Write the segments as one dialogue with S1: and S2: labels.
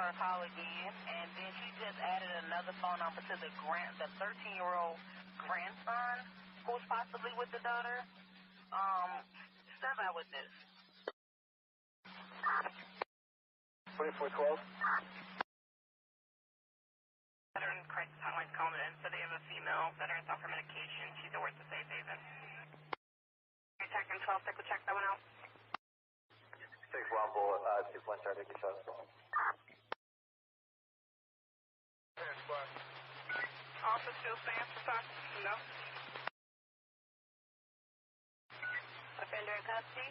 S1: her call again, and then she just added another phone number to the 13-year-old grandson who's possibly with the daughter. Step out with this.
S2: 2412.
S1: Veteran crisis hotline's calling in, so they have a female veteran's off her medication. She's at work to Safe Haven. Detecting 12, take a check that one out.
S2: 6 1 bullet, 2 point start, take a shot.
S1: Officer still stands for time? No. Offender in custody?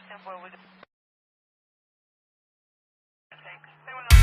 S1: Temporary with thanks. They went on the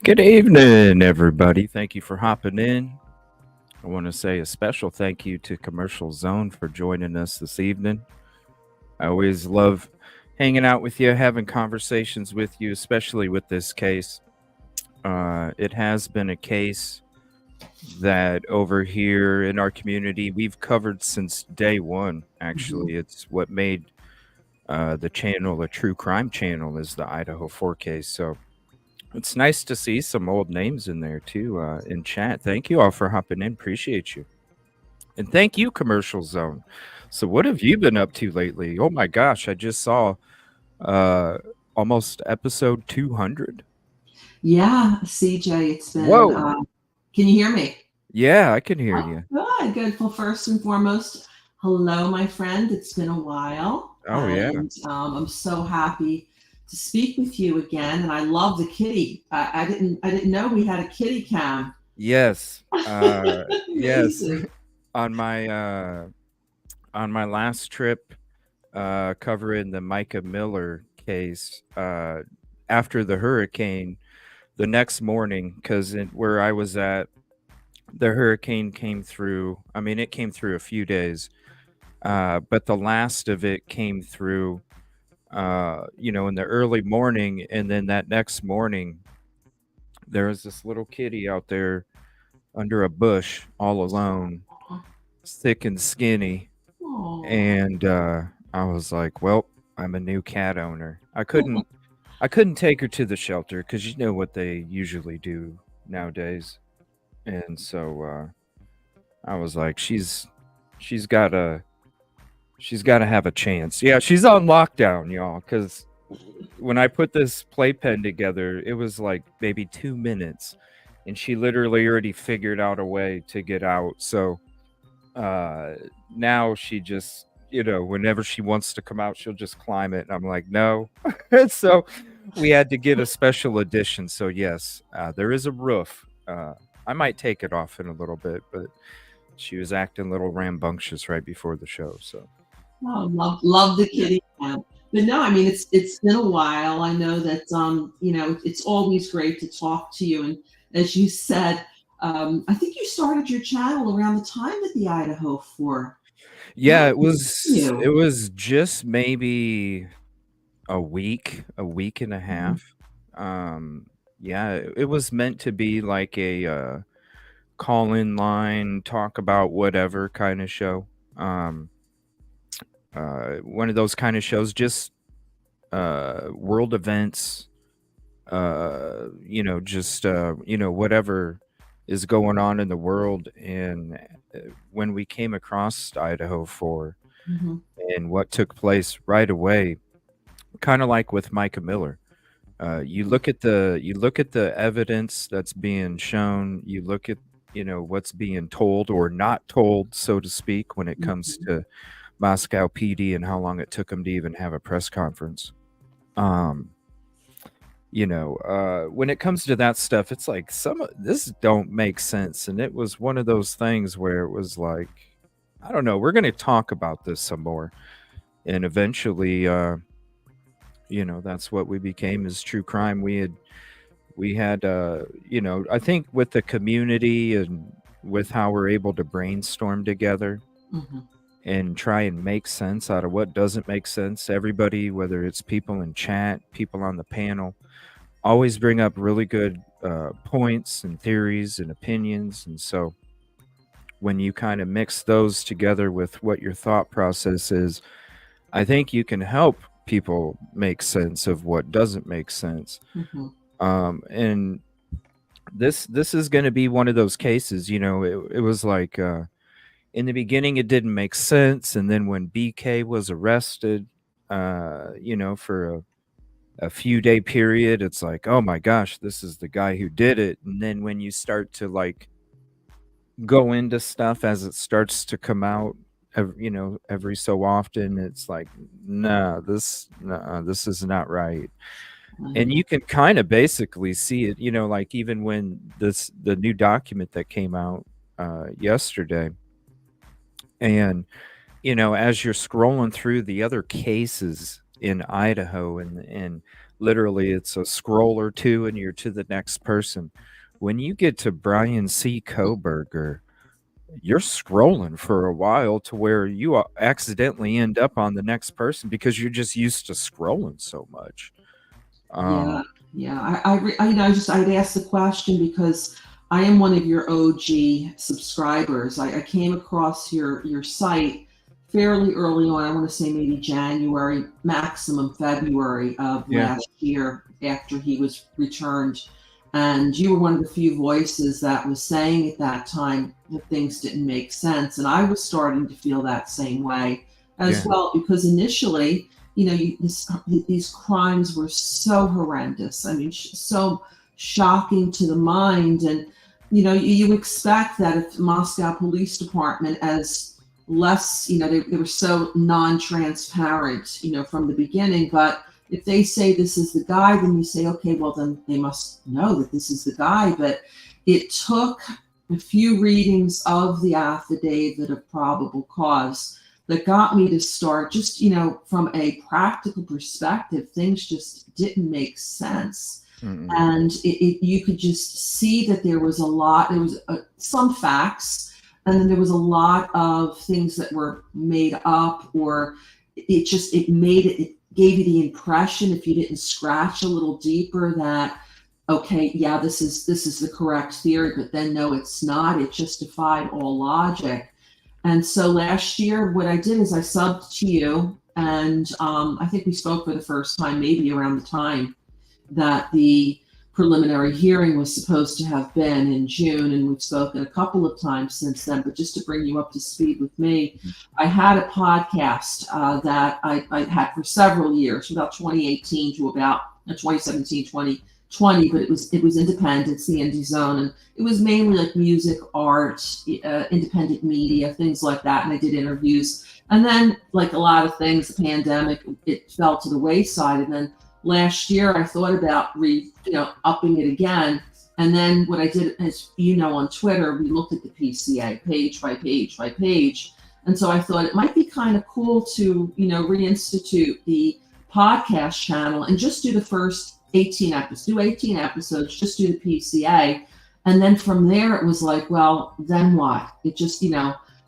S3: Good evening, everybody. Thank you for hopping in. I want to say a special thank you to Commercial Zone for joining us this evening. I always love hanging out with you, having conversations with you, especially with this case. It has been a case that over here in our community we've covered since day one. Actually, it's what made the channel a true crime channel, is the Idaho 4 case. So it's nice to see some old names in there too in chat. Thank you all for hopping in. Appreciate you. And thank you, Commercial Zone. So what have you been up to lately? Oh my gosh, I just saw almost episode 200.
S4: Yeah, CJ, it's been.
S3: Whoa.
S4: Can you hear me?
S3: Yeah, I can hear you.
S4: Good. Well, first and foremost, hello, my friend. It's been a while.
S3: Oh,
S4: and,
S3: yeah.
S4: I'm so happy to speak with you again, and I love the kitty. I didn't know we had a kitty cam.
S3: Yes. Yes. On my last trip covering the Micah Miller case, after the hurricane, the next morning, because where I was at, the hurricane came through. I mean, it came through a few days, but the last of it came through in the early morning, and then that next morning there was this little kitty out there under a bush all alone, thick and skinny.
S4: Oh.
S3: And I was like, well, I'm a new cat owner. I couldn't take her to the shelter because you know what they usually do nowadays. And so I was like, she's gotta have a chance. Yeah, she's on lockdown, y'all, because when I put this playpen together, it was like maybe 2 minutes, and she literally already figured out a way to get out. So now she just, whenever she wants to come out, she'll just climb it. And I'm like, no. So we had to get a special edition. So yes, there is a roof. I might take it off in a little bit, but she was acting a little rambunctious right before the show. So
S4: love the kitty cat. But no, I mean it's been a while. I know that it's always great to talk to you. And as you said, I think you started your channel around the time of the Idaho 4.
S3: yeah, it was just maybe a week and a half. Yeah, it was meant to be like a call-in line, talk about whatever kind of show. One of those kind of shows, just world events, just whatever is going on in the world. And when we came across Idaho 4 and what took place right away, kind of like with Micah Miller, you look at the evidence that's being shown, you look at what's being told or not told, so to speak, when it comes to Moscow PD and how long it took them to even have a press conference. When it comes to that stuff, it's like some of this don't make sense. And it was one of those things where it was like, I don't know, we're going to talk about this some more. And eventually, that's what we became, is true crime. We had, I think with the community and with how we're able to brainstorm together and try and make sense out of what doesn't make sense. Everybody, whether it's people in chat, people on the panel, always bring up really good points and theories and opinions. And so when you kind of mix those together with what your thought process is, I think you can help people make sense of what doesn't make sense. And this is going to be one of those cases. It was like in the beginning it didn't make sense, and then when BK was arrested for a few day period, it's like, oh my gosh, this is the guy who did it. And then when you start to like go into stuff as it starts to come out, every so often, it's like, this is not right. And you can kind of basically see it, like even when the new document that came out yesterday, and as you're scrolling through the other cases in Idaho, and literally it's a scroll or two and you're to the next person. When you get to Brian C. Koberger, you're scrolling for a while to where you accidentally end up on the next person because you're just used to scrolling so much.
S4: I'd ask the question because I am one of your OG subscribers. I came across your site fairly early on. I want to say maybe January, maximum February of last year, after he was returned. And you were one of the few voices that was saying at that time that things didn't make sense. And I was starting to feel that same way as well, because initially, these crimes were so horrendous. I mean, so shocking to the mind. And, you expect that if the Moscow Police Department, as less, they were so non-transparent, from the beginning, but if they say this is the guy, then you say, okay, well, then they must know that this is the guy. But it took a few readings of the affidavit of probable cause that got me to start just, from a practical perspective, things just didn't make sense. And you could just see that there was some facts, and then there was a lot of things that were made up, or it made it gave you the impression, if you didn't scratch a little deeper, that okay, yeah, this is the correct theory, but then no, it's not. It just defied all logic. And so last year, what I did is I subbed to you, and I think we spoke for the first time, maybe around the time that the preliminary hearing was supposed to have been in June, and we've spoken a couple of times since then. But just to bring you up to speed with me, I had a podcast that I had for several years, from about 2018 to about 2017, 2020, but it was independent, it's the Indie Zone, and it was mainly like music, art, independent media, things like that. And I did interviews. And then, like a lot of things, the pandemic, it fell to the wayside. And then last year, I thought about upping it again. And then what I did, as you know, on Twitter, we looked at the PCA page by page by page. And so I thought it might be kind of cool to, reinstitute the podcast channel and just do the first 18 episodes, just do the PCA. And then from there, it was like, well, then what? It just,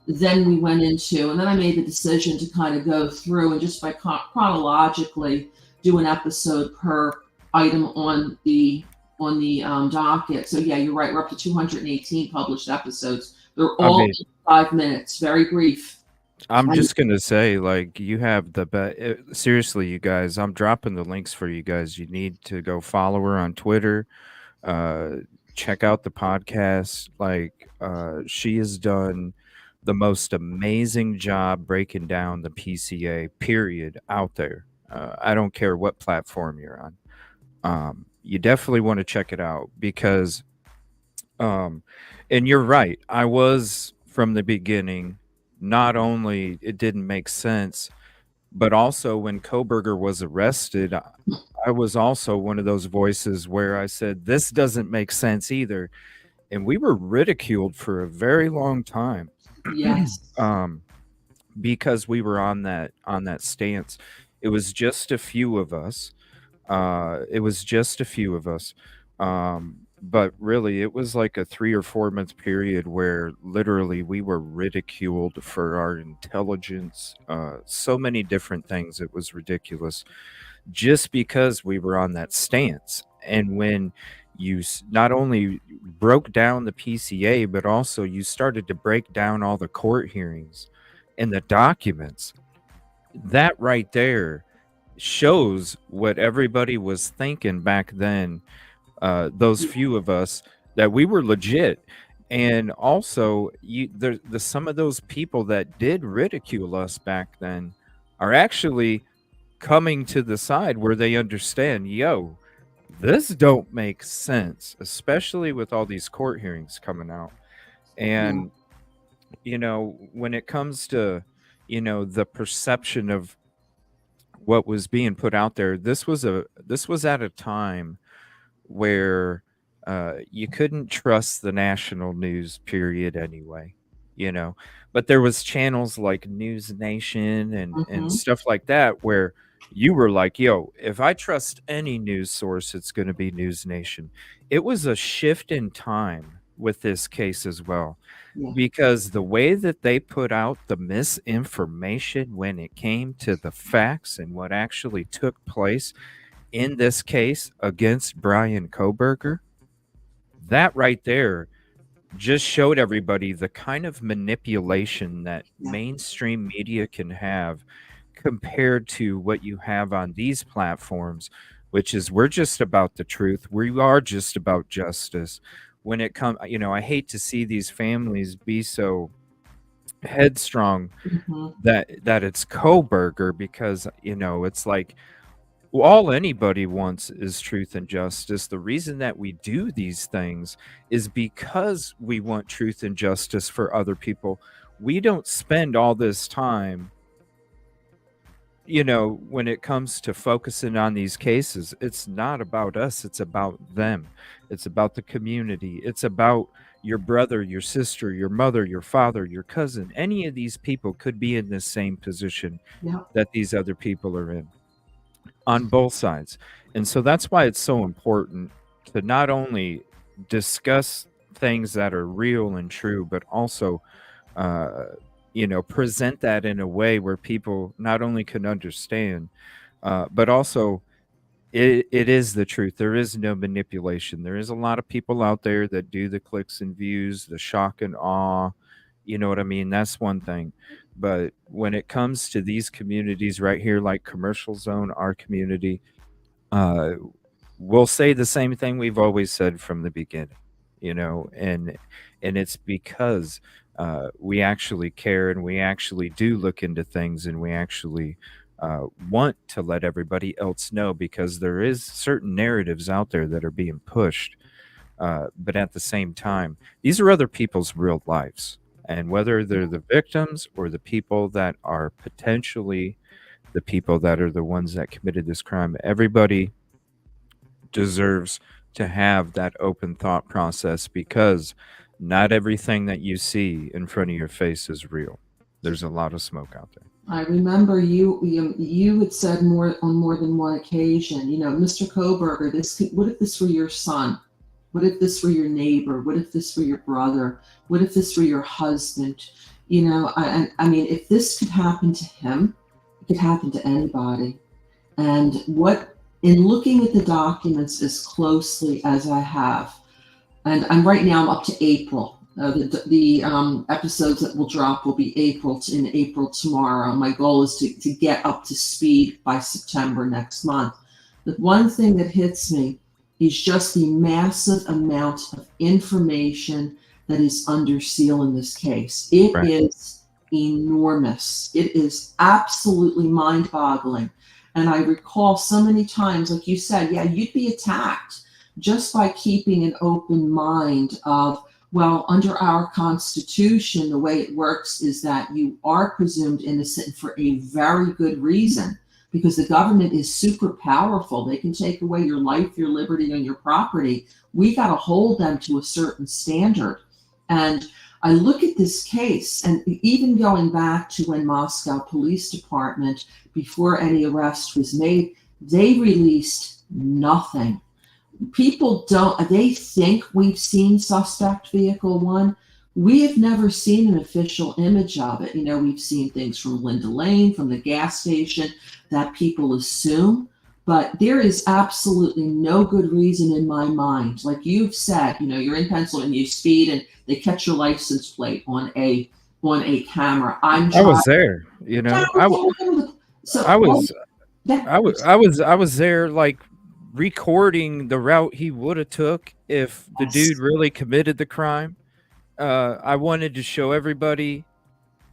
S4: then we went into, and then I made the decision to kind of go through and just by chronologically do an episode per item on the docket. So yeah, you're right. We're up to 218 published episodes. They're all 5 minutes, very brief.
S3: I'm just going to say, like, you have the best. Seriously, you guys, I'm dropping the links for you guys. You need to go follow her on Twitter. Check out the podcast. Like, she has done the most amazing job breaking down the PCA, period, out there. I don't care what platform you're on. You definitely want to check it out because, and you're right. I was from the beginning. Not only it didn't make sense, but also when Koberger was arrested, I was also one of those voices where I said, this doesn't make sense either. And we were ridiculed for a very long time.
S4: Yes.
S3: Because we were on that stance. It was just a few of us. But really, it was like a 3 or 4 month period where literally we were ridiculed for our intelligence, so many different things. It was ridiculous just because we were on that stance. And when you not only broke down the PCA, but also you started to break down all the court hearings and the documents, that right there shows what everybody was thinking back then. Those few of us, that we were legit. And also some of those people that did ridicule us back then are actually coming to the side where they understand, this don't make sense, especially with all these court hearings coming out. And when it comes to the perception of what was being put out there, this was at a time where you couldn't trust the national news, period, anyway, but there was channels like News Nation and stuff like that where you were like, if I trust any news source, it's going to be News Nation. It was a shift in time with this case as well, because the way that they put out the misinformation when it came to the facts and what actually took place in this case against Brian Koberger, that right there just showed everybody the kind of manipulation that mainstream media can have compared to what you have on these platforms, which is we're just about the truth. We are just about justice. When it comes, I hate to see these families be so headstrong that it's Koberger, because, it's like, all anybody wants is truth and justice. The reason that we do these things is because we want truth and justice for other people. We don't spend all this time, when it comes to focusing on these cases. It's not about us. It's about them. It's about the community. It's about your brother, your sister, your mother, your father, your cousin. Any of these people could be in the same position that these other people are in, on both sides. And so that's why it's so important to not only discuss things that are real and true, but also, present that in a way where people not only can understand, but also it is the truth. There is no manipulation. There is a lot of people out there that do the clicks and views, the shock and awe. You know what I mean? That's one thing. But when it comes to these communities right here, like Commercial Zone, our community, uh, we'll say the same thing we've always said from the beginning, and it's because we actually care and we actually do look into things and we actually want to let everybody else know, because there is certain narratives out there that are being pushed, but at the same time, these are other people's real lives, and whether they're the victims or the people that are potentially the people that are the ones that committed this crime, everybody deserves to have that open thought process, because not everything that you see in front of your face is real. There's a lot of smoke out there.
S4: I remember you had said on more than one occasion, Mr. Koberger, what if this were your son? What if this were your neighbor? What if this were your brother? What if this were your husband? I mean, if this could happen to him, it could happen to anybody. And in looking at the documents as closely as I have, and I'm up to April. The episodes that will drop will be in April tomorrow. My goal is to get up to speed by September next month. The one thing that hits me is just the massive amount of information that is under seal in this case. It
S3: Right.
S4: is enormous. It is absolutely mind-boggling. And I recall so many times, like you said, yeah, you'd be attacked just by keeping an open mind of, well, under our Constitution, the way it works is that you are presumed innocent for a very good reason, because the government is super powerful. They can take away your life, your liberty, and your property. We got to hold them to a certain standard. And I look at this case, and even going back to when Moscow Police Department, before any arrest was made, they released nothing. People they think we've seen suspect vehicle 1. We have never seen an official image of it. We've seen things from Linda Lane, from the gas station, that people assume, but there is absolutely no good reason in my mind. Like you've said, you're in Pennsylvania, you speed, and they catch your license plate on a camera.
S3: I was there. I was there, like, recording the route he would have took if the dude really committed the crime. I wanted to show everybody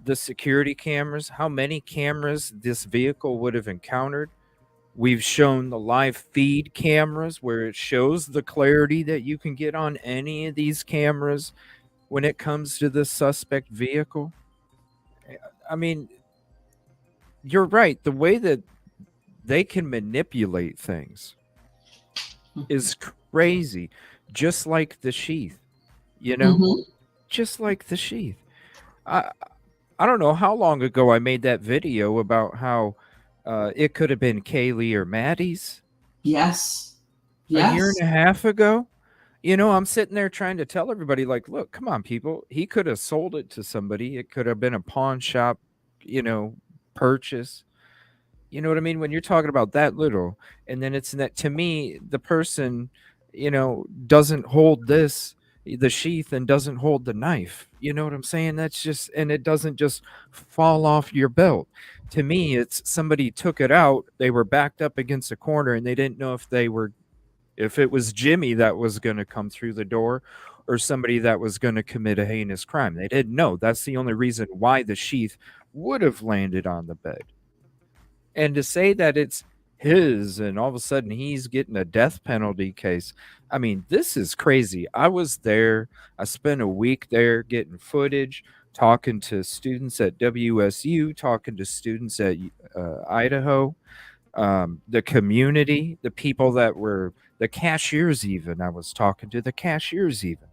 S3: the security cameras, how many cameras this vehicle would have encountered. We've shown the live feed cameras where it shows the clarity that you can get on any of these cameras when it comes to the suspect vehicle. I mean, you're right. The way that they can manipulate things is crazy. Just like the sheath, just like the sheath. I don't know how long ago I made that video about how it could have been Kaylee or Maddie's.
S4: Yes.
S3: A year and a half ago. I'm sitting there trying to tell everybody, like, look, come on, people. He could have sold it to somebody. It could have been a pawn shop, purchase. You know what I mean? When you're talking about that little, and then it's that, to me, the person, doesn't hold the sheath and doesn't hold the knife. You know what I'm saying? That's just, and it doesn't just fall off your belt. To me, it's somebody took it out. They were backed up against a corner and they didn't know if it was Jimmy that was going to come through the door or somebody that was going to commit a heinous crime. They didn't know. That's the only reason why the sheath would have landed on the bed. And to say that it's his and all of a sudden he's getting a death penalty case, I mean, this is crazy. I was there. I spent a week there getting footage, talking to students at WSU, talking to students at Idaho, the community, the people that were the cashiers. Even I was talking to the cashiers, even,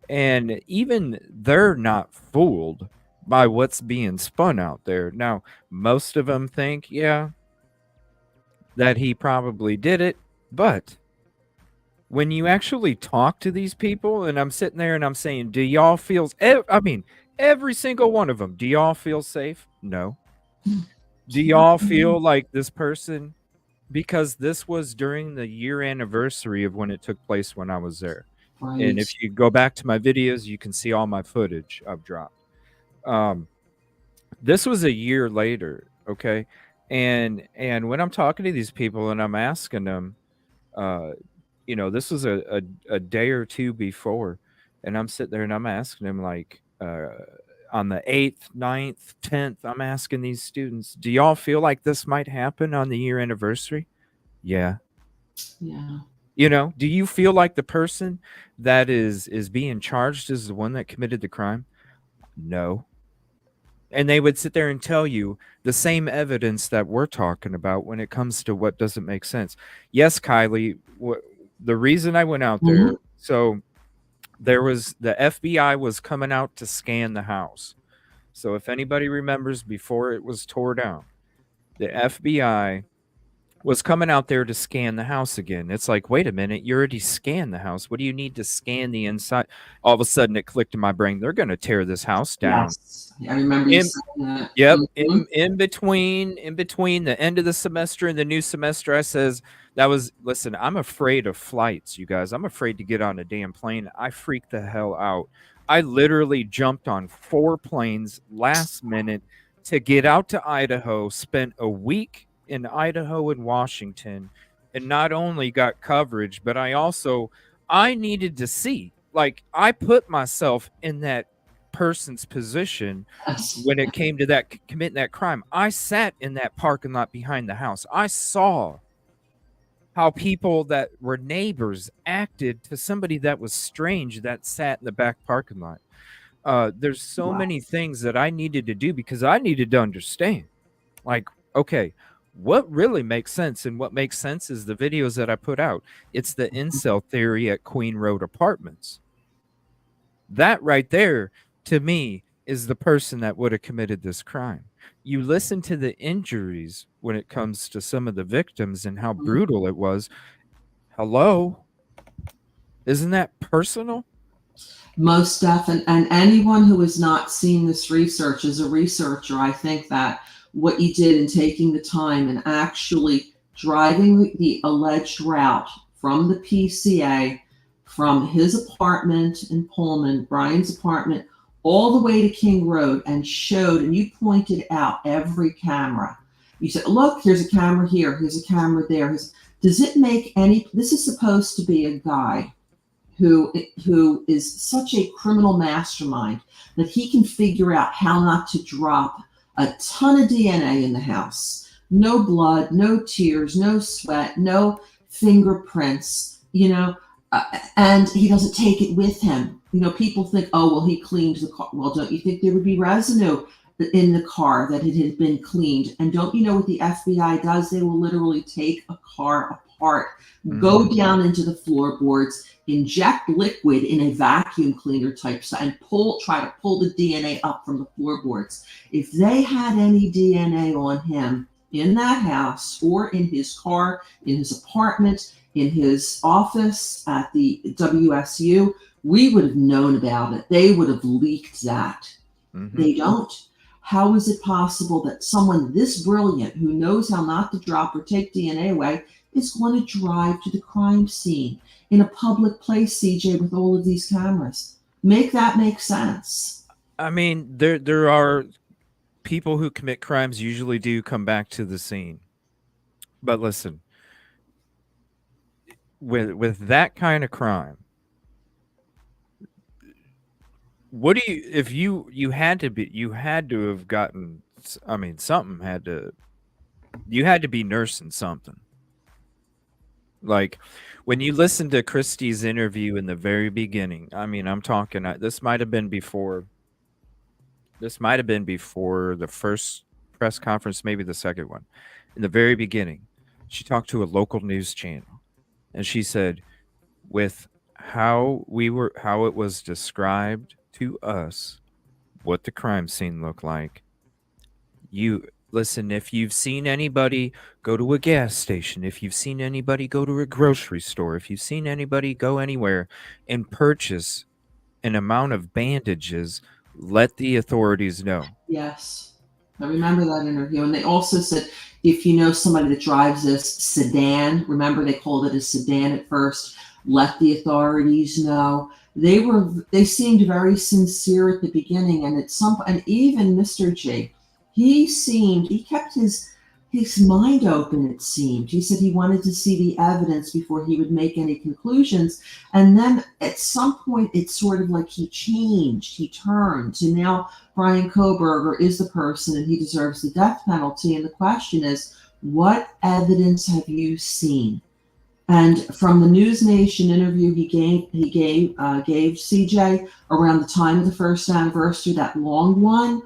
S3: and even they're not fooled by what's being spun out there. Now, most of them think, yeah, that he probably did it, but when you actually talk to these people, and I'm sitting there and I'm saying, do y'all feel, every single one of them, do y'all feel safe? No. Do y'all feel like this person, because this was during the year anniversary of when it took place when I was there.
S4: Right.
S3: And if you go back to my videos, you can see all my footage I've dropped. This was a year later, okay? And when I'm talking to these people and I'm asking them, this was a day or two before, and I'm sitting there and I'm asking them like on the 8th, 9th, 10th, I'm asking these students, do y'all feel like this might happen on the year anniversary? Yeah.
S4: Yeah.
S3: Do you feel like the person that is being charged is the one that committed the crime? No. And they would sit there and tell you the same evidence that we're talking about when it comes to what doesn't make sense. Yes, Kylie, the reason I went out there, so there was the FBI was coming out to scan the house. So if anybody remembers, before it was tore down, the FBI was coming out there to scan the house again. It's like, wait a minute, you already scanned the house. What do you need to scan the inside? All of a sudden it clicked in my brain, they're going to tear this house down.
S4: Yes. I remember you saying that.
S3: Yep. In between the end of the semester and the new semester, I says, listen, I'm afraid of flights, you guys. I'm afraid to get on a damn plane. I freaked the hell out. I literally jumped on 4 planes last minute to get out to Idaho, spent a week in Idaho and Washington, and not only got coverage, but I needed to see. Like, I put myself in that person's position when it came to that committing that crime. I sat in that parking lot behind the house. I saw how people that were neighbors acted to somebody that was strange that sat in the back parking lot. There's so many things that I needed to do because I needed to understand, like, okay, what really makes sense, and what makes sense is the videos that I put out. It's the incel theory at Queen Road Apartments. That right there, to me, is the person that would have committed this crime. You listen to the injuries when it comes to some of the victims and how brutal it was. Hello? Isn't that personal?
S4: Most definitely. And anyone who has not seen this research, as a researcher, I think that what you did in taking the time and actually driving the alleged route from the PCA, from his apartment in Pullman, Brian's apartment, all the way to King Road, and showed, and you pointed out every camera. You said, look, here's a camera here, here's a camera there. Does it make any, this is supposed to be a guy who is such a criminal mastermind that he can figure out how not to drop a ton of DNA in the house. No blood, no tears, no sweat, no fingerprints, and he doesn't take it with him. People think, oh, well, he cleaned the car. Well, don't you think there would be residue in the car that it had been cleaned? And don't you know what the FBI does? They will literally take a car apart, go down into the floorboards, inject liquid in a vacuum cleaner type stuff, and try to pull the DNA up from the floorboards. If they had any DNA on him in that house or in his car, in his apartment, in his office at the WSU, we would have known about it. They would have leaked that. They don't. How is it possible that someone this brilliant, who knows how not to drop or take DNA away, is going to drive to the crime scene in a public place, CJ, with all of these cameras? Make that make sense.
S3: I mean, there are people who commit crimes usually do come back to the scene. But listen, with that kind of crime, what do you, if you had to have gotten, I mean, you had to be nursing something. Like, when you listen to Christie's interview in the very beginning, I mean, I'm talking, this might have been before the first press conference, maybe the second one. In the very beginning, she talked to a local news channel, and she said, with how it was described to us, what the crime scene looked like. Listen, if you've seen anybody go to a gas station, if you've seen anybody go to a grocery store, if you've seen anybody go anywhere and purchase an amount of bandages, let the authorities know.
S4: Yes. I remember that interview. And they also said, if you know somebody that drives this sedan, remember they called it a sedan at first, let the authorities know. They seemed very sincere at the beginning, and at some and even Mr. G, he kept his mind open, it seemed. He said he wanted to see the evidence before he would make any conclusions. And then at some point, it's sort of like he changed, he turned. And now Brian Koberger is the person and he deserves the death penalty. And the question is, what evidence have you seen? And from the News Nation interview he gave CJ around the time of the first anniversary, that long one,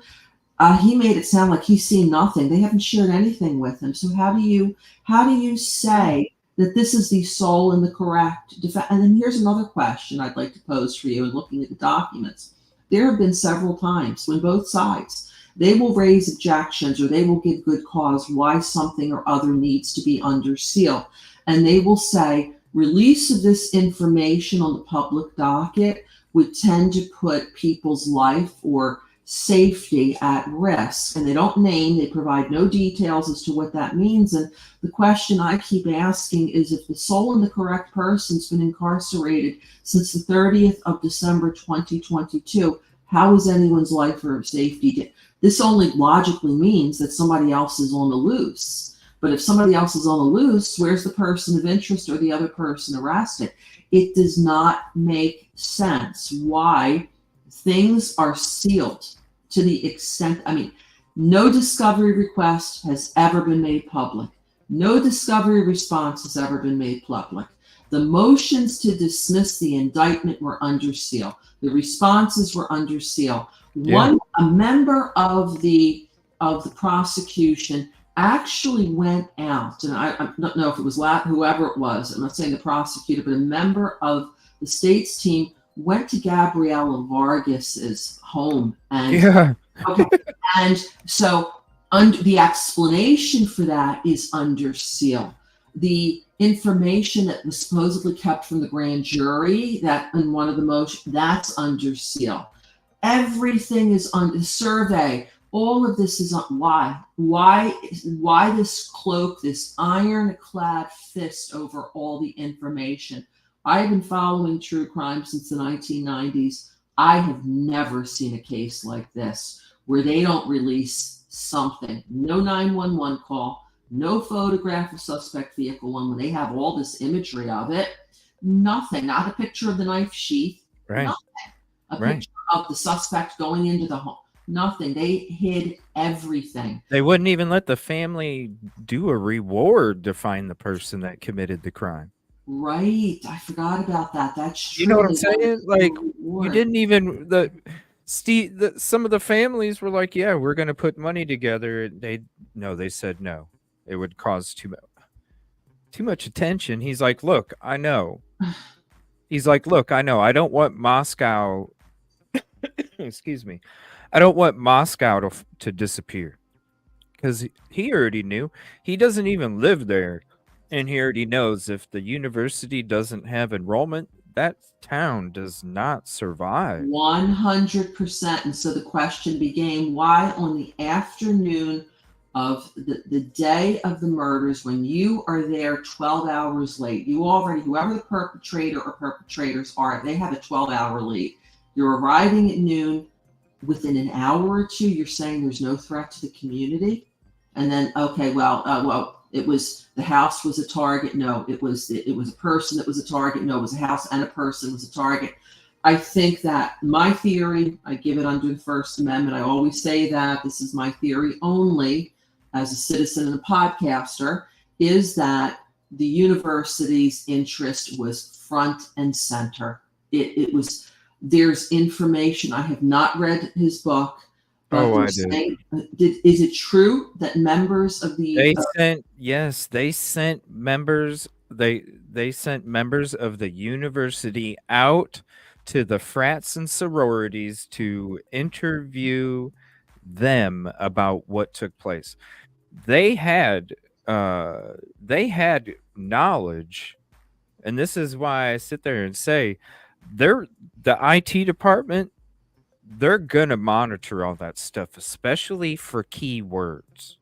S4: he made it sound like he's seen nothing. They haven't shared anything with him. So how do you say that this is the sole and the correct defense? And then here's another question I'd like to pose for you in looking at the documents. There have been several times when both sides, they will raise objections or they will give good cause why something or other needs to be under seal. And they will say, release of this information on the public docket would tend to put people's life or safety at risk. And they don't name, they provide no details as to what that means. And the question I keep asking is, if the sole and the correct person's been incarcerated since the 30th of December 2022, how is anyone's life or safety? This only logically means that somebody else is on the loose. But if somebody else is on the loose, where's the person of interest or the other person arrested? It does not make sense why things are sealed to the extent, no discovery request has ever been made public. No discovery response has ever been made public. The motions to dismiss the indictment were under seal. The responses were under seal.
S3: Yeah.
S4: A member of the prosecution actually went out, and I don't know if it was whoever it was, I'm not saying the prosecutor, but a member of the state's team went to Gabriela Vargas's home. And okay, and so the explanation for that is under seal. The information that was supposedly kept from the grand jury, that in one of the motions, that's under seal. Everything is on the survey. All of this is on. Why this cloak, this ironclad fist over all the information? I've been following true crime since the 1990s. I have never seen a case like this where they don't release something. No 911 call, no photograph of suspect vehicle when they have all this imagery of it. Nothing, not a picture of the knife sheath.
S3: Right.
S4: Nothing. A picture of the suspect going into the home. Nothing. They hid everything.
S3: They wouldn't even let the family do a reward to find the person that committed the crime.
S4: Right. I forgot about that. That's true.
S3: You know what I'm saying? Like, you didn't even some of the families were like, yeah, we're going to put money together. They said no. It would cause too much attention. He's like, look, I know. I don't want Moscow. Excuse me. I don't want Moscow to disappear, because he already knew. He doesn't even live there, and he already knows if the university doesn't have enrollment, that town does not survive.
S4: 100%. And so the question became, why on the afternoon of the day of the murders, when you are there 12 hours late, whoever the perpetrator or perpetrators are, they have a 12-hour lead. You're arriving at noon. Within an hour or two, you're saying there's no threat to the community, and then it was the house was a target. No, it was a person that was a target. No, it was a house and a person was a target. I think that my theory, I give it under the First Amendment. I always say that this is my theory only as a citizen and a podcaster, is that the university's interest was front and center. It was. There's information. I have not read his book.
S3: I did.
S4: Is it true that members of the
S3: they sent members of the university out to the frats and sororities to interview them about what took place. They had knowledge, and this is why I sit there and say the IT department they're gonna monitor all that stuff, especially for keywords.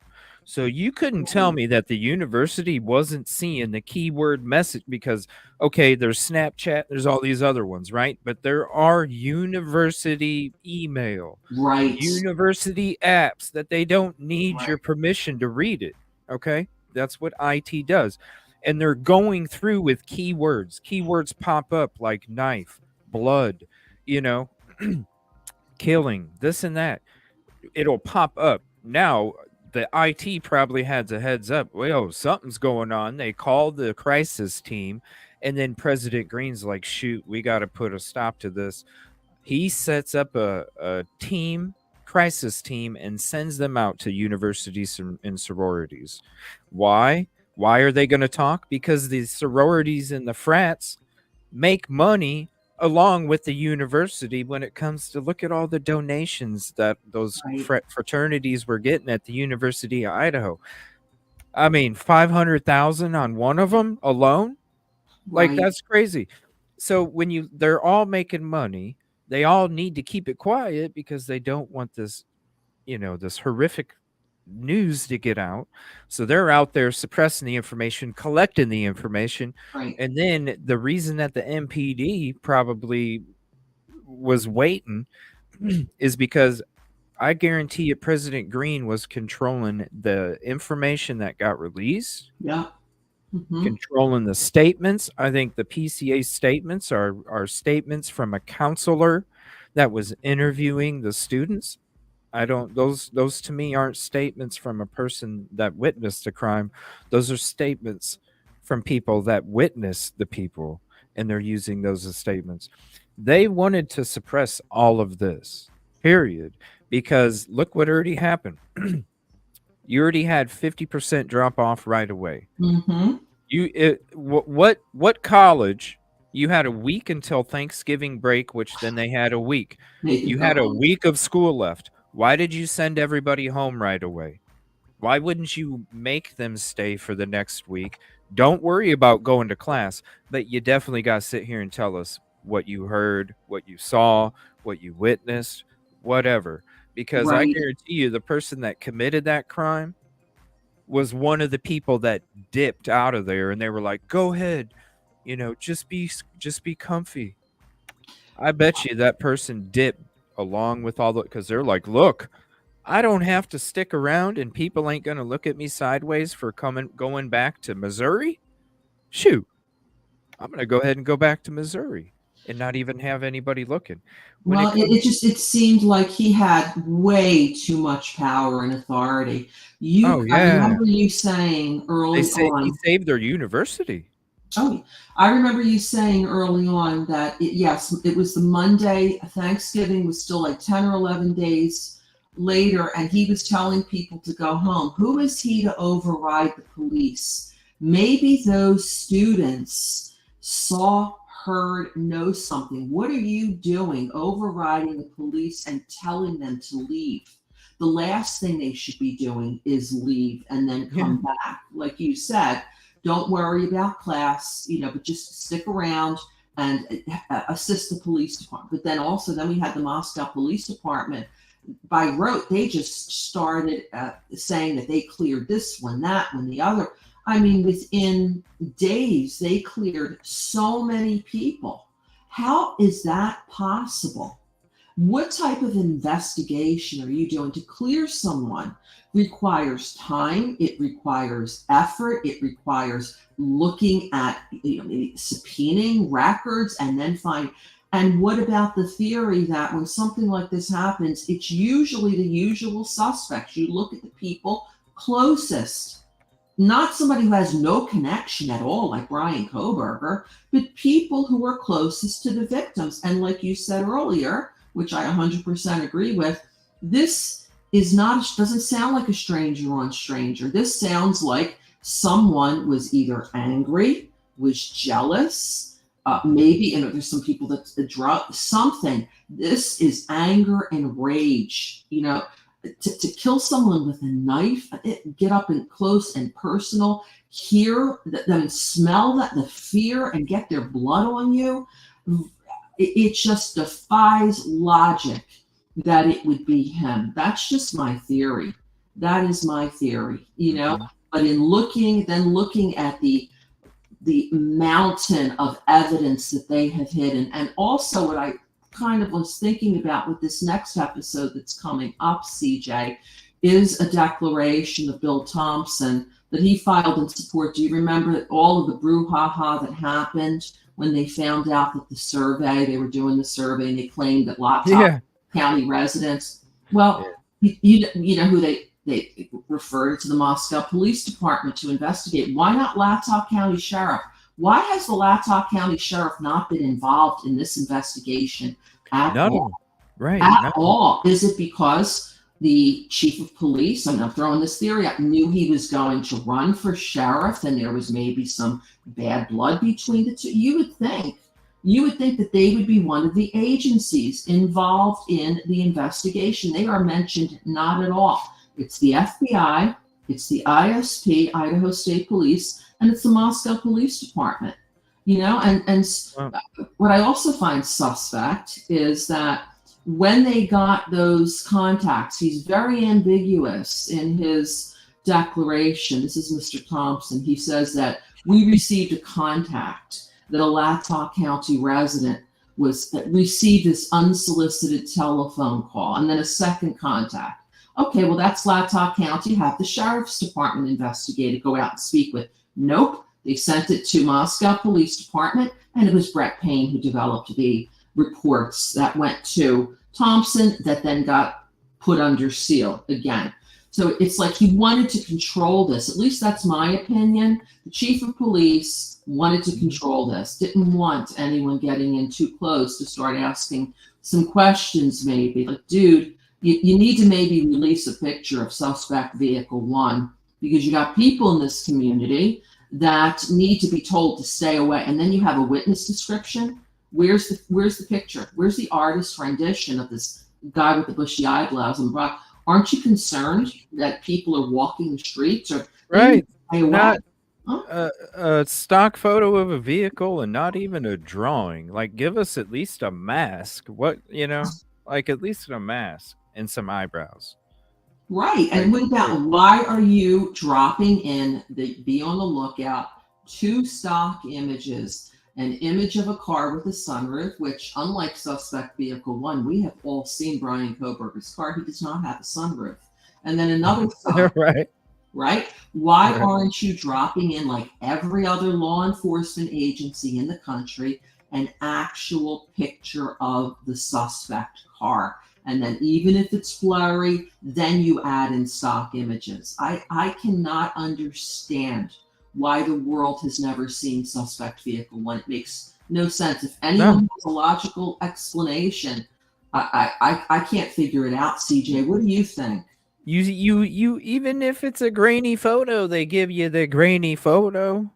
S3: So you couldn't tell me that the university wasn't seeing the keyword message because, okay, there's Snapchat, there's all these other ones, right? But there are university email,
S4: Right.
S3: university apps that they don't need
S4: Right.
S3: your permission to read it. Okay, that's what IT does, and they're going through with keywords. Keywords pop up like knife, blood, you know, killing, this and that. It'll pop up. Now, the IT probably has a heads up. Well, something's going on. They call the crisis team, and then President Green's like, shoot, we got to put a stop to this. He sets up a team, crisis team, and sends them out to universities and sororities. Why? Why are they going to talk? Because the sororities and the frats make money along with the university when it comes to look at all the donations that those
S4: Right.
S3: fraternities were getting at the University of Idaho. I mean, 500,000 on one of them alone? Like,
S4: Right.
S3: that's crazy. So when they're all making money, they all need to keep it quiet because they don't want this, this horrific news to get out. So they're out there suppressing the information, collecting the information.
S4: Right.
S3: And then the reason that the MPD probably was waiting is because I guarantee you President Green was controlling the information that got released,
S4: Yeah. Mm-hmm.
S3: controlling the statements. I think the PCA statements are statements from a counselor that was interviewing the students. I don't those to me aren't statements from a person that witnessed a crime. Those are statements from people that witnessed the people, and they're using those as statements. They wanted to suppress all of this, period, because look what already happened. You already had 50% drop off right away.
S4: Mm-hmm.
S3: What college? You had a week until Thanksgiving break, which then they had a week. You had a week of school left. Why did you send everybody home right away? Why wouldn't you make them stay for the next week? Don't worry about going to class, but you definitely got to sit here and tell us what you heard, what you saw, what you witnessed, whatever. Because I
S4: Right.
S3: guarantee you the person that committed that crime was one of the people that dipped out of there, and they were like, "Go ahead, just be comfy." I bet you that person dipped along with all the, because they're like, "Look, I don't have to stick around, and people ain't gonna look at me sideways for going back to Missouri. Shoot, I'm gonna go ahead and go back to Missouri and not even have anybody looking." When
S4: Well,
S3: it comes,
S4: it seemed like he had way too much power and authority.
S3: oh
S4: I
S3: yeah,
S4: remember you saying
S3: they
S4: early
S3: say he
S4: on.
S3: saved their university.
S4: Oh, I remember you saying early on that yes, it was the Monday. Thanksgiving was still like 10 or 11 days later, and he was telling people to go home. Who is he to override the police? Maybe those students saw, heard, know something. What are you doing overriding the police and telling them to leave? The last thing they should be doing is leave and then
S3: Yeah.
S4: come back. Like you said, don't worry about class, but just stick around and assist the police department. But then we had the Moscow Police Department by rote. They just started saying that they cleared this one, that one, the other. I mean, within days, they cleared so many people. How is that possible? What type of investigation are you doing to clear someone? Requires time, it requires effort, it requires looking at maybe subpoenaing records and then find. And what about the theory that when something like this happens, it's usually the usual suspects? You look at the people closest, not somebody who has no connection at all, like Brian Koberger, but people who are closest to the victims. And like you said earlier, which I 100% agree with, this doesn't sound like a stranger on stranger. This sounds like someone was either angry, was jealous, maybe, there's some people that drug something. This is anger and rage, to kill someone with a knife, get up and close and personal, hear them, smell the fear and get their blood on you. It just defies logic. that it would be him. That's just my theory. That is my theory, you know.
S3: Mhm.
S4: But in looking at the mountain of evidence that they have hidden, and also what I kind of was thinking about with this next episode that's coming up, CJ, is a declaration of Bill Thompson that he filed in support. Do you remember all of the brouhaha that happened when they found out that they were doing the survey, and they claimed that Latah
S3: Yeah.
S4: County residents, well, you know who they referred to the Moscow Police Department to investigate. Why not Latah County Sheriff? Why has the Latah County Sheriff not been involved in this investigation at
S3: None of
S4: all?
S3: them. Right.
S4: At all? Is it because the chief of police, I'm throwing this theory out, knew he was going to run for sheriff, and there was maybe some bad blood between the two? You would think that they would be one of the agencies involved in the investigation. They are mentioned not at all. It's the FBI, it's the ISP, Idaho State Police, and it's the Moscow Police Department. You know, and what I also find suspect is that when they got those contacts, he's very ambiguous in his declaration. This is Mr. Thompson. He says that we received a contact that a Latah County resident received this unsolicited telephone call, and then a second contact. Okay, well, that's Latah County. Have the sheriff's department investigate it, go out and speak with. Nope. They sent it to Moscow Police Department, and it was Brett Payne who developed the reports that went to Thompson that then got put under seal again. So it's like he wanted to control this. At least that's my opinion. The chief of police wanted to control this, didn't want anyone getting in too close to start asking some questions maybe. Like, dude, you need to maybe release a picture of suspect vehicle 1, because you got people in this community that need to be told to stay away. And then you have a witness description. Where's the picture? Where's the artist's rendition of this guy with the bushy eyebrows and rock? Aren't you concerned that people are walking the streets or
S3: Right?
S4: stay away?
S3: Not a stock photo of a vehicle, and not even a drawing. Like, give us at least a mask. What, you know, like at least a mask and some eyebrows.
S4: Right. And what about, why are you dropping in be on the lookout 2 stock images? An image of a car with a sunroof, which, unlike suspect vehicle 1, we have all seen Brian Koberger's car. He does not have a sunroof. And then another stock, right? Why aren't you dropping in, like every other law enforcement agency in the country, an actual picture of the suspect car? And then even if it's blurry, then you add in stock images. I cannot understand why the world has never seen suspect vehicle 1. It makes no sense. If anyone has a logical explanation, I can't figure it out. CJ, what do you think?
S3: You even if it's a grainy photo, they give you the grainy photo,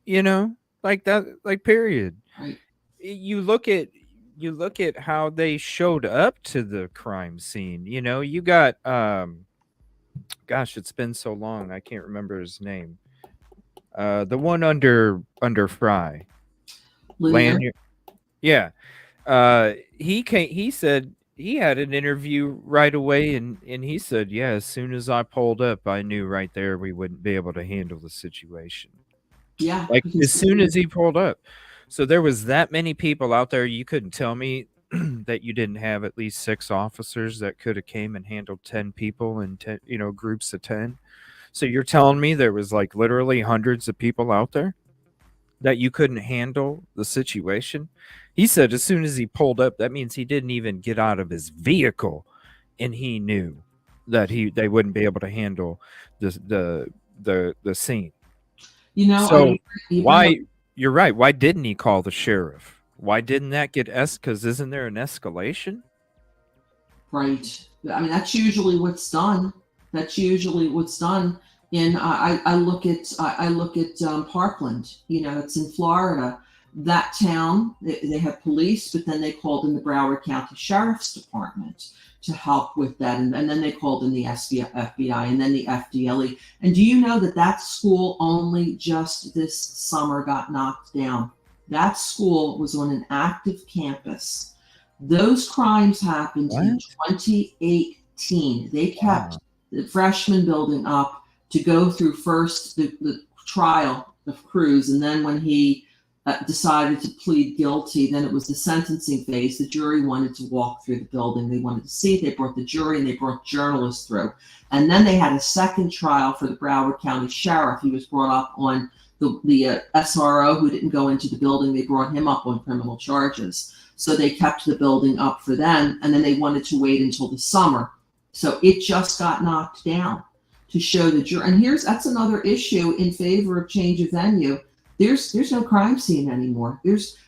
S3: you know, like that, like period.
S4: Right.
S3: You look at how they showed up to the crime scene. You know, you got gosh, it's been so long, I can't remember his name. The one under Fry. Lanyard. Yeah. He said he had an interview right away, and he said, yeah, as soon as I pulled up, I knew right there we wouldn't be able to handle the situation.
S4: Yeah.
S3: Like, as soon as he pulled up. So there was that many people out there. You couldn't tell me that you didn't have at least 6 officers that could have came and handled 10 people in 10, you know, groups of 10. So you're telling me there was like literally hundreds of people out there that you couldn't handle the situation? He said as soon as he pulled up, that means he didn't even get out of his vehicle, and he knew that they wouldn't be able to handle the scene.
S4: You know,
S3: so why? You're right. Why didn't he call the sheriff? Why didn't that get because isn't there an escalation?
S4: Right. I mean, that's usually what's done. That's usually what's done. I look at Parkland. You know, it's in Florida. That town, they have police, but then they called in the Broward County Sheriff's Department to help with that, and then they called in the FBI, and then the FDLE. And do you know that school only just this summer got knocked down? That school was on an active campus Those crimes happened in
S3: What?
S4: 2018. They kept
S3: Wow.
S4: the freshman building up to go through first the trial of Cruz, and then when he decided to plead guilty, then it was the sentencing phase. The jury wanted to walk through the building. They wanted to see it. They brought the jury and they brought journalists through. And then they had a second trial for the Broward County Sheriff. He was brought up on the SRO who didn't go into the building. They brought him up on criminal charges. So they kept the building up for them, and then they wanted to wait until the summer. So it just got knocked down to show the jury. And that's another issue in favor of change of venue. There's no crime scene anymore.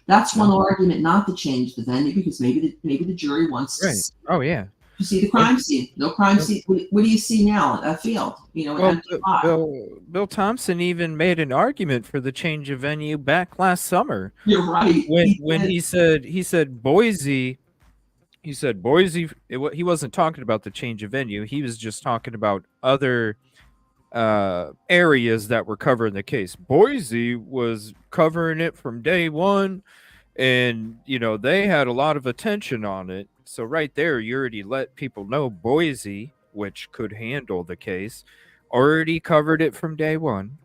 S4: That's one argument not to change the venue, because maybe the jury wants
S3: Right. Oh yeah.
S4: to see the crime scene. No crime scene. What do you see now at that field?
S3: Well, Bill Thompson even made an argument for the change of venue back last summer.
S4: You're right.
S3: When he said Boise. He said Boise. He wasn't talking about the change of venue. He was just talking about other areas that were covering the case. Boise was covering it from day one, and they had a lot of attention on it. So right there, you already let people know Boise, which could handle the case, already covered it from day one,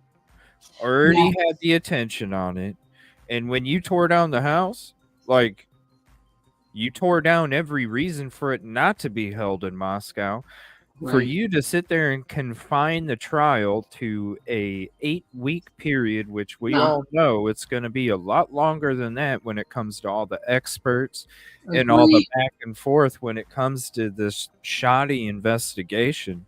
S3: already had the attention on it. And when you tore down the house, like, you tore down every reason for it not to be held in Moscow. Right. For you to sit there and confine the trial to a 8-week period, which we all know it's going to be a lot longer than that when it comes to all the experts and all the back and forth when it comes to this shoddy investigation.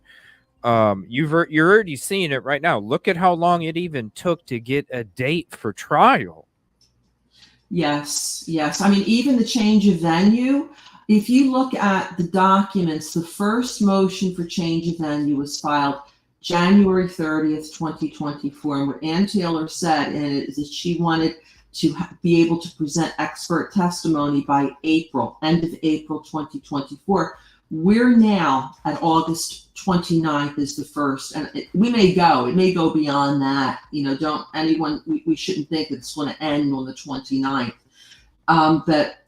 S3: You're already seeing it right now. Look at how long it even took to get a date for trial.
S4: Yes. I mean, even the change of venue, if you look at the documents, the first motion for change of venue was filed January 30th, 2024. And what Ann Taylor said is that she wanted to be able to present expert testimony by end of April 2024. We're now at August 29th is the first, and it may go beyond that. We shouldn't think it's going to end on the 29th. But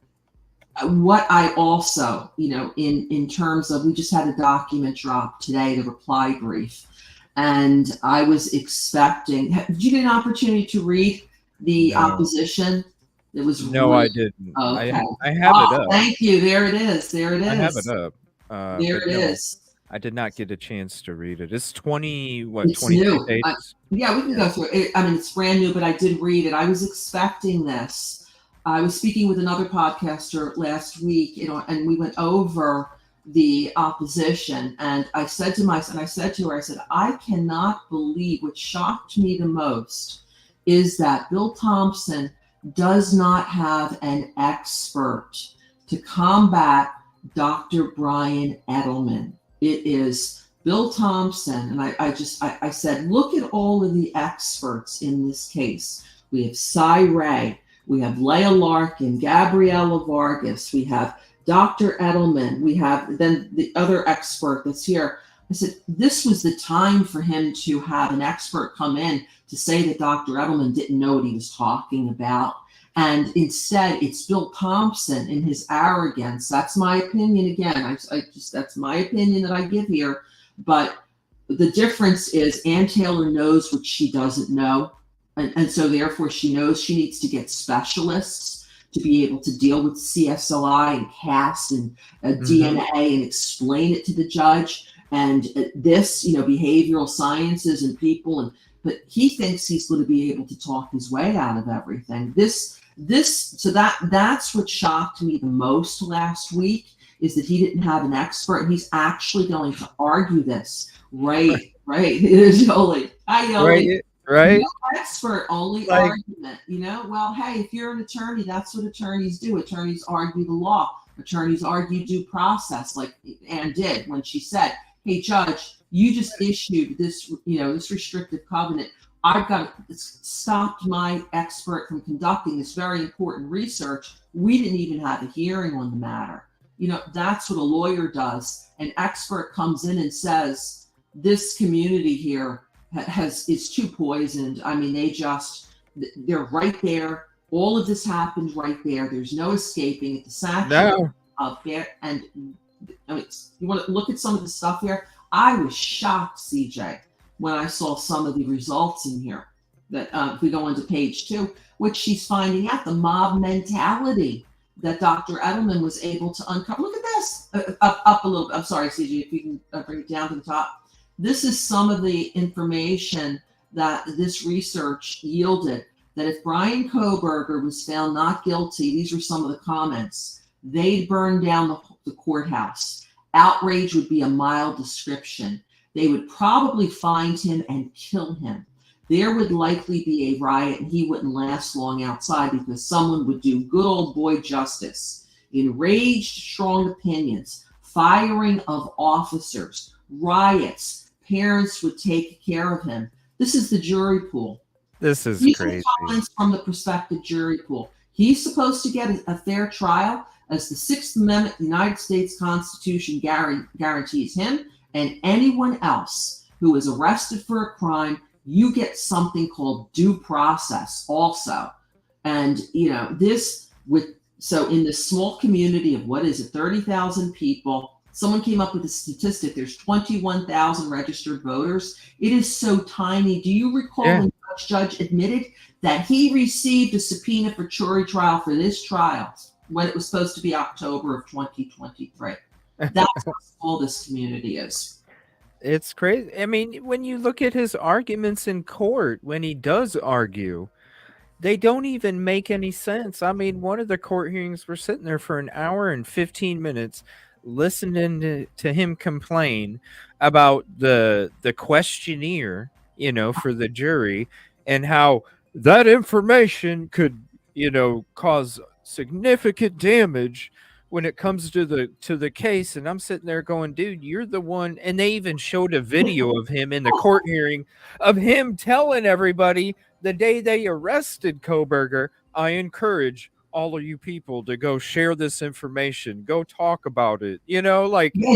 S4: what I also, in terms of, we just had a document drop today, the reply brief, and I was expecting, did you get an opportunity to read the opposition? It was
S3: I didn't.
S4: Okay.
S3: I have it up.
S4: Thank you. There it is.
S3: I have it up.
S4: There it is.
S3: I did not get a chance to read it. It's 22 pages?
S4: We can go through it. I mean, it's brand new, but I did read it. I was expecting this. I was speaking with another podcaster last week, and we went over the opposition. And I said to her, I cannot believe, what shocked me the most is that Bill Thompson does not have an expert to combat Dr. Brian Edelman. It is Bill Thompson. And I said, look at all of the experts in this case. We have Cy Ray, we have Leah Larkin, Gabriela Vargas, we have Dr. Edelman, we have then the other expert that's here. I said, this was the time for him to have an expert come in to say that Dr. Edelman didn't know what he was talking about. And instead, it's Bill Thompson in his arrogance. That's my opinion. Again, that's my opinion that I give here. But the difference is Ann Taylor knows what she doesn't know. And so therefore, she knows she needs to get specialists to be able to deal with CSLI and CAS and DNA and explain it to the judge. And this, behavioral sciences and people. But he thinks he's going to be able to talk his way out of everything. That's what shocked me the most last week, is that he didn't have an expert, and he's actually going to argue this. Right. It is Yoli. Hi, Yoli.
S3: Right.
S4: No expert, only argument. Well, hey, if you're an attorney, that's what attorneys do. Attorneys argue the law. Attorneys argue due process, like Ann did when she said, hey, judge, you just issued this, this restrictive covenant. It's stopped my expert from conducting this very important research. We didn't even have a hearing on the matter. That's what a lawyer does. An expert comes in and says, this community here is too poisoned. I mean, they're right there. All of this happened right there. There's no escaping it. The statue
S3: No.
S4: up there, and I mean, you want to look at some of the stuff here. I was shocked, CJ, when I saw some of the results in here. That if we go on to page 2, which she's finding out the mob mentality that Dr. Edelman was able to uncover. Look at this. Up a little bit. I'm sorry, CJ, if you can bring it down to the top. This is some of the information that this research yielded. That if Brian Kohberger was found not guilty, these are some of the comments. They'd burn down the courthouse. Outrage would be a mild description. They would probably find him and kill him. There would likely be a riot, and he wouldn't last long outside because someone would do good old boy justice. Enraged, strong opinions, firing of officers, riots. Parents would take care of him. This is the jury pool.
S3: This is
S4: These
S3: crazy.
S4: are comments from the prospective jury pool. He's supposed to get a fair trial, as the Sixth Amendment of the United States Constitution guarantees him and anyone else who is arrested for a crime. You get something called due process also. And, so in this small community of, 30,000 people, someone came up with a statistic. There's 21,000 registered voters. It is so tiny. Do you recall when the judge admitted that he received a subpoena for jury trial for this trial when it was supposed to be October of 2023? That's how small this community is.
S3: It's crazy. I mean, when you look at his arguments in court, when he does argue, they don't even make any sense. I mean, one of the court hearings, we're sitting there for an hour and 15 minutes listening to him complain about the questionnaire, for the jury, and how that information could, cause significant damage when it comes to the case. And I'm sitting there going, dude, you're the one. And they even showed a video of him in the court hearing of him telling everybody the day they arrested Kohberger, I encourage all of you people to go share this information, go talk about it,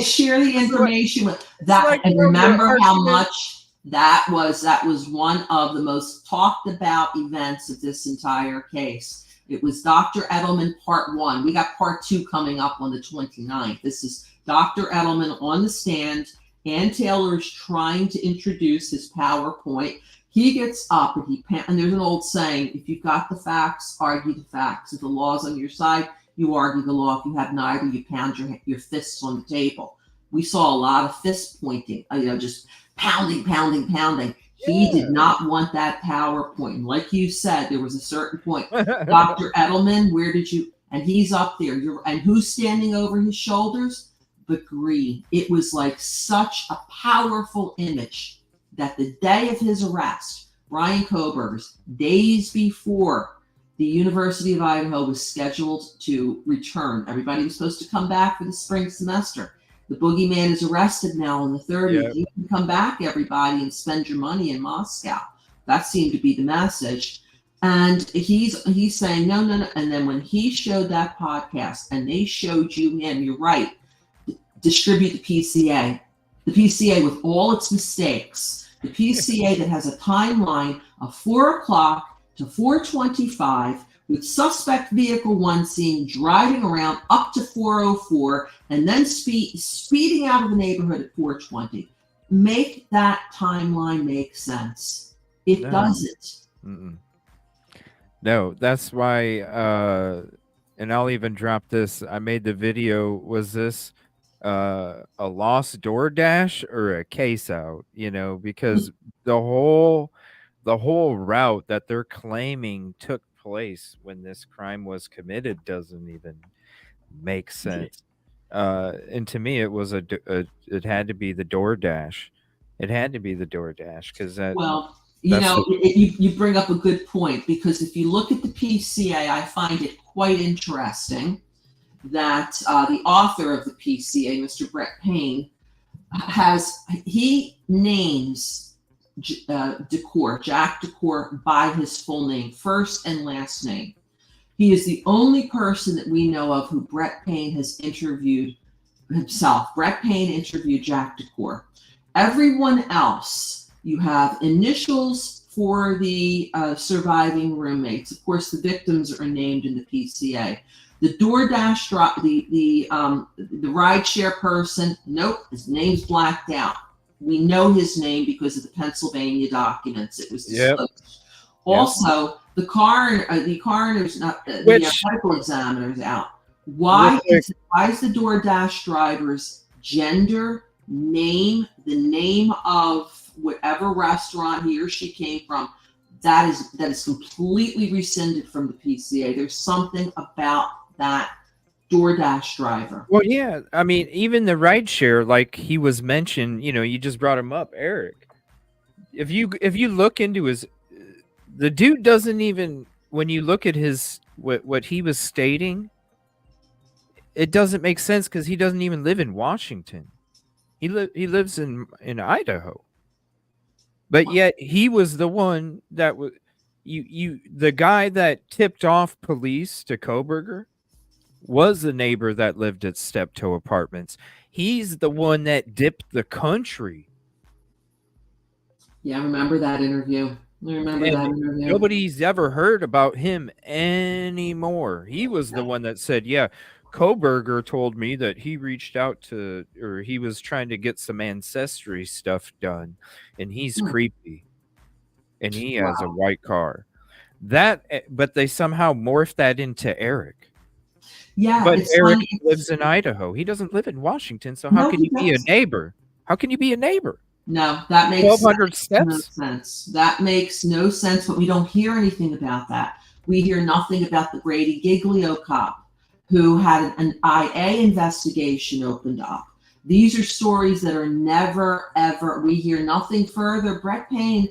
S4: share the information with that. And remember how much that was one of the most talked about events of this entire case. It was Dr. Edelman part 1. We got part 2 coming up on the 29th. This is Dr. Edelman on the stand. Ann Taylor is trying to introduce his PowerPoint. He gets up and there's an old saying, if you've got the facts, argue the facts. If the law's on your side, you argue the law. If you have neither, you pound your fists on the table. We saw a lot of fist pointing, just pounding. He did not want that PowerPoint. And like you said, there was a certain point. Dr. Edelman, where did you? And he's up there. And who's standing over his shoulders? The Green. It was like such a powerful image that the day of his arrest, Brian Kohberger's, days before the University of Idaho was scheduled to return. Everybody was supposed to come back for the spring semester. The boogeyman is arrested now on the 30th. Yep. You can come back, everybody, and spend your money in Moscow. That seemed to be the message. And he's saying, no. And then when he showed that podcast and they showed you him, you're right, distribute the PCA. The PCA with all its mistakes. The PCA that has a timeline of 4 o'clock to 4:25 with suspect vehicle 1 seen driving around up to 4:04 and then speeding out of the neighborhood at 4:20. Make that timeline make sense. It doesn't.
S3: Mm-mm. No, that's why, and I'll even drop this. I made the video. Was this a lost DoorDash or a case out? Because the whole route that they're claiming took place when this crime was committed doesn't even make sense. And to me, it was it had to be the DoorDash. It had to be the DoorDash because that.
S4: Well, you bring up a good point, because if you look at the PCA, I find it quite interesting that the author of the PCA, Mr. Brett Payne, he names Jack DeCour by his full name, first and last name. He is the only person that we know of who Brett Payne has interviewed himself. Brett Payne interviewed Jack DeCour. Everyone else, you have initials, for the surviving roommates. Of course, the victims are named in the PCA. The DoorDash the rideshare person, nope, his name's blacked out. We know his name because of the Pennsylvania documents. It was disclosed. Also, the coroner's not the medical examiner's out. Why is the DoorDash driver's gender, name, the name of whatever restaurant he or she came from, that is completely rescinded from the PCA. There's something about that DoorDash driver.
S3: Well, yeah. I mean, even the rideshare, like he was mentioned, you just brought him up, Eric. If you look into his, the dude doesn't even, when you look at his what he was stating, it doesn't make sense because he doesn't even live in Washington. He lives in Idaho. But yet he was the one that was the guy that tipped off police to Koberger was the neighbor that lived at Steptoe Apartments. He's the one that dipped the country.
S4: Yeah, I remember that interview.
S3: Nobody's ever heard about him anymore. He was the one that said, yeah, Koberger told me that he reached out to, or he was trying to get some ancestry stuff done, and he's creepy, and he has a white car. But they somehow morphed that into Eric.
S4: Yeah,
S3: but Eric lives in Idaho. He doesn't live in Washington, so how can you be a neighbor? How can you be a neighbor?
S4: No, that makes
S3: 1,200 steps.
S4: No sense. That makes no sense, but we don't hear anything about that. We hear nothing about the Grady Giglio cop who had an IA investigation opened up. These are stories that are never, ever, we hear nothing further. Brett Payne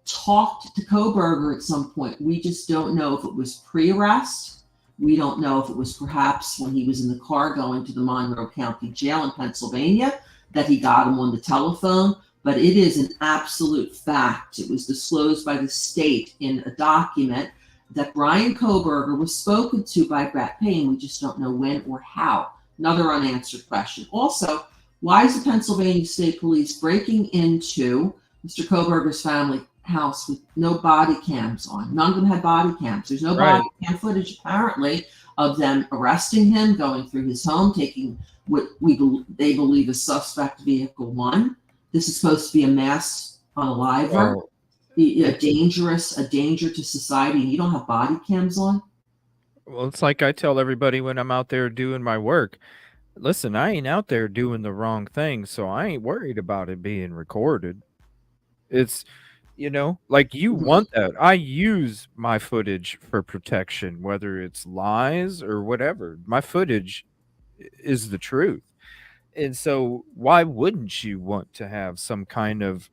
S4: talked to Koberger at some point. We just don't know if it was pre-arrest. We don't know if it was perhaps when he was in the car going to the Monroe County Jail in Pennsylvania that he got him on the telephone. But it is an absolute fact. It was disclosed by the state in a document that Brian Koberger was spoken to by Brett Payne. We just don't know when or how. Another unanswered question. Also, why is the Pennsylvania State Police breaking into Mr. Koberger's family house with no body cams on? None of them had body cams. There's no body cam footage, apparently, of them arresting him, going through his home, taking what they believe is suspect vehicle 1. This is supposed to be a mass unaliver. A danger to society, and you don't have body cams on?
S3: Well, it's like I tell everybody when I'm out there doing my work, listen, I ain't out there doing the wrong thing, so I ain't worried about it being recorded. It's, like you want that. I use my footage for protection, whether it's lies or whatever. My footage is the truth. And so why wouldn't you want to have some kind of,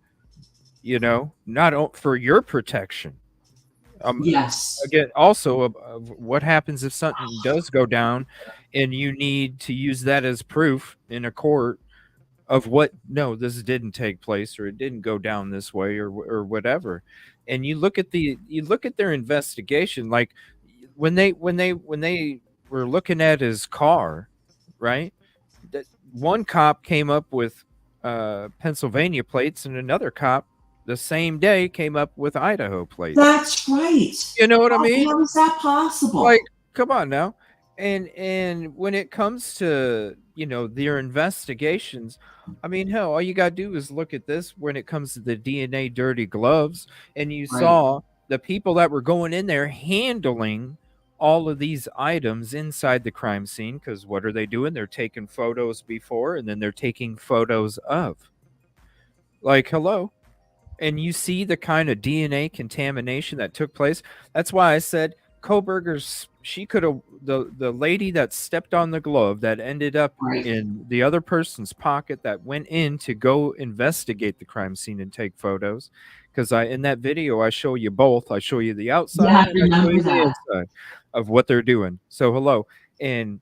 S3: not for your protection?
S4: Yes.
S3: Again, also, what happens if something does go down and you need to use that as proof in a court of this didn't take place, or it didn't go down this way, or whatever. And you look at their investigation, like when they were looking at his car, right? That one cop came up with Pennsylvania plates, and another cop the same day came up with Idaho plates.
S4: That's right.
S3: You know what I mean?
S4: How is that possible?
S3: Like, come on now. And when it comes to, their investigations, I mean, hell, all you got to do is look at this when it comes to the DNA dirty gloves, and you saw the people that were going in there handling all of these items inside the crime scene, because what are they doing? They're taking photos before, and then they're taking photos of. Like, hello. And you see the kind of DNA contamination that took place. That's why I said Koberger's, she could have, the lady that stepped on the glove that ended up in the other person's pocket that went in to go investigate the crime scene and take photos. Because in that video, I show you both. I show you the outside and I show you the inside of what they're doing. So hello. And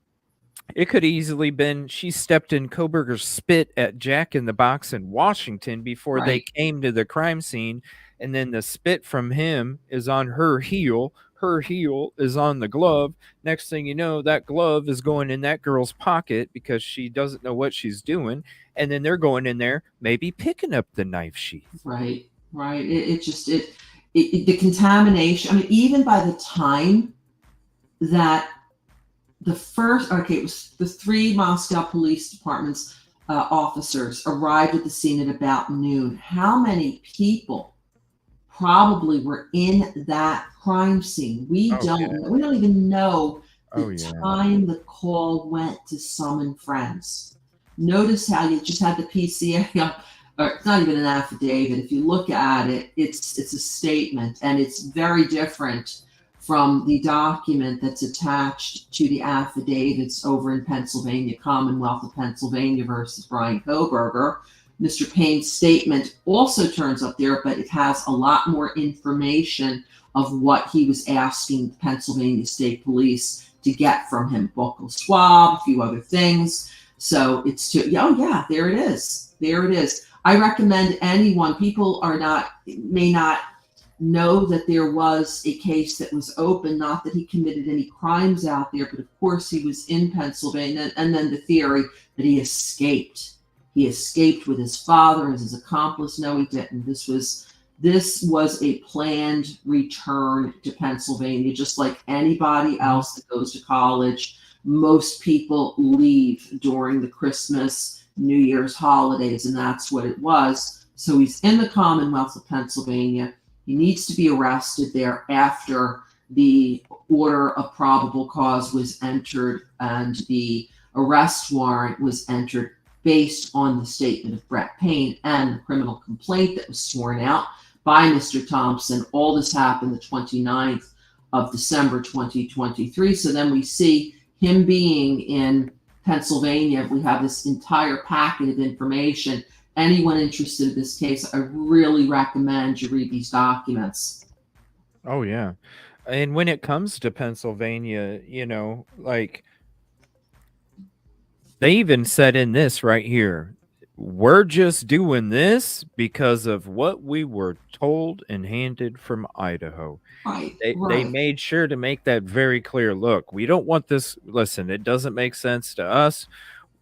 S3: it could easily been she stepped in Koberger's spit at Jack in the Box in Washington before they came to the crime scene. And then the spit from him is on her heel. Her heel is on the glove. Next thing you know, that glove is going in that girl's pocket because she doesn't know what she's doing. And then they're going in there, maybe picking up the knife sheath.
S4: Right. the contamination. I mean, even by the time that it was the 3 Moscow Police Department's officers arrived at the scene at about noon. How many people probably were in that crime scene? We don't even know the time the call went to summon friends. Notice how you just had the PCA, or it's not even an affidavit. If you look at it, it's a statement, and it's very different from the document that's attached to the affidavits over in Pennsylvania, Commonwealth of Pennsylvania versus Brian Koberger. Mr. Payne's statement also turns up there, but it has a lot more information of what he was asking Pennsylvania State Police to get from him. Buccal swab, a few other things. So it's there it is. There it is. I recommend anyone, people may not know that there was a case that was open, not that he committed any crimes out there, but of course he was in Pennsylvania, and then the theory that he escaped. He escaped with his father as his accomplice. No, he didn't. This was a planned return to Pennsylvania, just like anybody else that goes to college. Most people leave during the Christmas, New Year's holidays, and that's what it was. So he's in the Commonwealth of Pennsylvania. He needs to be arrested there after the order of probable cause was entered and the arrest warrant was entered based on the statement of Brett Payne and the criminal complaint that was sworn out by Mr. Thompson. All this happened the 29th of December 2023. So then we see him being in Pennsylvania. We have this entire packet of information. Anyone interested in this case, I really recommend you read these documents.
S3: Oh, yeah. And when it comes to Pennsylvania, like they even said in this right here, we're just doing this because of what we were told and handed from Idaho.
S4: Right,
S3: They made sure to make that very clear. Look, we don't want this. Listen, it doesn't make sense to us.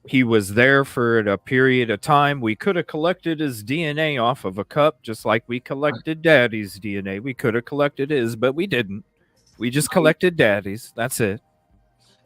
S3: He was there for a period of time. We could have collected his DNA off of a cup, just like we collected Daddy's DNA. We could have collected his, but we didn't. We just collected Daddy's. That's it.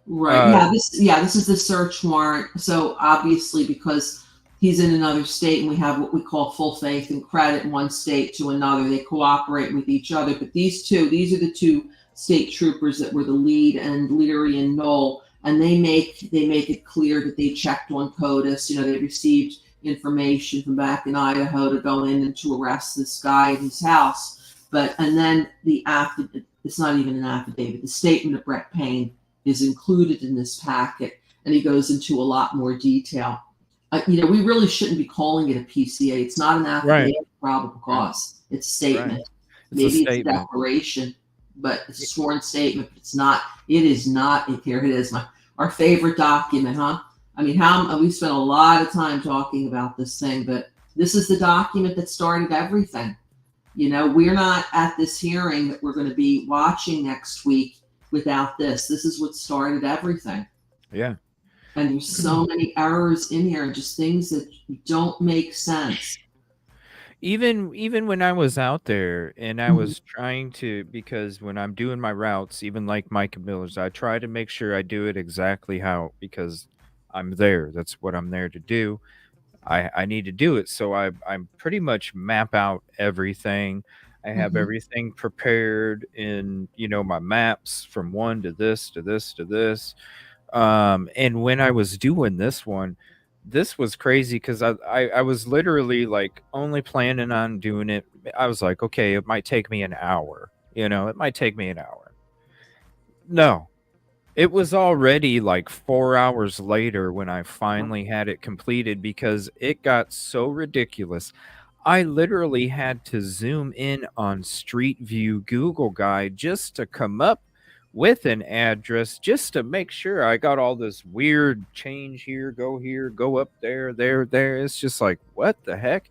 S4: Right. This is the search warrant. So obviously, because he's in another state and we have what we call full faith and credit in one state to another, they cooperate with each other. But these are the 2 state troopers that were the lead, and Leary and Knoll, and they make it clear that they checked on CODIS. They received information from back in Idaho to go in and to arrest this guy at his house. And then it's not even an affidavit. The statement of Brett Payne is included in this packet, and he goes into a lot more detail. We really shouldn't be calling it a PCA. It's not an affidavit of probable cause. It's a statement.
S3: Right.
S4: Maybe it's a declaration, but it's a sworn statement. But it's not. It is not. Here it is, our favorite document, huh? I mean, we spent a lot of time talking about this thing, but this is the document that started everything. We're not at this hearing that we're going to be watching next week without this. This is what started everything.
S3: Yeah.
S4: And there's so many errors in here, just things that don't make sense.
S3: Even when I was out there and I was trying to, because when I'm doing my routes, even like Micah Miller's, I try to make sure I do it exactly how, because I'm there. That's what I'm there to do. I need to do it. So I pretty much map out everything. I have everything prepared in, my maps from one to this, to this, to this. And when I was doing this one, this was crazy because I was literally like only planning on doing it. I was like, okay, it might take me an hour. It might take me an hour. No, it was already like 4 hours later when I finally had it completed because it got so ridiculous. I literally had to zoom in on Street View Google Guide just to come up with an address, just to make sure I got all this weird change here, go up there. It's just like, what the heck?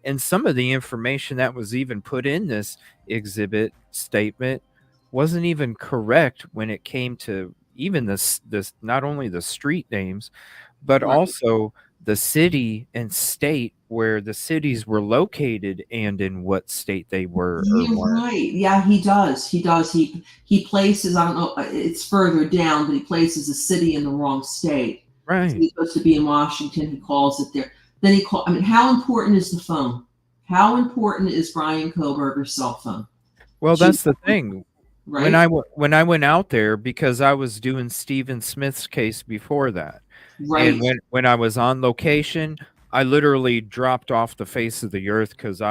S3: And some of the information that was even put in this exhibit statement wasn't even correct when it came to even this not only the street names, but also the city and state where the cities were located and in what state they were or
S4: You're
S3: weren't.
S4: right. Yeah, he does. He does. He places, I don't know, it's further down, but he places a city in the wrong state. So
S3: Right.
S4: he's supposed to be in Washington. He calls it there. Then I mean, how important is the phone? How important is Brian Koberger's cell phone?
S3: Well, that's the thing.
S4: Right?
S3: When I went out there, because I was doing Stephen Smith's case before that, and
S4: Right.
S3: when I was on location, I literally dropped off the face of the earth because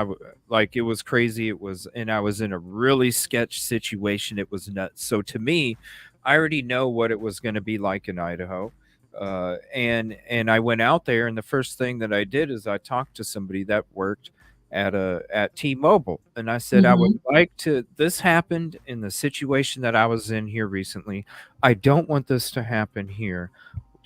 S3: like, it was crazy. And I was in a really sketch situation. It was nuts. So to me, I already know what it was going to be like in Idaho. And I went out there, and the first thing that I did is I talked to somebody that worked at T-Mobile, and I said, I would like to. This happened in the situation that I was in here recently. I don't want this to happen here.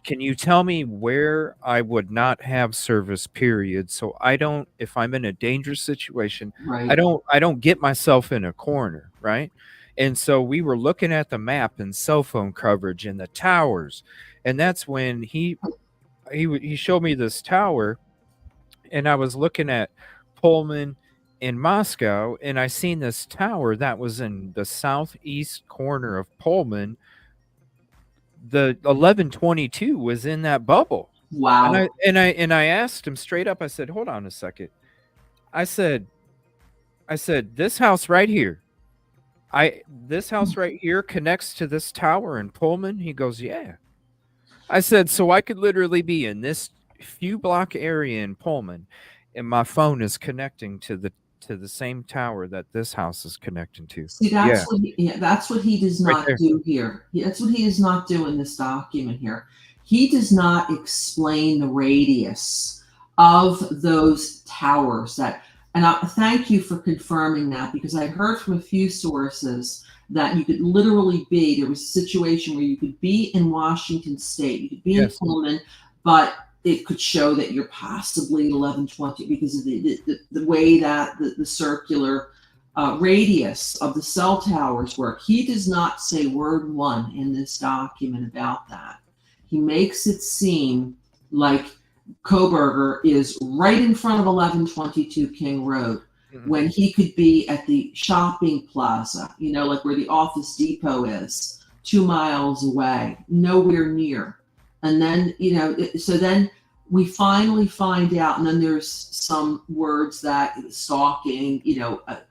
S3: Can you tell me where I would not have service, period, so I don't, if I'm in a dangerous situation,
S4: Right.
S3: I don't get myself in a corner, right? And so we were looking at the map and cell phone coverage and the towers, and that's when he showed me this tower, and I was looking at Pullman in Moscow, and I seen this tower that was in the southeast corner of Pullman. The 1122 was in that bubble.
S4: Wow.
S3: And I asked him straight up. I said, "Hold on a second." I said, this house right here. This house right here connects to this tower in Pullman. He goes, "Yeah." I said, "So I could literally be in this few block area in Pullman, and my phone is connecting to the same tower that this house is connecting to."
S4: See,
S3: Yeah,
S4: that's what he does
S3: right
S4: not
S3: there.
S4: do here. That's what he does not do in this document here. He does not explain the radius of those towers that, and I thank you for confirming that, because I heard from a few sources that you could literally be, there was a situation where you could be in Washington State, you could be in
S3: Yes.
S4: Pullman, but it could show that you're possibly at 1120 because of the way that the circular radius of the cell towers work. He does not say word one in this document about that. He makes it seem like Koberger is right in front of 1122 King Road, when he could be at the shopping plaza, like where the Office Depot is, 2 miles away, nowhere near. And then, so then we finally find out, and then there's some words that stalking,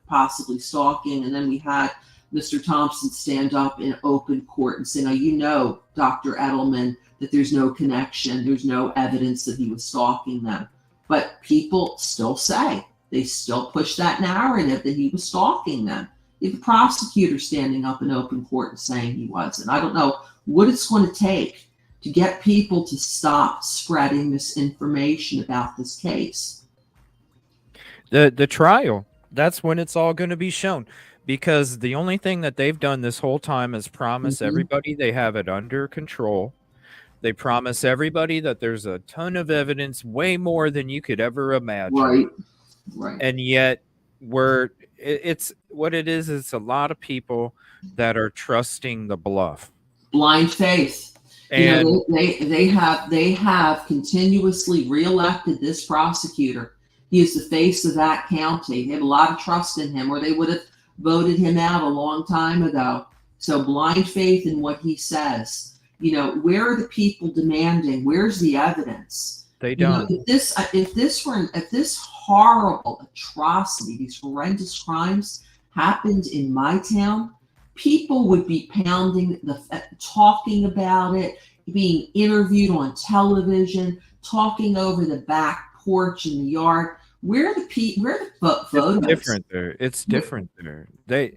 S4: possibly stalking. And then we had Mr. Thompson stand up in open court and say, now, Dr. Edelman, that there's no connection, there's no evidence that he was stalking them. But people still say, they still push that narrative that he was stalking them. You have a prosecutor standing up in open court and saying he wasn't. I don't know what it's going to take to get people to stop spreading misinformation about this case.
S3: The trial, that's when it's all going to be shown, because the only thing that they've done this whole time is promise everybody they have it under control. They promise everybody that there's a ton of evidence, way more than you could ever imagine.
S4: Right.
S3: And yet it's what it is. It's a lot of people that are trusting the bluff.
S4: Blind faith.
S3: And
S4: they have continuously reelected this prosecutor. He is the face of that county. They have a lot of trust in him, or they would have voted him out a long time ago. So blind faith in what he says. Where are the people demanding? Where's the evidence?
S3: They don't.
S4: If this horrible atrocity, these horrendous crimes happened in my town, people would be pounding talking about it, being interviewed on television, talking over the back porch in the yard. Where are the photos?
S3: It's different there. It's different there.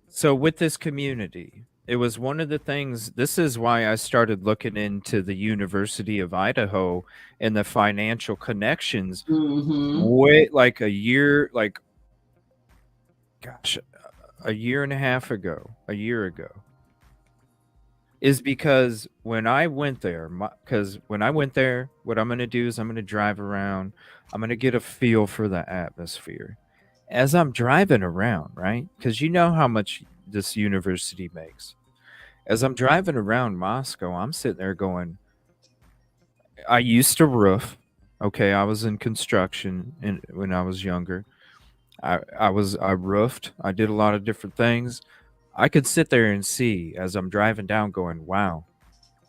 S3: So with this community, it was one of the things. This is why I started looking into the University of Idaho and the financial connections. Way like a year ago, is because when I went there, what I'm going to do is I'm going to drive around. I'm going to get a feel for the atmosphere as I'm driving around, right? Because you know how much this university makes. As I'm driving around Moscow, I'm sitting there going, I used to roof. Okay, I was in construction and when I was younger. I roofed. I did a lot of different things. I could sit there and see as I'm driving down going, wow,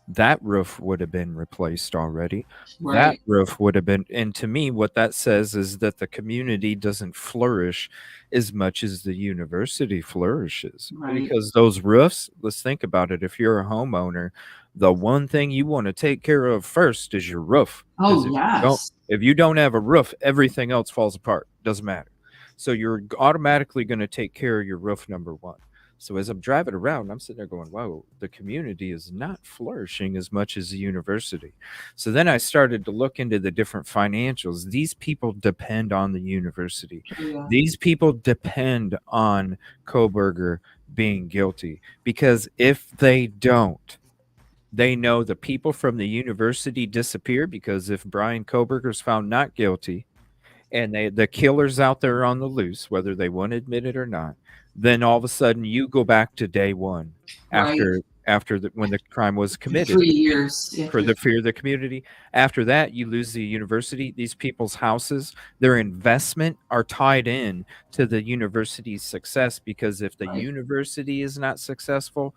S3: that roof would have been replaced already. That
S4: Right.
S3: roof would have been, and to me, what that says is that the community doesn't flourish as much as the university flourishes.
S4: Right.
S3: Because those roofs, let's think about it. If you're a homeowner, the one thing you want to take care of first is your roof. Because
S4: Oh, yes.
S3: if you don't have a roof, everything else falls apart. Doesn't matter. So you're automatically going to take care of your roof, number one. So as I'm driving around, I'm sitting there going, wow, the community is not flourishing as much as the university. So then I started to look into the different financials. These people depend on the university.
S4: Yeah.
S3: These people depend on Koberger being guilty, because if they don't, they know the people from the university disappear, because if Brian Koberger's found not guilty, and the killer's out there on the loose, whether they want to admit it or not, then all of a sudden you go back to day one
S4: Right.
S3: after when the crime was committed,
S4: 3 years
S3: for
S4: after.
S3: the fear of the community. After that, you lose the university. These people's houses, their investment are tied in to the university's success, because if the
S4: Right.
S3: university is not successful,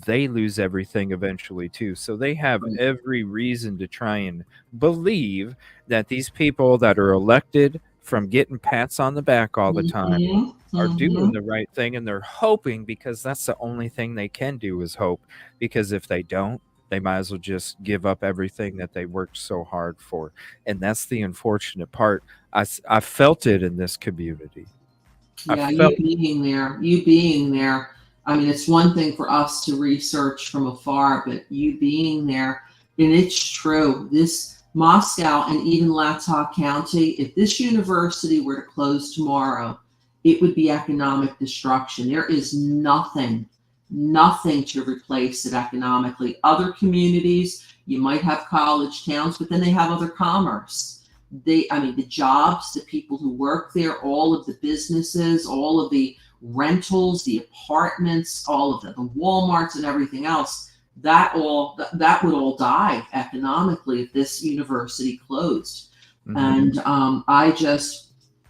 S3: they lose everything eventually too. So they have
S4: Right.
S3: every reason to try and believe that these people that are elected from getting pats on the back all the time
S4: Mhm.
S3: are doing
S4: Mhm.
S3: the right thing, and they're hoping, because that's the only thing they can do is hope. Because if they don't, they might as well just give up everything that they worked so hard for. And that's the unfortunate part. I felt it in this community. I
S4: Yeah,
S3: felt,
S4: you being there. I mean, it's one thing for us to research from afar, but you being there, and it's true. This Moscow and even Latah County, if this university were to close tomorrow, it would be economic destruction. There is nothing to replace it economically. Other communities, you might have college towns, but then they have other commerce. I mean, the jobs, the people who work there, all of the businesses, all of the rentals, the apartments, all of the Walmarts and everything else, that would all die economically if this university closed.
S3: mhm.
S4: And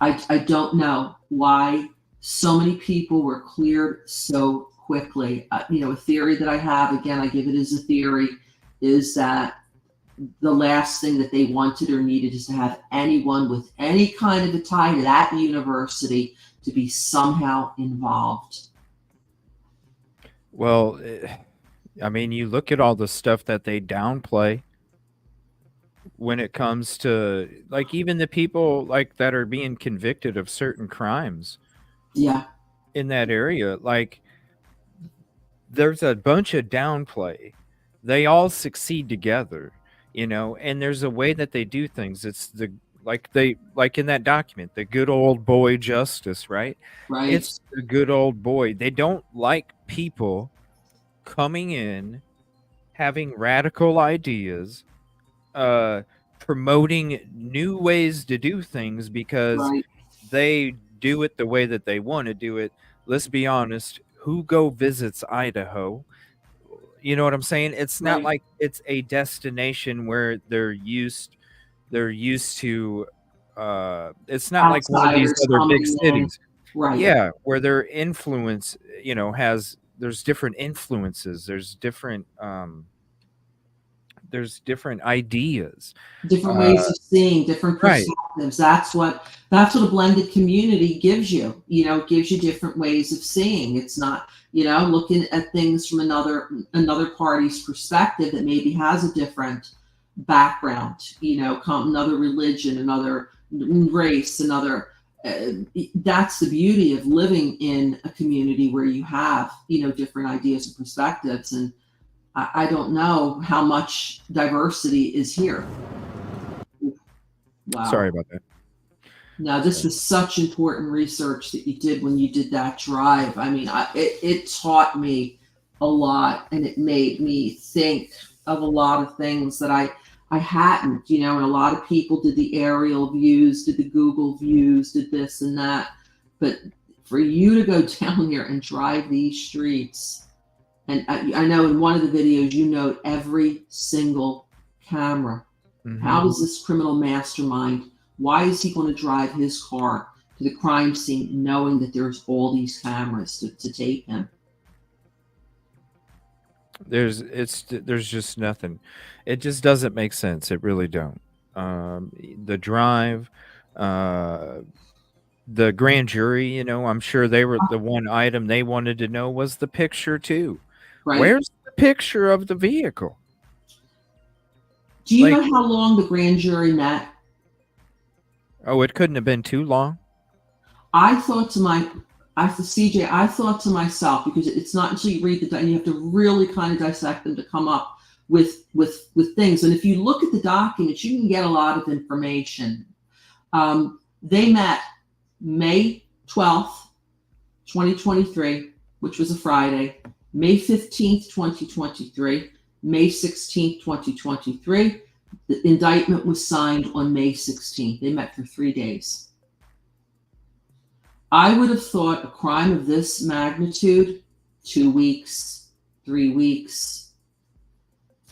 S4: I don't know why so many people were cleared so quickly. A theory that I have, again, I give it as a theory, is that the last thing that they wanted or needed is to have anyone with any kind of a tie to that university to be somehow involved.
S3: Well, I mean, you look at all the stuff that they downplay when it comes to, like, even the people like that are being convicted of certain crimes
S4: Yeah,
S3: in that area. Like, there's a bunch of downplay. They all succeed together, and there's a way that they do things. It's like in that document, the good old boy justice, right?
S4: right,
S3: It's the good old boy. They don't like people coming in, having radical ideas, uh, promoting new ways to do things, because
S4: right,
S3: they do it the way that they want to do it. Let's be honest. Who go visits Idaho? You know what I'm saying? It's not
S4: right.
S3: like it's a destination where they're used to. It's not like one of these
S4: Outsiders
S3: other big
S4: coming in,
S3: cities.
S4: right.
S3: Yeah, where their influence, there's different influences. There's different ideas.
S4: Different
S3: Uh,
S4: ways of seeing, different
S3: right.
S4: perspectives. That's what a blended community gives you. It gives you different ways of seeing. It's not, looking at things from another party's perspective that maybe has a different background, another religion, another race, another. That's the beauty of living in a community where you have, different ideas and perspectives. And I don't know how much diversity is here.
S3: Sorry
S4: Wow.
S3: about that.
S4: Now, this was such important research that you did when you did that drive. I mean, it taught me a lot, and it made me think of a lot of things that I hadn't, and a lot of people did the aerial views, did the Google views, did this and that. But for you to go down here and drive these streets, and I know in one of the videos you note every single camera.
S3: Mm-hmm.
S4: How does this criminal mastermind, why is he going to drive his car to the crime scene knowing that there's all these cameras to tape him?
S3: There's just nothing. It just doesn't make sense. It really don't. The drive, uh, the grand jury, you know, I'm sure they were the one item they wanted to know was the picture too.
S4: Right?
S3: Where's the picture of the vehicle?
S4: Do you
S3: Like,
S4: know how long the grand jury met?
S3: oh, it couldn't have been too long.
S4: I thought to myself, because it's not until you read and you have to really kind of dissect them to come up with things. And if you look at the documents, you can get a lot of information. They met May 12th, 2023, which was a Friday, May 15th, 2023, May 16th, 2023. The indictment was signed on May 16th. They met for 3 days. I would have thought a crime of this magnitude, 2 weeks, 3 weeks,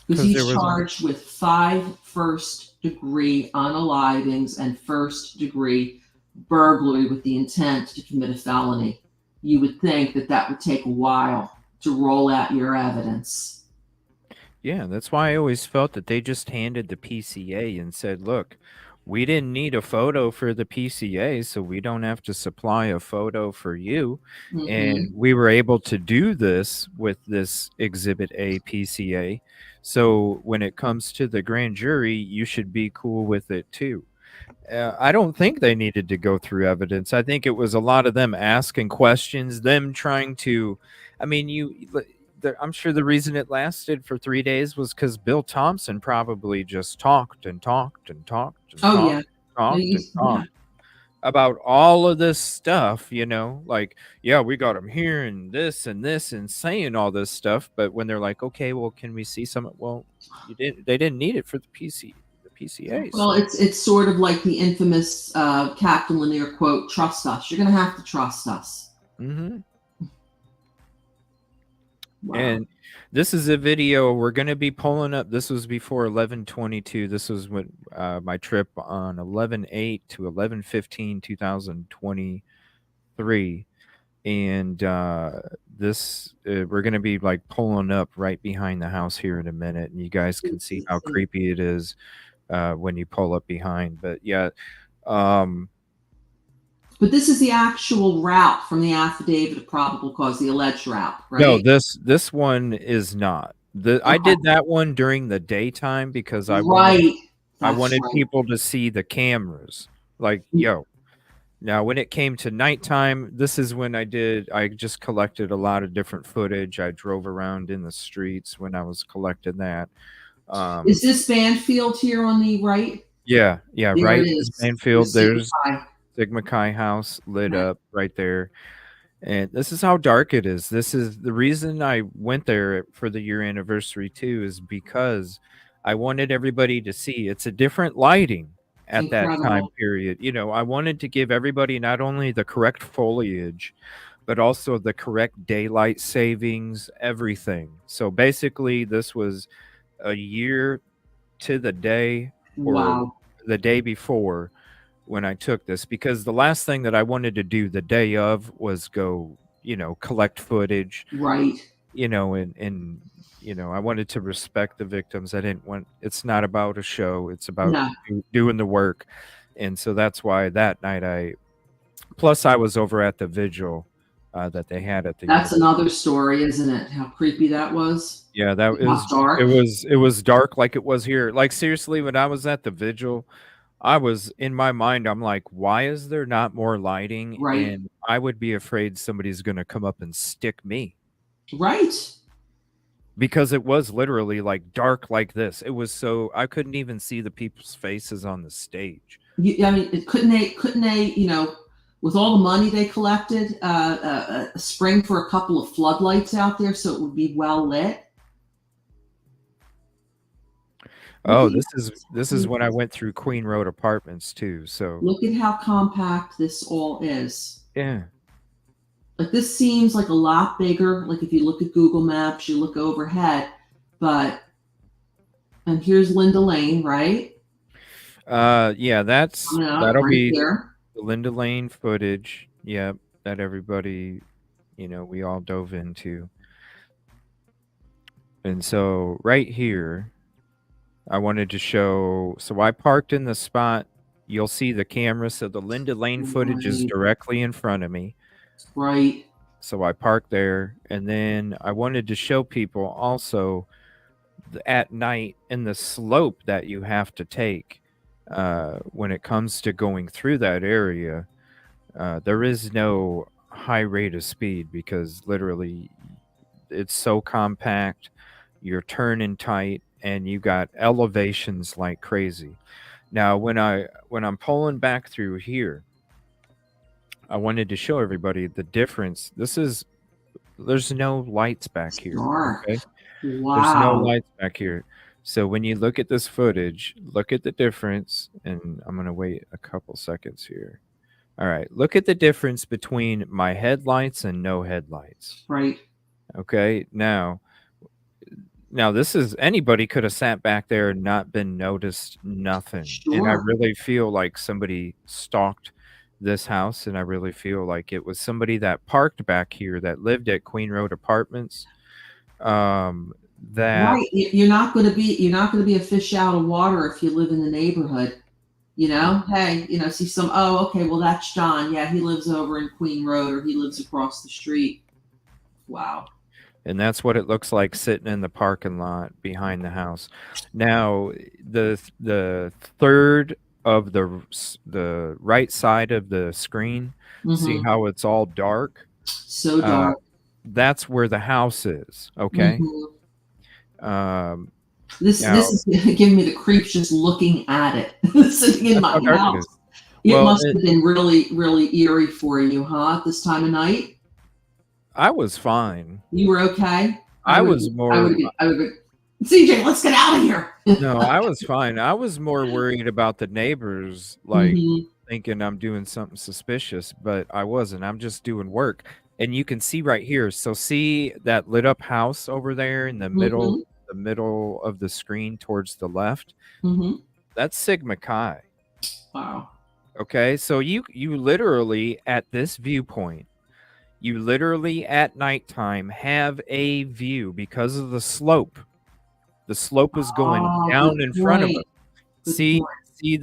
S4: because he's charged with 5 first-degree unalivings and first-degree burglary with the intent to commit a felony. You would think that would take a while to roll out your evidence.
S3: Yeah, that's why I always felt that they just handed the PCA and said, look, we didn't need a photo for the PCA, so we don't have to supply a photo for you.
S4: Mm-hmm.
S3: And we were able to do this with this Exhibit A PCA. So when it comes to the grand jury, you should be cool with it too. I don't think they needed to go through evidence. I think it was a lot of them asking questions, them trying to, I mean, I'm sure the reason it lasted for 3 days was because Bill Thompson probably just talked and talked and talked and talked about all of this stuff, you know, like, yeah, we got him here and this and saying all this stuff. But when they're like, okay, well, can we see some? Well, they didn't need it for the PCA.
S4: Well, it's sort of like the infamous Captain Lanier quote, "Trust us. You're going to have to trust us."
S3: Mm-hmm.
S4: Wow.
S3: And this is a video we're going to be pulling up. This was before 11/22. This was when my trip on 11/8 to 11/15, 2023. And this we're going to be like pulling up right behind the house here in a minute, and you guys can see how creepy it is when you pull up behind. But yeah,
S4: but this is the actual route from the affidavit of probable cause, the alleged route, right?
S3: No, this one is not. I did that one during the daytime because I wanted people to see the cameras. Like, yo. Now, when it came to nighttime, this is when I just collected a lot of different footage. I drove around in the streets when I was collecting that.
S4: Is this Banfield here on the right?
S3: Yeah, there right.
S4: It is.
S3: Banfield. There's Sigma Chi house lit up right there. And this is how dark it is. This is the reason I went there for the year anniversary too, is because I wanted everybody to see it's a different lighting at that time period. You know, I wanted to give everybody not only the correct foliage, but also the correct daylight savings, everything. So basically this was a year to the day or the day before when I took this, because the last thing that I wanted to do the day of was go, you know, collect footage,
S4: right?
S3: You know, and you know, I wanted to respect the victims. I didn't want, it's not about a show, it's about doing the work. And so that's why that night plus I was over at the vigil that they had at the
S4: That's another story, isn't it? How creepy that was.
S3: Yeah, that was dark. It was dark like it was here. Like seriously, when I was at the vigil, I was in my mind, I'm like, why is there not more lighting?
S4: Right.
S3: And I would be afraid somebody's going to come up and stick me.
S4: Right.
S3: Because it was literally like dark like this. It was so I couldn't even see the people's faces on the stage.
S4: I mean, couldn't they, you know, with all the money they collected, spring for a couple of floodlights out there so it would be well lit?
S3: Oh, this is when I went through Queen Road Apartments too. So
S4: look at how compact this all is.
S3: Yeah.
S4: Like this seems like a lot bigger. Like if you look at Google Maps, you look overhead, and here's Linda Lane, right?
S3: Yeah,
S4: Coming up
S3: that'll
S4: right
S3: be
S4: there.
S3: the Linda Lane footage. Yep, that everybody, we all dove into. And so right here, I wanted to show. So I parked in the spot. You'll see the camera. So the Linda Lane footage is
S4: Right.
S3: directly in front of me.
S4: Right.
S3: So I parked there. And then I wanted to show people also at night in the slope that you have to take when it comes to going through that area. There is no high rate of speed because literally it's so compact. You're turning tight and you got elevations like crazy. Now, when I'm pulling back through here, I wanted to show everybody the difference. There's no lights back here.
S4: Dark.
S3: Okay, there's no
S4: Wow.
S3: lights back here. So when you look at this footage, look at the difference, and I'm gonna wait a couple seconds here. All right, look at the difference between my headlights and no headlights.
S4: Right.
S3: Okay, now this is anybody could have sat back there and not been noticed nothing. And I
S4: Sure.
S3: really feel like somebody stalked this house, and I really feel like it was somebody that parked back here that lived at Queen Road Apartments. That
S4: Right. You're not going to be a fish out of water if you live in the neighborhood. Hey, see oh, okay, well, that's John. Yeah, he lives over in Queen Road, or he lives across the street. Wow.
S3: and that's what it looks like sitting in the parking lot behind the house. Now, the third of the right side of the screen, see
S4: Mm-hmm.
S3: how it's all dark?
S4: So
S3: Uh,
S4: dark.
S3: that's where the house is. Okay.
S4: Mm-hmm.
S3: Now
S4: This is giving me the creeps just looking at it, sitting in
S3: that's
S4: my
S3: how dark it
S4: house.
S3: is.
S4: It
S3: Well,
S4: must have been really, really eerie for you, huh? At this time of night,
S3: I was fine.
S4: you were okay.
S3: I was
S4: I would
S3: more
S4: have been. I would have been. CJ, let's get out of here.
S3: no, I was fine. I was more worried about the neighbors, like
S4: Mm-hmm.
S3: thinking I'm doing something suspicious, but I wasn't. I'm just doing work. And you can see right here. So see that lit up house over there in
S4: Mm-hmm.
S3: the middle of the screen towards the left?
S4: Mm-hmm.
S3: That's Sigma Chi.
S4: Wow.
S3: Okay? So you literally at this viewpoint, you literally at nighttime have a view because of the slope. The slope is going
S4: Oh, good
S3: down in front of us.
S4: point. Good
S3: See
S4: point.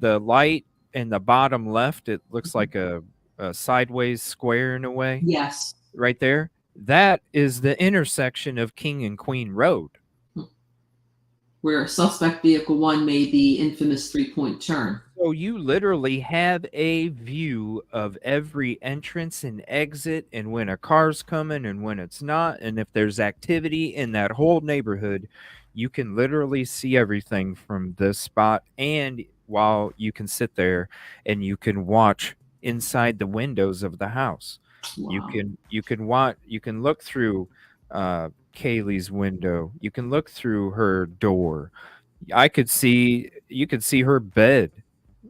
S3: the light in the bottom left? It looks like a sideways square in a way
S4: Yes.
S3: right there. That is the intersection of King and Queen Road.
S4: Where suspect vehicle 1 made the infamous 3-point turn.
S3: So you literally have a view of every entrance and exit, and when a car's coming and when it's not, and if there's activity in that whole neighborhood, you can literally see everything from this spot. And while you can sit there and you can watch inside the windows of the house,
S4: Wow.
S3: you can look through Kaylee's window, you can look through her door. You could see her bed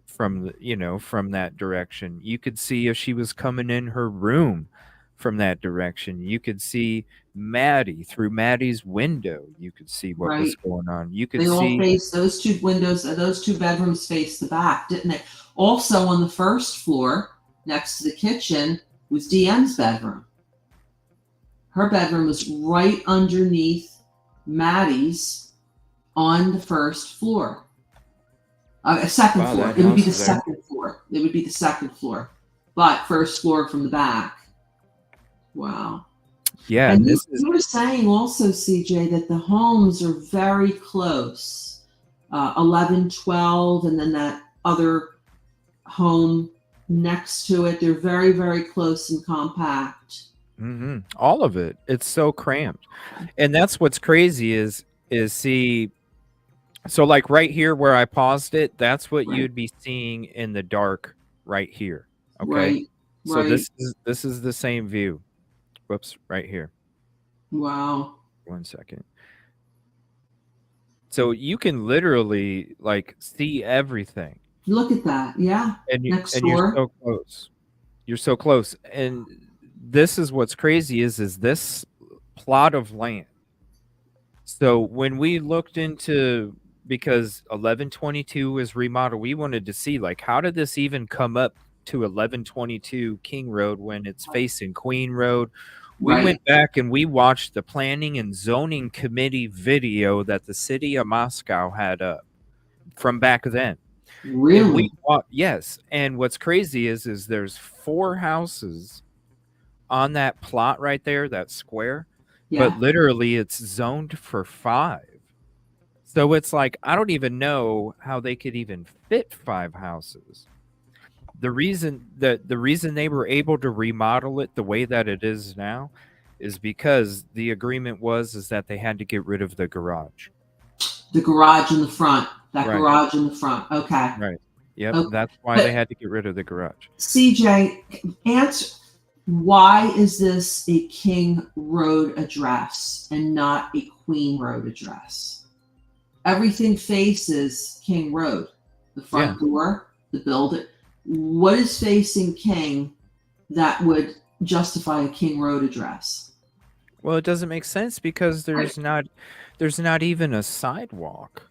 S3: from from that direction. You could see if she was coming in her room from that direction. You could see Maddie through Maddie's window. You could see what was
S4: Right.
S3: going on. You could
S4: They all
S3: see
S4: face those two windows, those two bedrooms face the back, didn't they? Also on the first floor, next to the kitchen, was DM's bedroom. Her bedroom was right underneath Maddie's on the first floor. Second
S3: Wow,
S4: floor.
S3: that
S4: It would be
S3: house
S4: the
S3: is there.
S4: second floor. It would be the second floor. But first floor from the back. Wow.
S3: Yeah,
S4: And
S3: and this is
S4: you were saying also, CJ, that the homes are very close. 11, 12, and then that other home next to it. They're very, very close and compact.
S3: all of it. It's so cramped. And that's what's crazy is see, so like right here where I paused it, that's what
S4: Right.
S3: you'd be seeing in the dark right here. Okay.
S4: Right.
S3: So
S4: Right.
S3: this is the same view. Whoops, right here.
S4: Wow.
S3: 1 second. So you can literally like see everything.
S4: Look at that. Yeah.
S3: And
S4: Next
S3: you're
S4: door.
S3: so close. You're so close. And this is what's crazy is this plot of land. So when we looked into because 1122 is remodeled. We wanted to see, like, how did this even come up to 1122 King Road when it's facing Queen Road? We
S4: Right.
S3: went back and we watched the Planning and Zoning Committee video that the city of Moscow had up from back then.
S4: Really?
S3: And yes. And what's crazy is there's 4 houses on that plot right there, that square,
S4: Yeah.
S3: but literally it's zoned for 5. So it's like, I don't even know how they could even fit 5 houses. The reason they were able to remodel it the way that it is now is because the agreement is that they had to get rid of the garage.
S4: The garage in the front. That
S3: Right.
S4: garage in the front. Okay.
S3: Right. Yep.
S4: Okay.
S3: That's why they had to get rid of the garage.
S4: CJ, answer. Why is this a King Road address and not a Queen Road address? Everything faces King Road. The front door, the building. What is facing King that would justify a King Road address?
S3: Well, it doesn't make sense because there's not even a sidewalk,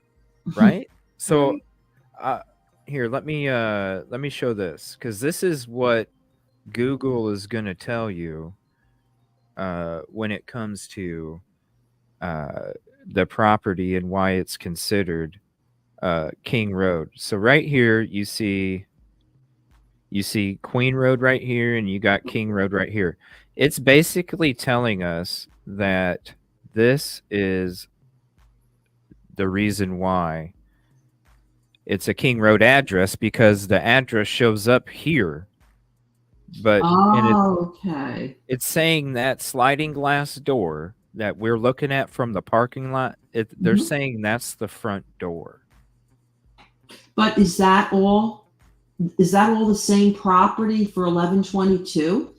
S3: right? So here, let me show this, because this is what Google is going to tell you when it comes to the property and why it's considered King Road. So right here you see Queen Road right here, and you got King Road right here. It's basically telling us that this is the reason why it's a King Road address, because the address shows up here. But
S4: okay.
S3: It's saying that sliding glass door that we're looking at from the parking lot, they're saying that's the front door.
S4: But is that all the same property for 1122?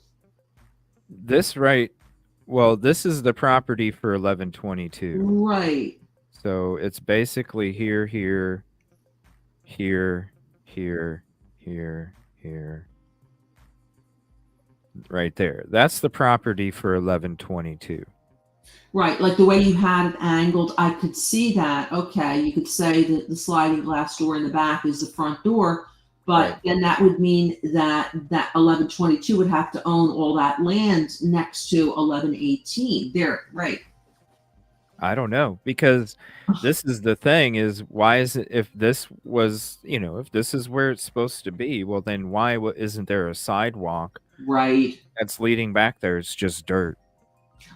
S3: This is the property for 1122.
S4: Right.
S3: So it's basically here, here, here, here, here, here. Right there. That's the property for 1122.
S4: Right, like the way you had it angled, I could see that. Okay, you could say that the sliding glass door in the back is the front door, but then that would mean that 1122 would have to own all that land next to 1118. There, right.
S3: I don't know, because this is the thing, is why is it, if this was, if this is where it's supposed to be, well then why isn't there a sidewalk?
S4: Right.
S3: That's leading back there. It's just dirt.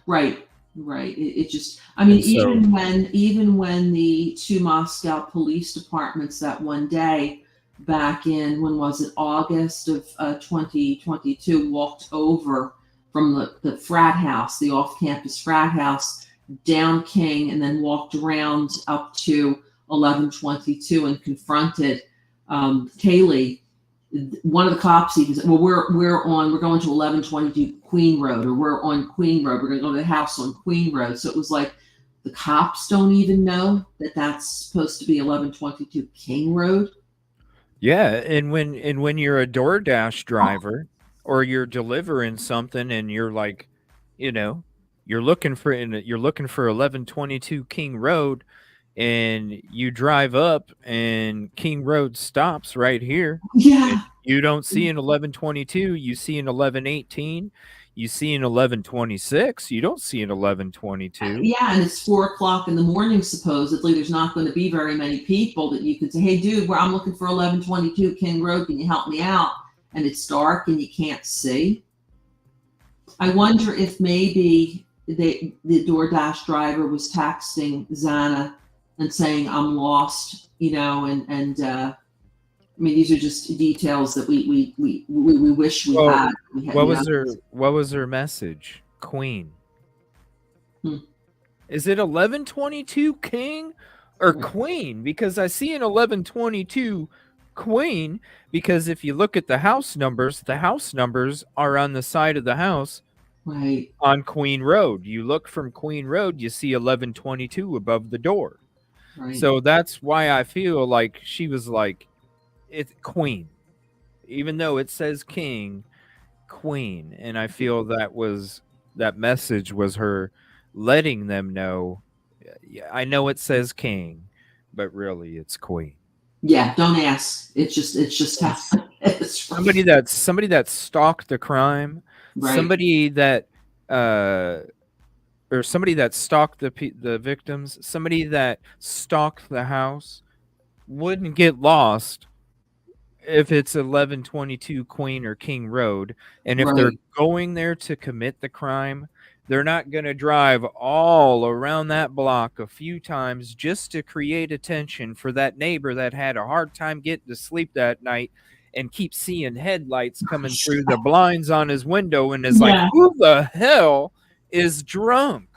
S4: Right. It just, I mean, even when the 2 Moscow police departments that one day back in, when was it, August of 2022, walked over from the frat house, the off-campus frat house, down King, and then walked around up to 1122 and confronted Kaylee. One of the cops even said, well, we're going to 1122 Queen Road, or we're on Queen Road. We're going to go to the house on Queen Road. So it was like the cops don't even know that that's supposed to be 1122 King Road.
S3: Yeah, and when you're a DoorDash driver or you're delivering something and you're like, you're looking for 1122 King Road, and you drive up and King Road stops right here.
S4: Yeah.
S3: You don't see an 1122, you see an 1118, you see an 1126, you don't see an 1122.
S4: Yeah, and it's 4:00 in the morning, supposedly. There's not going to be very many people that you could say, hey, dude, I'm looking for 1122 King Road. Can you help me out? And it's dark and you can't see. I wonder if maybe the DoorDash driver was texting Xana and saying, I'm lost, and I mean, these are just details that we wish we had.
S3: What was her message? Queen. Is it 1122 King or Queen? Because I see an 1122 Queen, because if you look at the house numbers are on the side of the house.
S4: Right.
S3: On Queen Road. You look from Queen Road, you see 1122 above the door.
S4: Right.
S3: So that's why I feel like she was like, it's Queen. Even though it says King, Queen. And I feel that message was her letting them know, I know it says King, but really it's Queen.
S4: Yeah, don't ask. It's just how it's
S3: Somebody that stalked the crime,
S4: right.
S3: somebody that or somebody that stalked the victims, somebody that stalked the house wouldn't get lost if it's 1122 Queen or King Road. And if they're
S4: Right.
S3: going there to commit the crime, they're not going to drive all around that block a few times just to create attention for that neighbor that had a hard time getting to sleep that night and keep seeing headlights coming through the blinds on his window and is like, who the hell is drunk?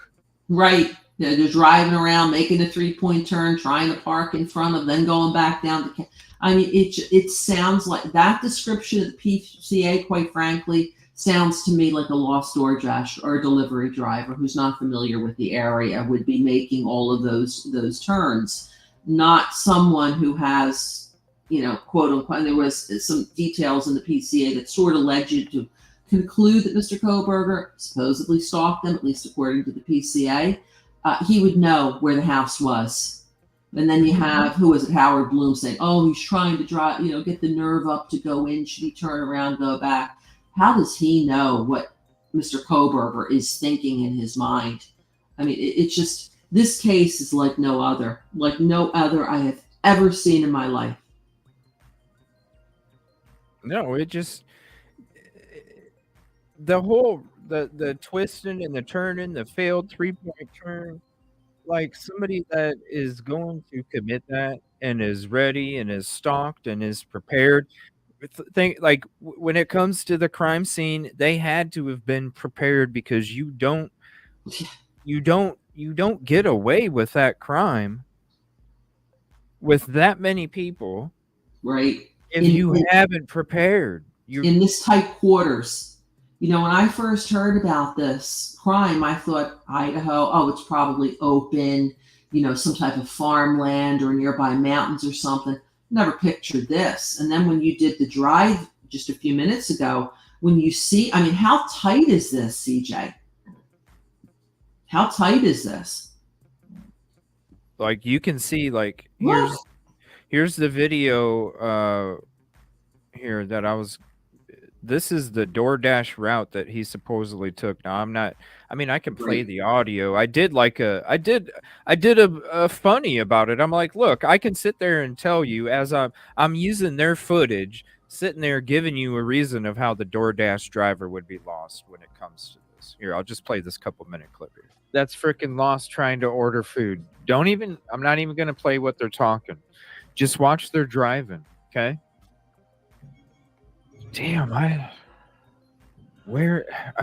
S4: Right. They're driving around, making a 3-point turn, trying to park in front of, then going back down to. I mean, it sounds like that description of the PCA, quite frankly, sounds to me like a lost DoorDash or a delivery driver who's not familiar with the area would be making all of those turns, not someone who has, quote unquote. There was some details in the PCA that sort of led you to conclude that Mr. Kohberger supposedly stalked them, at least according to the PCA. He would know where the house was. And then you have, who was it, Howard Bloom saying, oh, he's trying to drive, get the nerve up to go in. Should he turn around, go back? How does he know what Mr. Kohberger is thinking in his mind? I mean, it's just, this case is like no other I have ever seen in my life.
S3: No, it just, the whole, the twisting and the turning, the failed 3-point turn, like somebody that is going to commit that and is ready and is stalked and is prepared. Like when it comes to the crime scene, they had to have been prepared because you don't get away with that crime with that many people,
S4: right?
S3: If you haven't prepared.
S4: In this tight quarters. When I first heard about this crime, I thought Idaho, oh, it's probably open, some type of farmland or nearby mountains or something. Never pictured this. And then when you did the drive just a few minutes ago, when you see, I mean, how tight is this, CJ? How tight is this?
S3: Like you can see, like here's the video here that I was. This is the DoorDash route that he supposedly took. Now I can play the audio. I did a funny about it. I'm like, look, I can sit there and tell you as I'm using their footage, sitting there giving you a reason of how the DoorDash driver would be lost when it comes to this. Here, I'll just play this couple-minute clip here. That's freaking lost trying to order food. I'm not even going to play what they're talking. Just watch their driving, okay? Damn, I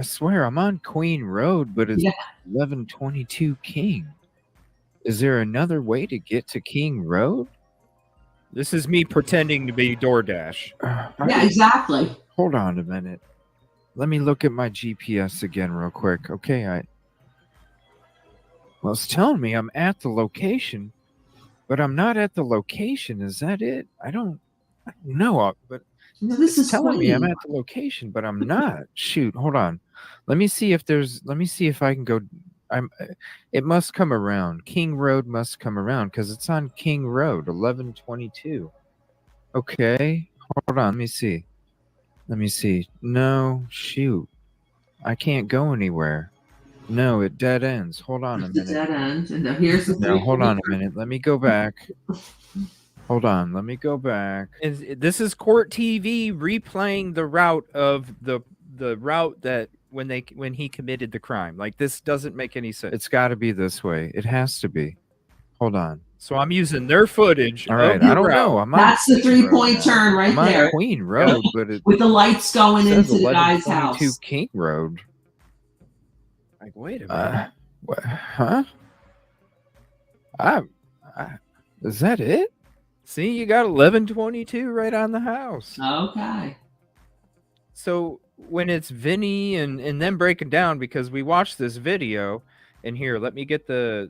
S3: swear I'm on Queen Road, but it's 1122 King. Is there another way to get to King Road? This is me pretending to be DoorDash.
S4: Yeah, exactly.
S3: Hold on a minute. Let me look at my GPS again real quick. Okay, well, it's telling me I'm at the location, but I'm not at the location. Is that it? I don't know, but
S4: this is
S3: telling me I'm at the location, but I'm not. Shoot, hold on. Let me see if I can go. It must come around. King Road must come around because it's on King Road, 1122. Okay, hold on. Let me see. No, shoot. I can't go anywhere. No, it dead ends. Hold on a minute.
S4: Dead end. And here's the.
S3: No, hold on a minute. Let me go back. Hold on, let me go back. This is Court TV replaying the route of the route that when he committed the crime. Like, this doesn't make any sense. It's got to be this way. It has to be. Hold on. So I'm using their footage. All right, I don't know.
S4: That's the 3-point turn right there.
S3: On Queen Road, but
S4: with the lights going into the guy's house.
S3: King Road. Like, wait a minute. What? Huh? Is that it? See, you got 1122 right on the house.
S4: Okay.
S3: So when it's Vinny and them breaking down, because we watched this video, and here, let me get that's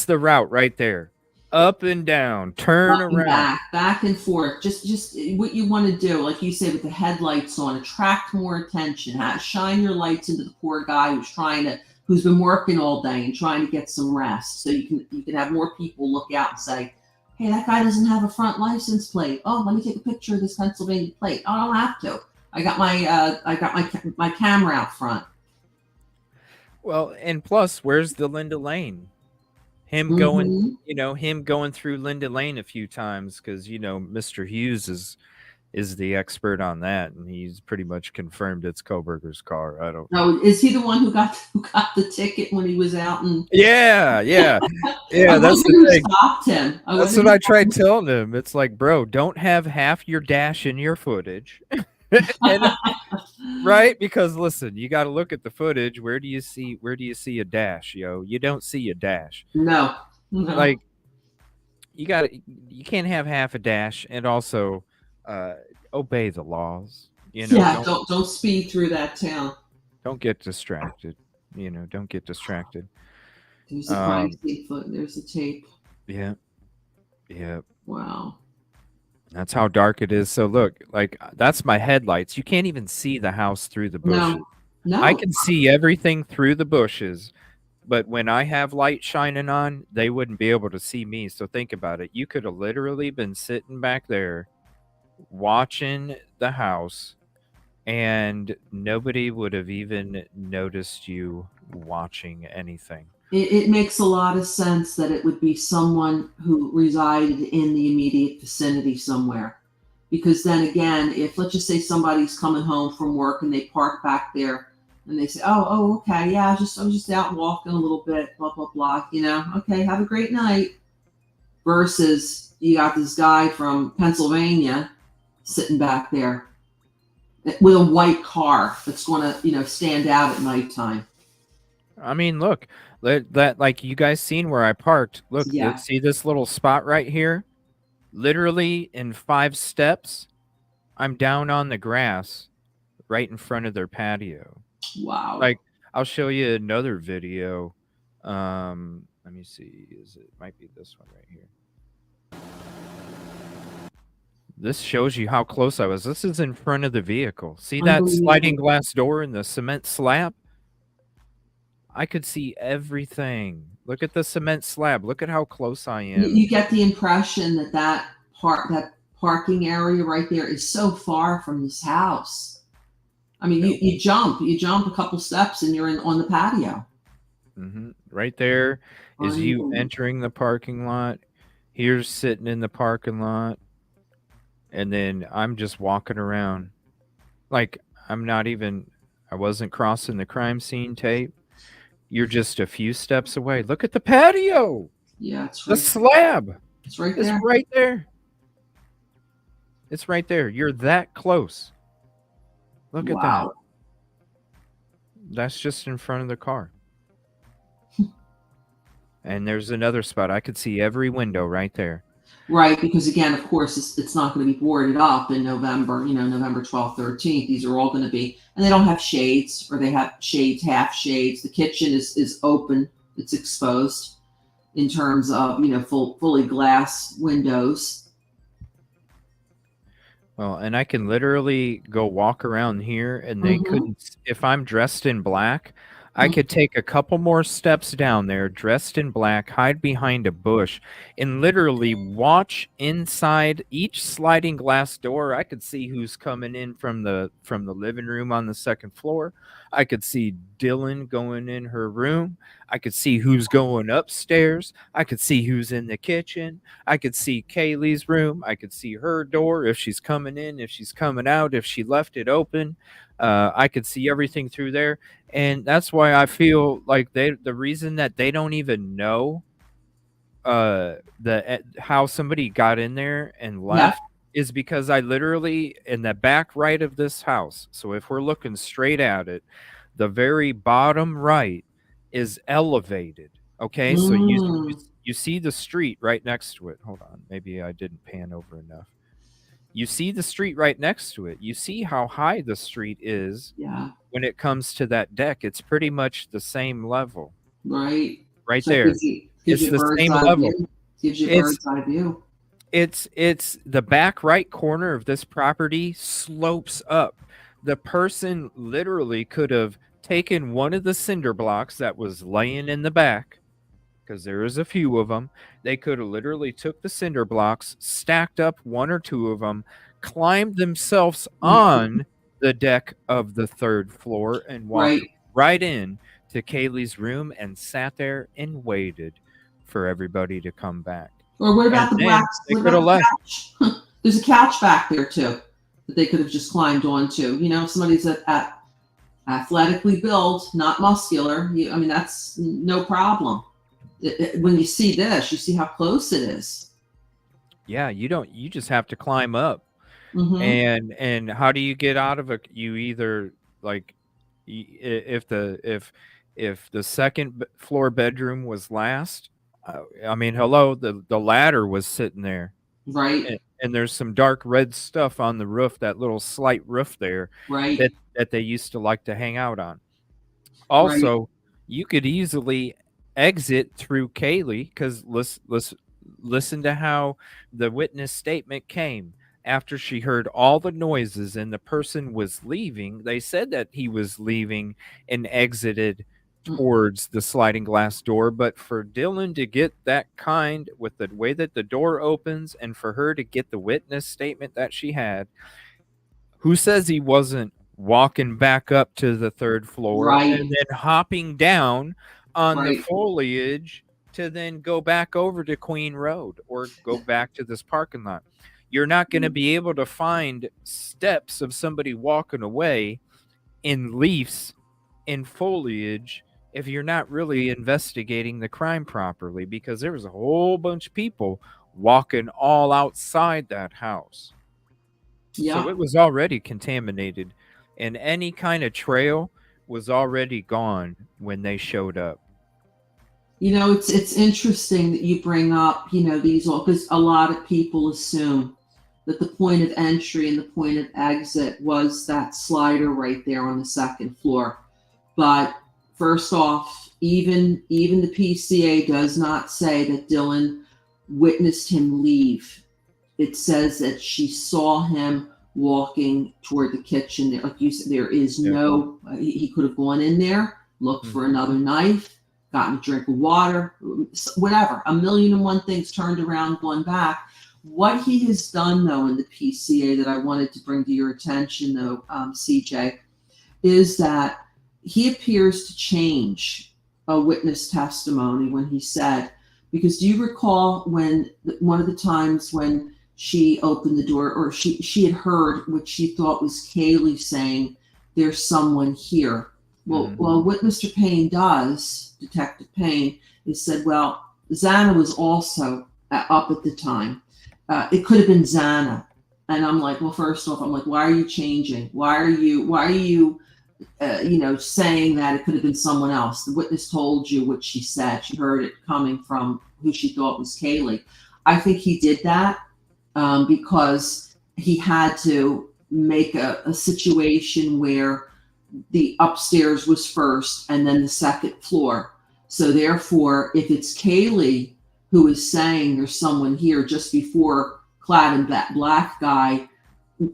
S3: the route right there. Up and down, turn around.
S4: Back and forth. Just what you want to do, like you say, with the headlights on, attract more attention. Shine your lights into the poor guy who's trying to who's been working all day and trying to get some rest. So you can have more people look out and say, hey, that guy doesn't have a front license plate. Oh, let me take a picture of this Pennsylvania plate. Oh, I don't have to. I got my camera out front.
S3: Well, and plus, where's the Linda Lane? Him going through Linda Lane a few times because Mr. Hughes is the expert on that, and he's pretty much confirmed it's Koberger's car. I don't.
S4: Oh, is he the one who got the ticket when he was out? And
S3: yeah. That's the thing.
S4: Stopped him.
S3: That's what I tried telling him. It's like, bro, don't have half your dash in your footage. Right? Because listen, you got to look at the footage. Where do you see a dash, yo? You don't see a dash.
S4: No.
S3: Like you can't have half a dash, and also obey the laws.
S4: Yeah, don't speed through that town.
S3: Don't get distracted. Don't get distracted.
S4: There's a privacy foot. There's a tape.
S3: Yeah.
S4: Wow.
S3: That's how dark it is. So look, like that's my headlights. You can't even see the house through the bushes.
S4: No.
S3: I can see everything through the bushes, but when I have light shining on, they wouldn't be able to see me. So think about it. You could have literally been sitting back there watching the house, and nobody would have even noticed you watching anything.
S4: It makes a lot of sense that it would be someone who resided in the immediate vicinity somewhere. Because then again, if let's just say somebody's coming home from work and they park back there and they say, oh, okay, yeah, I was just out walking a little bit, blah, blah, blah, okay, have a great night. Versus you got this guy from Pennsylvania sitting back there with a white car that's going to, stand out at nighttime.
S3: I mean, look, that like you guys seen where I parked. Look, see this little spot right here? Literally in 5 steps, I'm down on the grass right in front of their patio.
S4: Wow.
S3: Like, I'll show you another video. Let me see. Might be this one right here. This shows you how close I was. This is in front of the vehicle. See that sliding glass door and the cement slab? I could see everything. Look at the cement slab. Look at how close I am.
S4: You get the impression that parking area right there is so far from this house. I mean, you jump a couple steps and you're on the patio.
S3: Mm-hmm. Right there is you entering the parking lot. Here's sitting in the parking lot. And then I'm just walking around. Like, I wasn't crossing the crime scene tape. You're just a few steps away. Look at the patio.
S4: Yeah, it's right.
S3: The slab.
S4: It's right there.
S3: It's right there. It's right there. You're that close. Look at that. That's just in front of the car. And there's another spot. I could see every window right there.
S4: Right, because again, of course, it's not going to be boarded up in November, November 12th, 13th. These are all going to be, and they don't have shades, or they have shades, half shades. The kitchen is open. It's exposed in terms of, fully glass windows.
S3: Well, and I can literally go walk around here, and they couldn't, if I'm dressed in black, I could take a couple more steps down there, dressed in black, hide behind a bush, and literally watch inside each sliding glass door. I could see who's coming in from the living room on the second floor. I could see Dylan going in her room. I could see who's going upstairs. I could see who's in the kitchen. I could see Kaylee's room. I could see her door, if she's coming in, if she's coming out, if she left it open. I could see everything through there. And that's why I feel like the reason that they don't even know how somebody got in there and left is because I literally, in the back right of this house, so if we're looking straight at it, the very bottom right is elevated. Okay, so you see the street right next to it. Hold on, maybe I didn't pan over enough. You see the street right next to it. You see how high the street is.
S4: Yeah.
S3: When it comes to that deck, it's pretty much the same level.
S4: Right.
S3: Right so there. It's the same level.
S4: Gives you a bird's eye view.
S3: It's the back right corner of this property slopes up. The person literally could have taken one of the cinder blocks that was laying in the back, because there is a few of them. They could have literally took the cinder blocks, stacked up one or two of them, climbed themselves on the deck of the third floor, and walked right in to Kaylee's room and sat there and waited for everybody to come back.
S4: Or what about
S3: And
S4: the
S3: then
S4: black?
S3: they
S4: What
S3: could have
S4: about the
S3: left.
S4: couch? There's a couch back there too that they could have just climbed onto. You know, somebody's athletically built, not muscular. I mean, that's no problem. When you see this, you see how close it is.
S3: Yeah, you just have to climb up.
S4: Mm-hmm.
S3: And how do you get out of it? You either, like, if the second floor bedroom was last, I mean, hello, the ladder was sitting there,
S4: Right.
S3: and there's some dark red stuff on the roof, that little slight roof there,
S4: Right.
S3: that they used to like to hang out on.
S4: Right.
S3: Also, you could easily exit through Kaylee, because listen to how the witness statement came. After she heard all the noises and the person was leaving, they said that he was leaving and exited towards the sliding glass door. But for Dylan to get that kind with the way that the door opens, and for her to get the witness statement that she had, who says he wasn't walking back up to the third floor
S4: Right.
S3: and then hopping down on the
S4: Right.
S3: foliage to then go back over to Queen Road or go back to this parking lot? You're not going to be able to find steps of somebody walking away in leaves, in foliage, if you're not really investigating the crime properly, because there was a whole bunch of people walking all outside that house.
S4: Yeah.
S3: So it was already contaminated, and any kind of trail was already gone when they showed up.
S4: You know, it's interesting that you bring up, you know, these all, because a lot of people assume that the point of entry and the point of exit was that slider right there on the second floor. But first off, even the PCA does not say that Dylan witnessed him leave. It says that she saw him walking toward the kitchen. Like you said, there is no, he could have gone in there, looked for another knife, gotten a drink of water, whatever, a million and one things, turned around, gone back. What he has done, though, in the PCA that I wanted to bring to your attention, though, CJ, is that he appears to change a witness testimony when he said, because do you recall when one of the times when she opened the door, or she had heard what she thought was Kaylee saying, "There's someone here." Well, what Mr. Payne does, Detective Payne, is said, well, Xana was also up at the time. It could have been Xana. And I'm like, well, first off, I'm like, why are you changing? Why are you saying that it could have been someone else? The witness told you what she said. She heard it coming from who she thought was Kaylee. I think he did that because he had to make a situation where the upstairs was first and then the second floor. So therefore, if it's Kaylee who is saying there's someone here just before clad in that black guy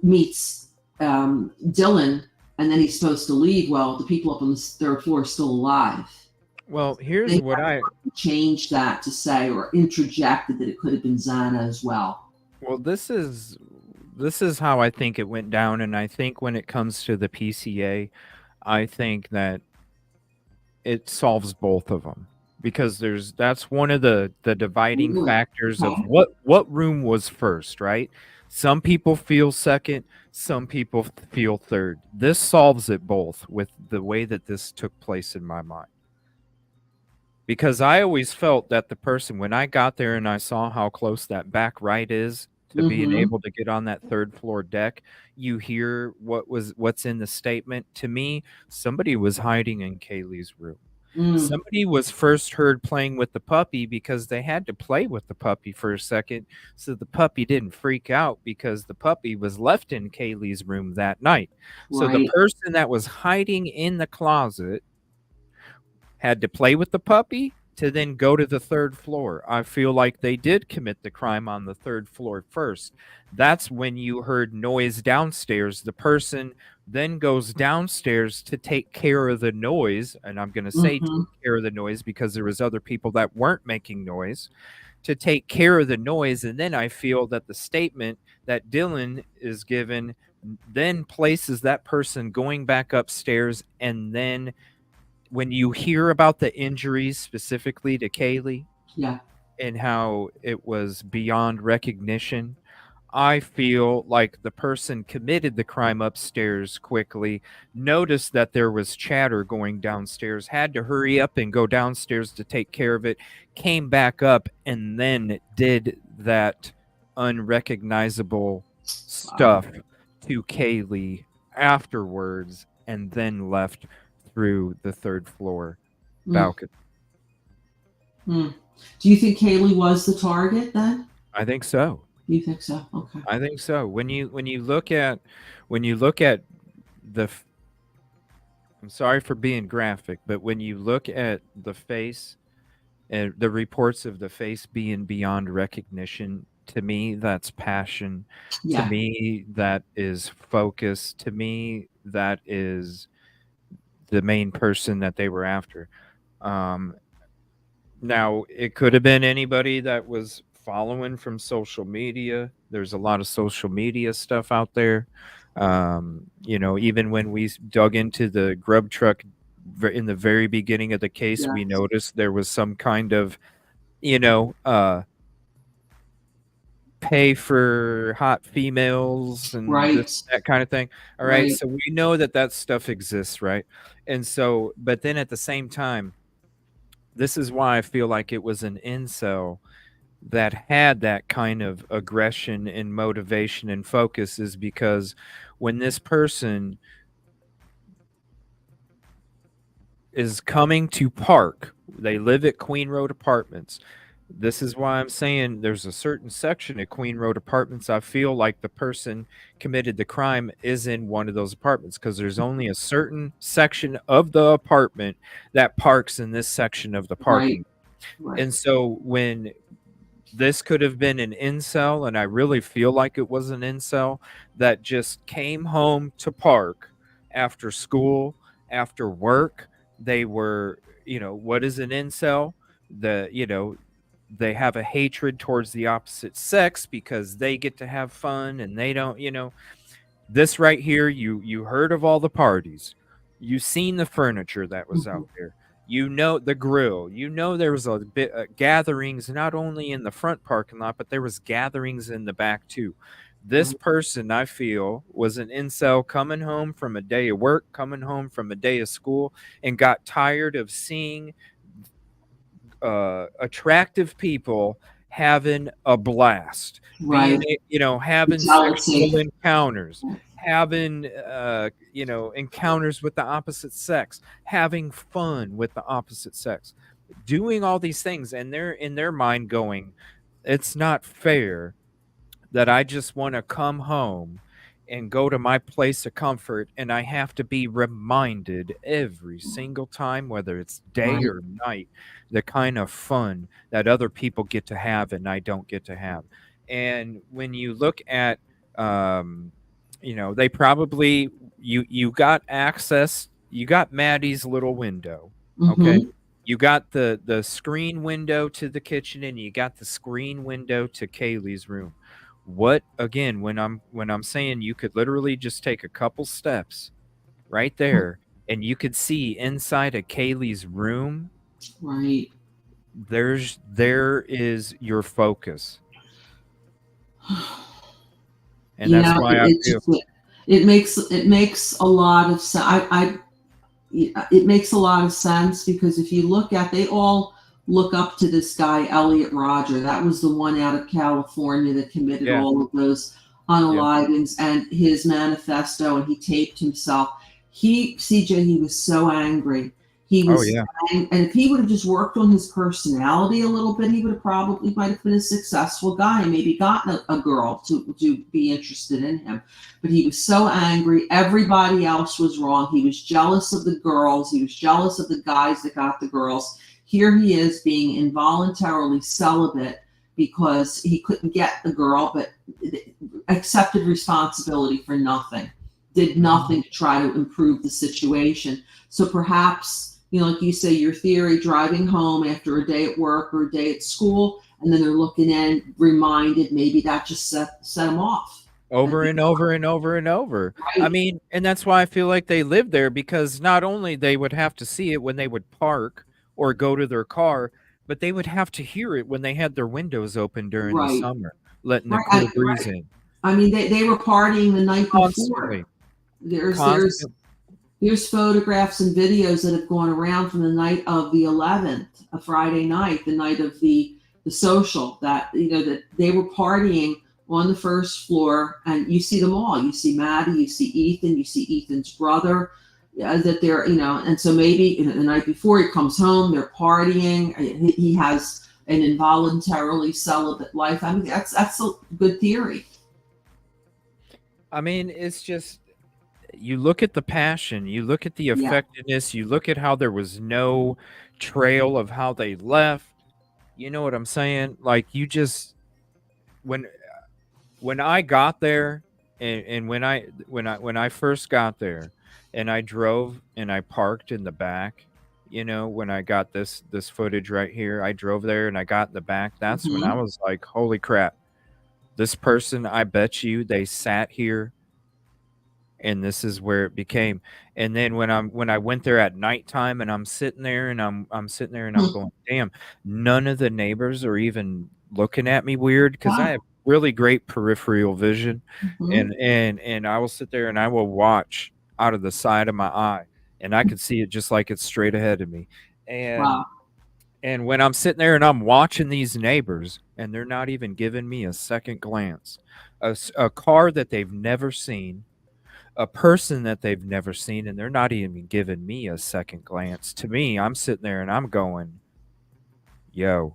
S4: meets Dylan, and then he's supposed to leave, well, the people up on the third floor are still alive.
S3: Well, here's what I
S4: changed that to say, or interjected that it could have been Xana as well.
S3: Well, this is how I think it went down, and I think when it comes to the PCA, I think that it solves both of them, because that's one of the dividing factors of what room was first, right? Some people feel second, some people feel third. This solves it both with the way that this took place in my mind. Because I always felt that the person, when I got there and I saw how close that back right is to being able to get on that third floor deck, you hear what's in the statement. To me, somebody was hiding in Kaylee's room. Somebody was first heard playing with the puppy, because they had to play with the puppy for a second so the puppy didn't freak out, because the puppy was left in Kaylee's room that night. Right. So the person that was hiding in the closet had to play with the puppy, to then go to the third floor. I feel like they did commit the crime on the third floor first. That's when you heard noise downstairs. The person then goes downstairs to take care of the noise, and I'm going to say
S4: Mm-hmm.
S3: take care of the noise because there was other people that weren't making noise, to take care of the noise. And then I feel that the statement that Dylan is given then places that person going back upstairs. And then when you hear about the injuries specifically to Kaylee,
S4: Yeah.
S3: and how it was beyond recognition, I feel like the person committed the crime upstairs quickly, noticed that there was chatter going downstairs, had to hurry up and go downstairs to take care of it, came back up, and then did that unrecognizable stuff to Kaylee afterwards, and then left through the third floor balcony.
S4: Mm. Do you think Kaylee was the target then?
S3: I think so.
S4: You think so? Okay.
S3: I think so. When you look at the, I'm sorry for being graphic, but when you look at the face and the reports of the face being beyond recognition, to me that's passion.
S4: Yeah.
S3: To me that is focus. To me that is the main person that they were after. Now it could have been anybody that was following from social media. There's a lot of social media stuff out there. Even when we dug into the grub truck in the very beginning of the case, we noticed there was some kind of, pay for hot females and that kind of thing. All right. So we know that stuff exists. Right. And so, but then at the same time, this is why I feel like it was an incel that had that kind of aggression and motivation and focus, is because when this person is coming to park, they live at Queen Road Apartments. This is why I'm saying there's a certain section at Queen Road Apartments. I feel like the person committed the crime is in one of those apartments, because there's only a certain section of the apartment that parks in this section of the parking. Right. And so when this could have been an incel, and I really feel like it was an incel that just came home to park after school, after work. They were, what is an incel? They have a hatred towards the opposite sex because they get to have fun and they don't, this right here, you heard of all the parties. You seen the furniture that was out there. The grill. There was a bit gatherings not only in the front parking lot, but there was gatherings in the back too. This person, I feel, was an incel coming home from a day of work, coming home from a day of school, and got tired of seeing attractive people having a blast, having sexual encounters, having encounters with the opposite sex, having fun with the opposite sex, doing all these things, and they're in their mind going, it's not fair that I just want to come home and go to my place of comfort, and I have to be reminded every single time, whether it's day or night, the kind of fun that other people get to have and I don't get to have. And when you look at, they probably, you got access, you got Maddie's little window, okay? You got the screen window to the kitchen, and you got the screen window to Kaylee's room. What, again, when I'm saying you could literally just take a couple steps right there and you could see inside of Kaylee's room,
S4: right?
S3: There is your focus. And that's why I feel
S4: it makes a lot of sense. It makes a lot of sense, because if you look at, they all look up to this guy, Elliot Rodger. That was the one out of California that committed all of those unalivings, and his manifesto, and he taped himself. He was so angry. He was, and if he would have just worked on his personality a little bit, he might have been a successful guy and maybe gotten a girl to be interested in him. But he was so angry. Everybody else was wrong. He was jealous of the girls. He was jealous of the guys that got the girls. here he is being involuntarily celibate because he couldn't get the girl, but accepted responsibility for nothing, did nothing to try to improve the situation. So perhaps, like you say, your theory, driving home after a day at work or a day at school, and then they're looking in, reminded, maybe that just set them off.
S3: Over and over and over and over.
S4: Right.
S3: I mean, and that's why I feel like they live there, because not only they would have to see it when they would park or go to their car, but they would have to hear it when they had their windows open during the summer, letting the cool breeze in.
S4: I mean, they were partying the night
S3: Constantly.
S4: before. There's photographs and videos that have gone around from the night of the 11th, a Friday night, the night of the social, that that they were partying on the first floor, and you see them all. You see Maddie, you see Ethan, you see Ethan's brother, that they're, and so maybe the night before he comes home, they're partying. He has an involuntarily celibate life. I mean, that's a good theory.
S3: I mean, it's just, you look at the passion, you look at the effectiveness, you look at how there was no trail of how they left. You know what I'm saying? Like, you just, when I got there, and when I first got there, and I drove and I parked in the back, when I got this footage right here, I drove there and I got in the back. That's when I was like, holy crap, this person, I bet you they sat here, and this is where it became. And then when I went there at nighttime, and I'm sitting there and I'm going, damn, none of the neighbors are even looking at me weird, because I have really great peripheral vision. And I will sit there and I will watch out of the side of my eye, and I can see it just like it's straight ahead of me. And when I'm sitting there and I'm watching these neighbors, and they're not even giving me a second glance, a car that they've never seen, a person that they've never seen, and they're not even giving me a second glance. To me, I'm sitting there and I'm going, yo,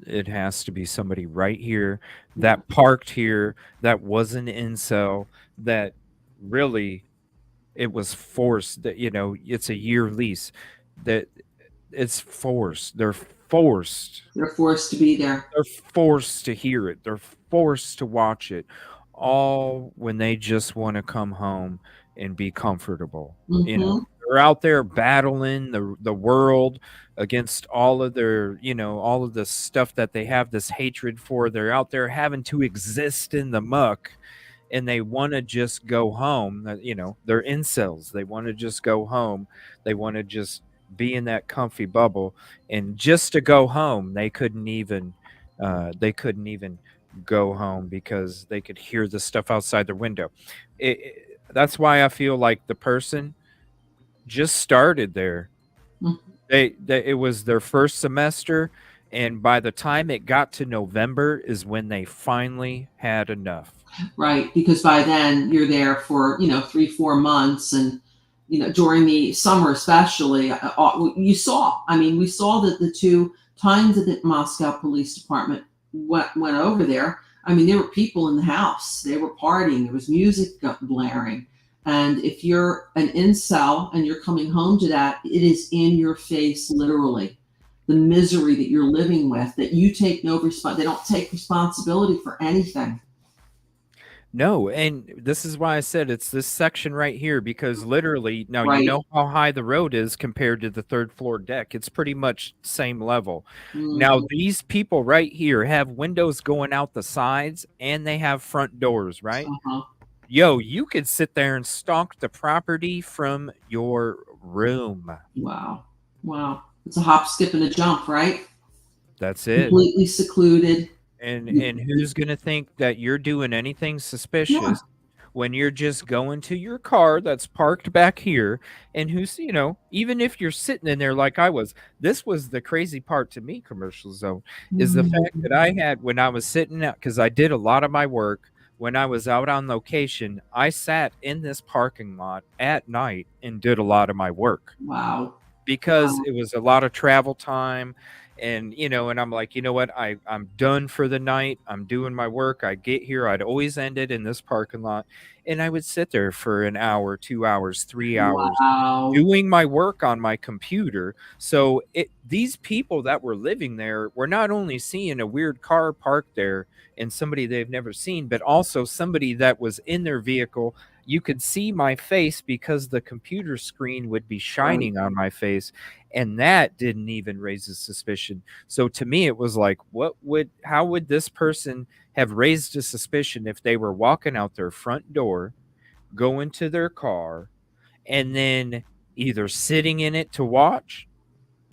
S3: it has to be somebody right here that parked here, that was an incel, that really, it was forced, that it's a year lease, that it's forced. They're forced
S4: to be there.
S3: They're forced to hear it. They're forced to watch it, all when they just want to come home and be comfortable. They're out there battling the world against all of their, all of the stuff that they have this hatred for. They're out there having to exist in the muck, and they want to just go home. They're incels. They want to just go home. They want to just be in that comfy bubble, and just to go home, they couldn't even go home, because they could hear the stuff outside their window. That's why I feel like the person just started there. It was their first semester, and by the time it got to November is when they finally had enough.
S4: Right, because by then you're there for 3-4 months, and during the summer especially, we saw that the 2 times that the Moscow Police Department went over there. I mean, there were people in the house. They were partying. There was music blaring. And if you're an incel and you're coming home to that, it is in your face, literally. The misery that you're living with, that you take no they don't take responsibility for anything.
S3: No, and this is why I said it's this section right here, because literally, now you know how high the road is compared to the 3rd floor deck. It's pretty much same level. Now, these people right here have windows going out the sides, and they have front doors, right? Yo, you could sit there and stalk the property from your room.
S4: Wow. It's a hop, skip, and a jump, right?
S3: That's it.
S4: Completely secluded.
S3: And who's going to think that you're doing anything suspicious when you're just going to your car that's parked back here? And who's, even if you're sitting in there like I was, this was the crazy part to me, Commercial Zone, is the fact that I had, when I was sitting out, because I did a lot of my work when I was out on location, I sat in this parking lot at night and did a lot of my work.
S4: Wow.
S3: Because it was a lot of travel time. And and I'm like, you know what, I'm done for the night, I'm doing my work, I get here, I'd always end it in this parking lot, and I would sit there for an hour, 2 hours, 3 hours
S4: Wow.
S3: doing my work on my computer. So these people that were living there were not only seeing a weird car parked there and somebody they've never seen, but also somebody that was in their vehicle. You could see my face because the computer screen would be shining on my face, and that didn't even raise a suspicion. So to me, it was like, how would this person have raised a suspicion if they were walking out their front door, going to their car, and then either sitting in it to watch?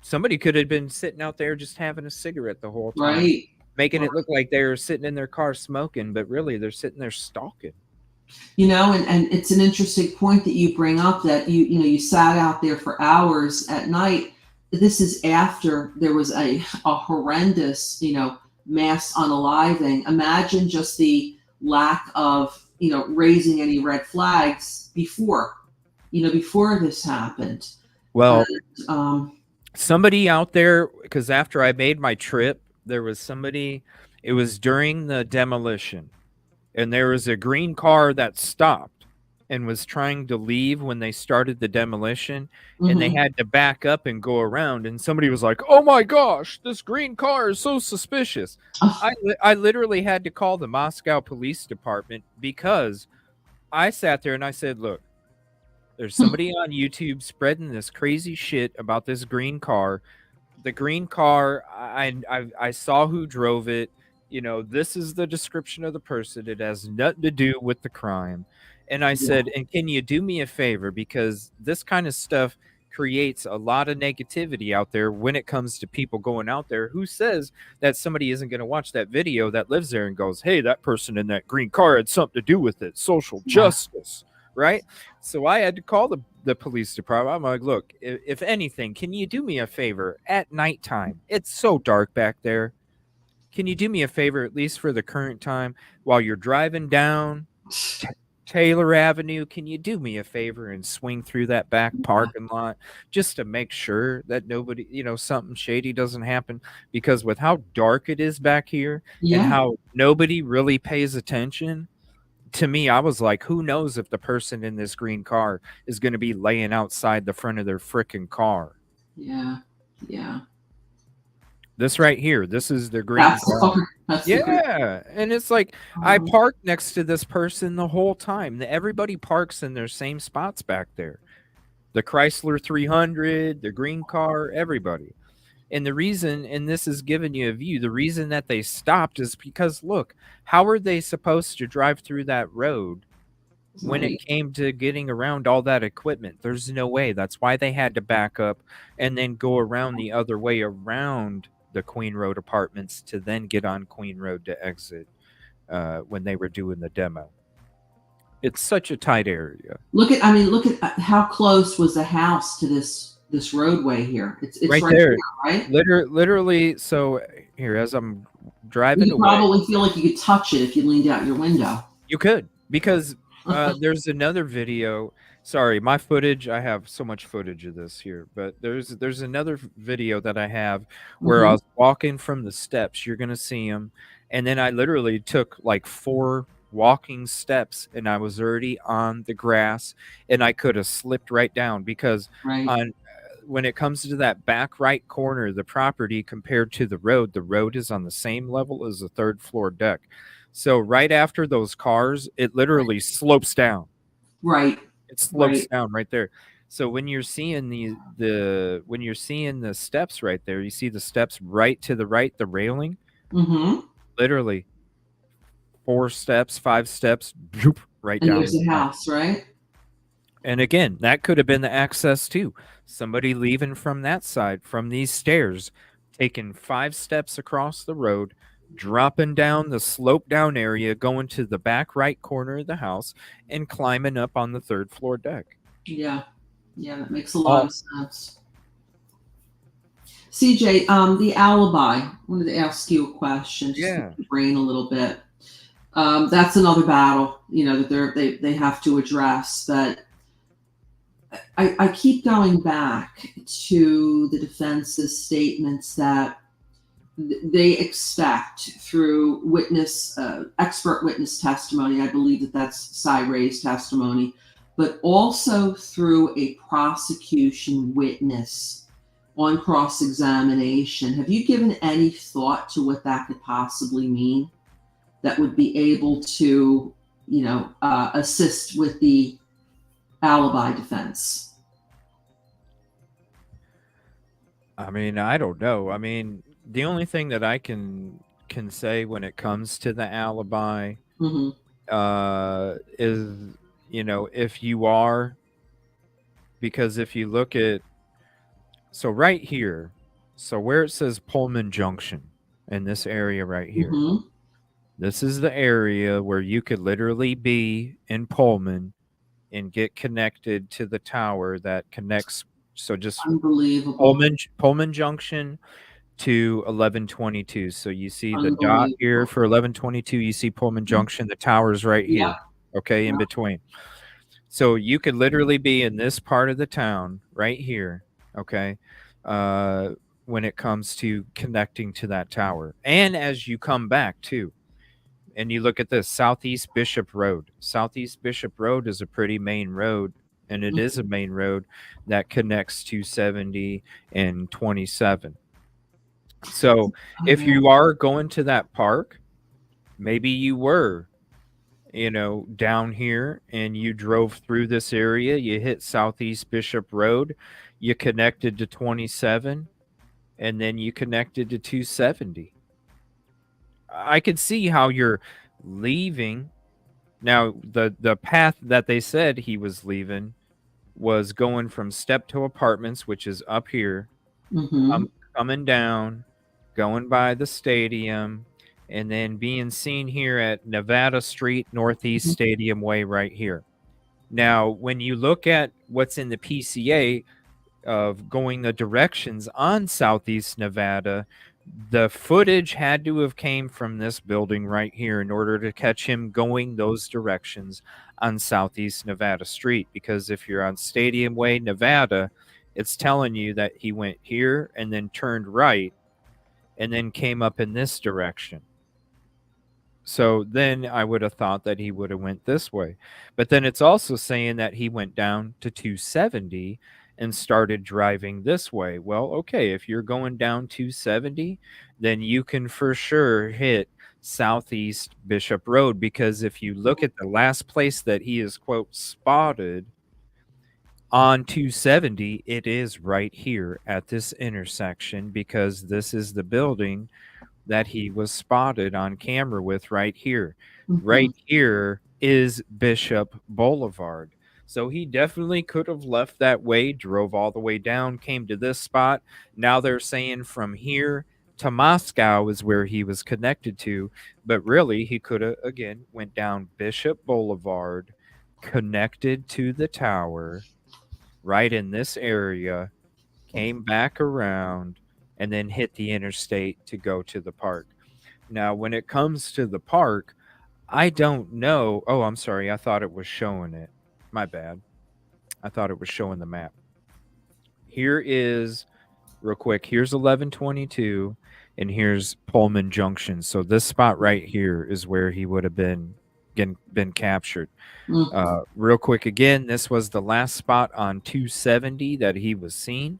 S3: Somebody could have been sitting out there just having a cigarette the whole time,
S4: Right.
S3: making it look like they're sitting in their car smoking, but really they're sitting there stalking.
S4: And it's an interesting point that you bring up, that you sat out there for hours at night. This is after there was a horrendous, mass unaliving. Imagine just the lack of, raising any red flags before this happened.
S3: Well,
S4: And,
S3: somebody out there, because after I made my trip, there was somebody, it was during the demolition, and there was a green car that stopped and was trying to leave when they started the demolition, and they had to back up and go around, and somebody was like, oh my gosh, this green car is so suspicious. I literally had to call the Moscow Police Department, because I sat there and I said, look, there's somebody on YouTube spreading this crazy shit about this green car. The green car, I saw who drove it. This is the description of the person. It has nothing to do with the crime. And I said, and can you do me a favor? Because this kind of stuff creates a lot of negativity out there when it comes to people going out there. Who says that somebody isn't going to watch that video that lives there and goes, hey, that person in that green car had something to do with it. Social justice, right? So I had to call the police department. I'm like, look, if anything, can you do me a favor at nighttime? It's so dark back there. Can you do me a favor, at least for the current time, while you're driving down Taylor Avenue? Can you do me a favor and swing through that back parking lot just to make sure that nobody, something shady doesn't happen? Because with how dark it is back here and how nobody really pays attention, to me, I was like, who knows if the person in this green car is going to be laying outside the front of their freaking car.
S4: Yeah.
S3: This right here, this is the green car. And it's like, I parked next to this person the whole time. Everybody parks in their same spots back there. The Chrysler 300, the green car, everybody. And the reason, and this is giving you a view, the reason that they stopped is because, look, how are they supposed to drive through that road when it came to getting around all that equipment? There's no way. That's why they had to back up and then go around the other way around the Queen Road apartments to then get on Queen Road to exit when they were doing the demo. It's such a tight area.
S4: Look at how close was the house to this roadway here. It's right there, right?
S3: Literally. So here, as I'm driving away,
S4: probably feel like you could touch it if you leaned out your window.
S3: You could, because there's another video. Sorry, my footage, I have so much footage of this here, but there's another video that I have where I was walking from the steps. You're going to see them. And then I literally took like 4 walking steps and I was already on the grass, and I could have slipped right down, because when it comes to that back right corner of the property compared to the road is on the same level as the 3rd floor deck. So right after those cars, it literally slopes down.
S4: Right.
S3: It slopes down right there. So when you're seeing the steps right there, you see the steps right to the right, the railing. Literally 4 steps, 5 steps, right down.
S4: And there's a house, right?
S3: And again, that could have been the access too. Somebody leaving from that side, from these stairs, taking 5 steps across the road, dropping down the slope down area, going to the back right corner of the house, and climbing up on the 3rd floor deck.
S4: Yeah, that makes a lot of sense. CJ, the alibi. I wanted to ask you a question, just to pick your brain a little bit. That's another battle, that they have to address. But I keep going back to the defense's statements that they expect through expert witness testimony, I believe that that's Cy Ray's testimony, but also through a prosecution witness on cross-examination. Have you given any thought to what that could possibly mean? That would be able to, assist with the alibi defense?
S3: I mean, I don't know. I mean, the only thing that I can say when it comes to the alibi
S4: Mm-hmm.
S3: is, if you are, because if you look at, so right here, so where it says Pullman Junction in this area right here,
S4: Mm-hmm.
S3: this is the area where you could literally be in Pullman and get connected to the tower that connects. So just
S4: Unbelievable.
S3: Pullman Junction to 1122. So you see the dot here
S4: Unbelievable.
S3: for 1122. You see Pullman Junction. The tower's right
S4: Yeah.
S3: here. Okay, in between. So you could literally be in this part of the town right here. Okay, when it comes to connecting to that tower, and as you come back too. And you look at this Southeast Bishop Road. Southeast Bishop Road is a pretty main road, and it is a main road that connects to 70 and 27. So if you are going to that park, maybe you were, down here and you drove through this area, you hit Southeast Bishop Road, you connected to 27, and then you connected to 270. I could see how you're leaving. Now, the path that they said he was leaving was going from Steptoe Apartments, which is up here,
S4: Mm-hmm.
S3: coming down, going by the stadium, and then being seen here at Nevada Street, Northeast Stadium Way right here. Now, when you look at what's in the PCA of going the directions on Southeast Nevada, the footage had to have came from this building right here in order to catch him going those directions on Southeast Nevada Street. Because if you're on Stadium Way, Nevada, it's telling you that he went here and then turned right and then came up in this direction. So then I would have thought that he would have went this way. But then it's also saying that he went down to 270 and started driving this way. Well, okay, if you're going down 270, then you can for sure hit Southeast Bishop Road, because if you look at the last place that he is, quote, spotted on 270, it is right here at this intersection, because this is the building that he was spotted on camera with right here. Right here is Bishop Boulevard. So he definitely could have left that way, drove all the way down, came to this spot. Now they're saying from here to Moscow is where he was connected to, but really he could have, again, went down Bishop Boulevard, connected to the tower right in this area, came back around, and then hit the interstate to go to the park. Now, when it comes to the park, I don't know. Oh, I'm sorry. I thought it was showing it. My bad. I thought it was showing the map. Here is, real quick, here's 1122, and here's Pullman Junction. So this spot right here is where he would have been captured. Real quick, again, this was the last spot on 270 that he was seen.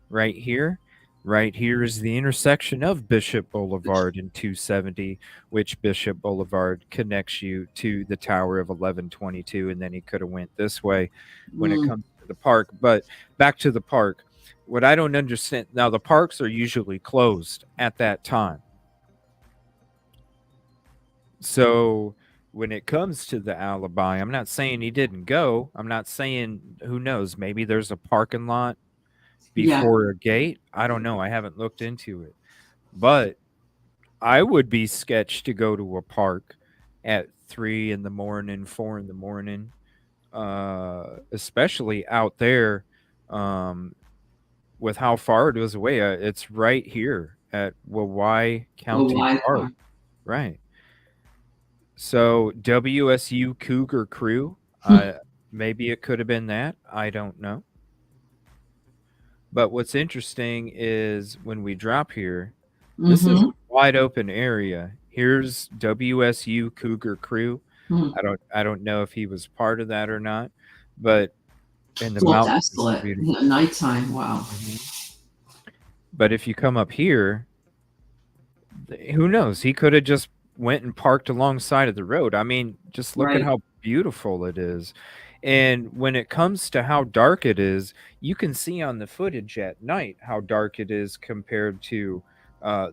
S3: Right here. Right here is the intersection of Bishop Boulevard and 270, which Bishop Boulevard connects you to the tower of 1122, and then he could have went this way when it comes to the park. But back to the park, what I don't understand, now the parks are usually closed at that time. So when it comes to the alibi, I'm not saying he didn't go. I'm not saying, who knows, maybe there's a parking lot before a gate. I don't know. I haven't looked into it. But I would be sketched to go to a park at 3 in the morning, 4 in the morning, especially out there with how far it is away. It's right here at Wawai County Park. Right. So WSU Cougar Crew, maybe it could have been that. I don't know. But what's interesting is when we drop here, This is a
S4: Mm-hmm.
S3: wide open area. Here's WSU Cougar Crew.
S4: Mm.
S3: I don't know if he was part of that or not, but and the
S4: It's all
S3: mountains are
S4: desolate.
S3: beautiful.
S4: Nighttime. Wow.
S3: Mhm. But if you come up here, who knows? He could have just went and parked alongside of the road. I mean, just look at
S4: Right.
S3: how beautiful it is. And when it comes to how dark it is, you can see on the footage at night how dark it is compared to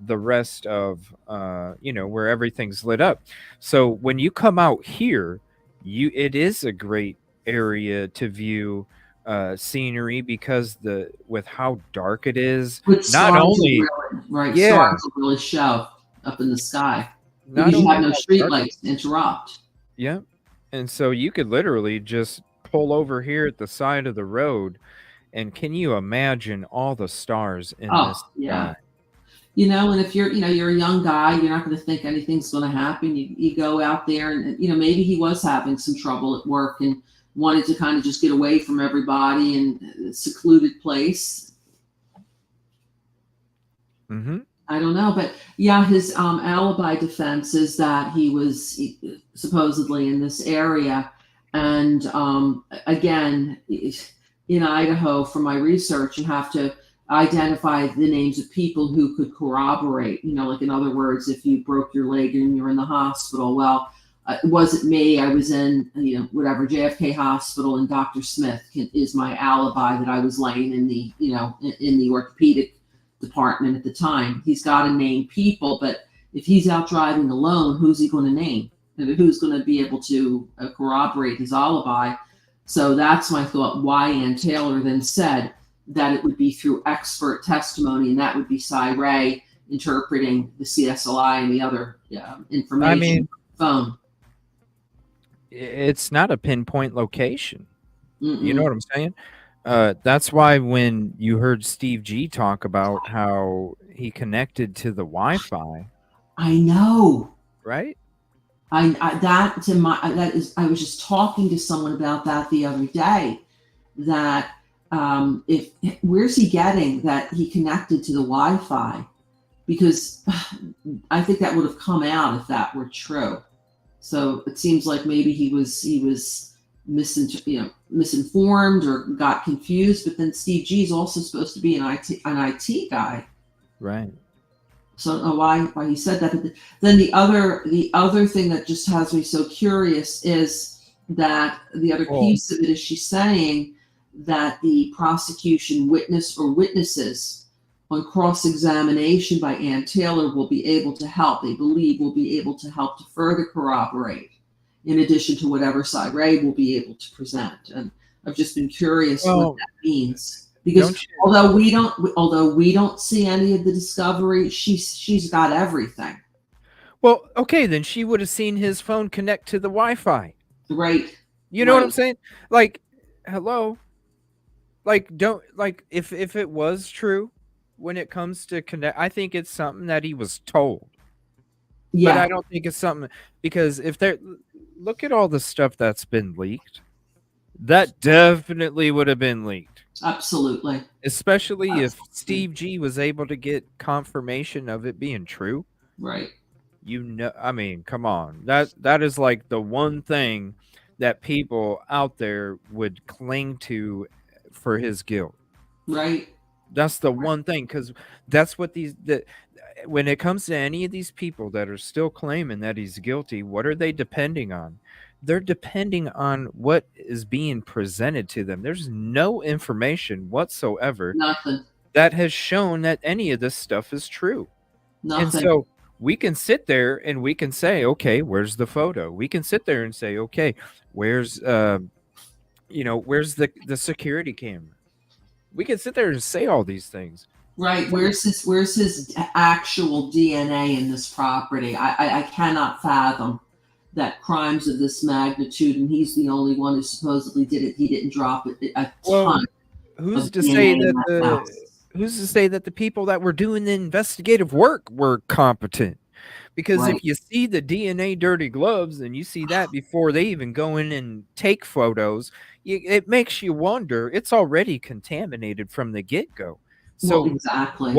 S3: the rest of where everything's lit up. So when you come out here, it is a great area to view scenery because the with how dark it is,
S4: Which
S3: not
S4: stars are
S3: only
S4: really, right?
S3: yeah,
S4: Stars will really show up in the sky
S3: not
S4: because you have
S3: only
S4: no
S3: how
S4: street
S3: dark
S4: lights to interrupt.
S3: yeah. And so you could literally just pull over here at the side of the road, and can you imagine all the stars in
S4: Oh,
S3: this
S4: yeah.
S3: sky?
S4: And if you're a young guy, you're not going to think anything's going to happen. You go out there and, maybe he was having some trouble at work and wanted to kind of just get away from everybody in a secluded place.
S3: Mm-hmm.
S4: I don't know, but yeah, his alibi defense is that he was supposedly in this area. And again, in Idaho, for my research, you have to identify the names of people who could corroborate. Like in other words, if you broke your leg and you're in the hospital, well, it wasn't me. I was in, whatever JFK Hospital, and Dr. Smith is my alibi that I was laying in the, in the orthopedic department at the time. He's got to name people, but if he's out driving alone, who's he going to name? Who's going to be able to corroborate his alibi? So that's my thought. Why Ann Taylor then said that it would be through expert testimony, and that would be Cy Ray interpreting the CSLI and the other information.
S3: I mean,
S4: phone.
S3: it's not a pinpoint location.
S4: Mm-mm.
S3: You know what I'm saying? That's why when you heard Steve G talk about how he connected to the Wi-Fi,
S4: I know.
S3: right?
S4: I was just talking to someone about that the other day. That if where's he getting that he connected to the Wi-Fi? Because I think that would have come out if that were true. So it seems like maybe he was misinformed or got confused. But then Steve G is also supposed to be an IT guy,
S3: right?
S4: So I don't know why he said that. But then the other thing that just has me so curious is that the other piece of it is she's saying that the prosecution witness or witnesses on cross-examination by Ann Taylor will be able to help. They believe will be able to help to further corroborate, in addition to whatever Cy Ray will be able to present. And I've just been curious what that means. Because although we don't see any of the discovery, she's got everything.
S3: Well, okay, then she would have seen his phone connect to the Wi-Fi.
S4: Right.
S3: You know what I'm saying? Like, hello. Like, if it was true when it comes to connect, I think it's something that he was told. Yeah. But I don't think it's something, because if look at all the stuff that's been leaked. That definitely would have been leaked.
S4: Absolutely.
S3: Especially if Steve G was able to get confirmation of it being true.
S4: Right.
S3: I mean, come on. That is like the one thing that people out there would cling to for his guilt.
S4: Right.
S3: That's the one thing, because that's what when it comes to any of these people that are still claiming that he's guilty, what are they depending on? They're depending on what is being presented to them. There's no information whatsoever that has shown that any of this stuff is true. Nothing. And so we can sit there and we can say, okay, where's the photo? We can sit there and say, okay, where's where's the security camera? We can sit there and say all these things.
S4: Right. Where's his actual DNA in this property? I cannot fathom that crimes of this magnitude, and he's the only one who supposedly did it. He didn't drop it a ton.
S3: Who's to say that the people that were doing the investigative work were competent? Because if you see the DNA dirty gloves and you see that before they even go in and take photos, it makes you wonder. It's already contaminated from the get-go. So
S4: exactly.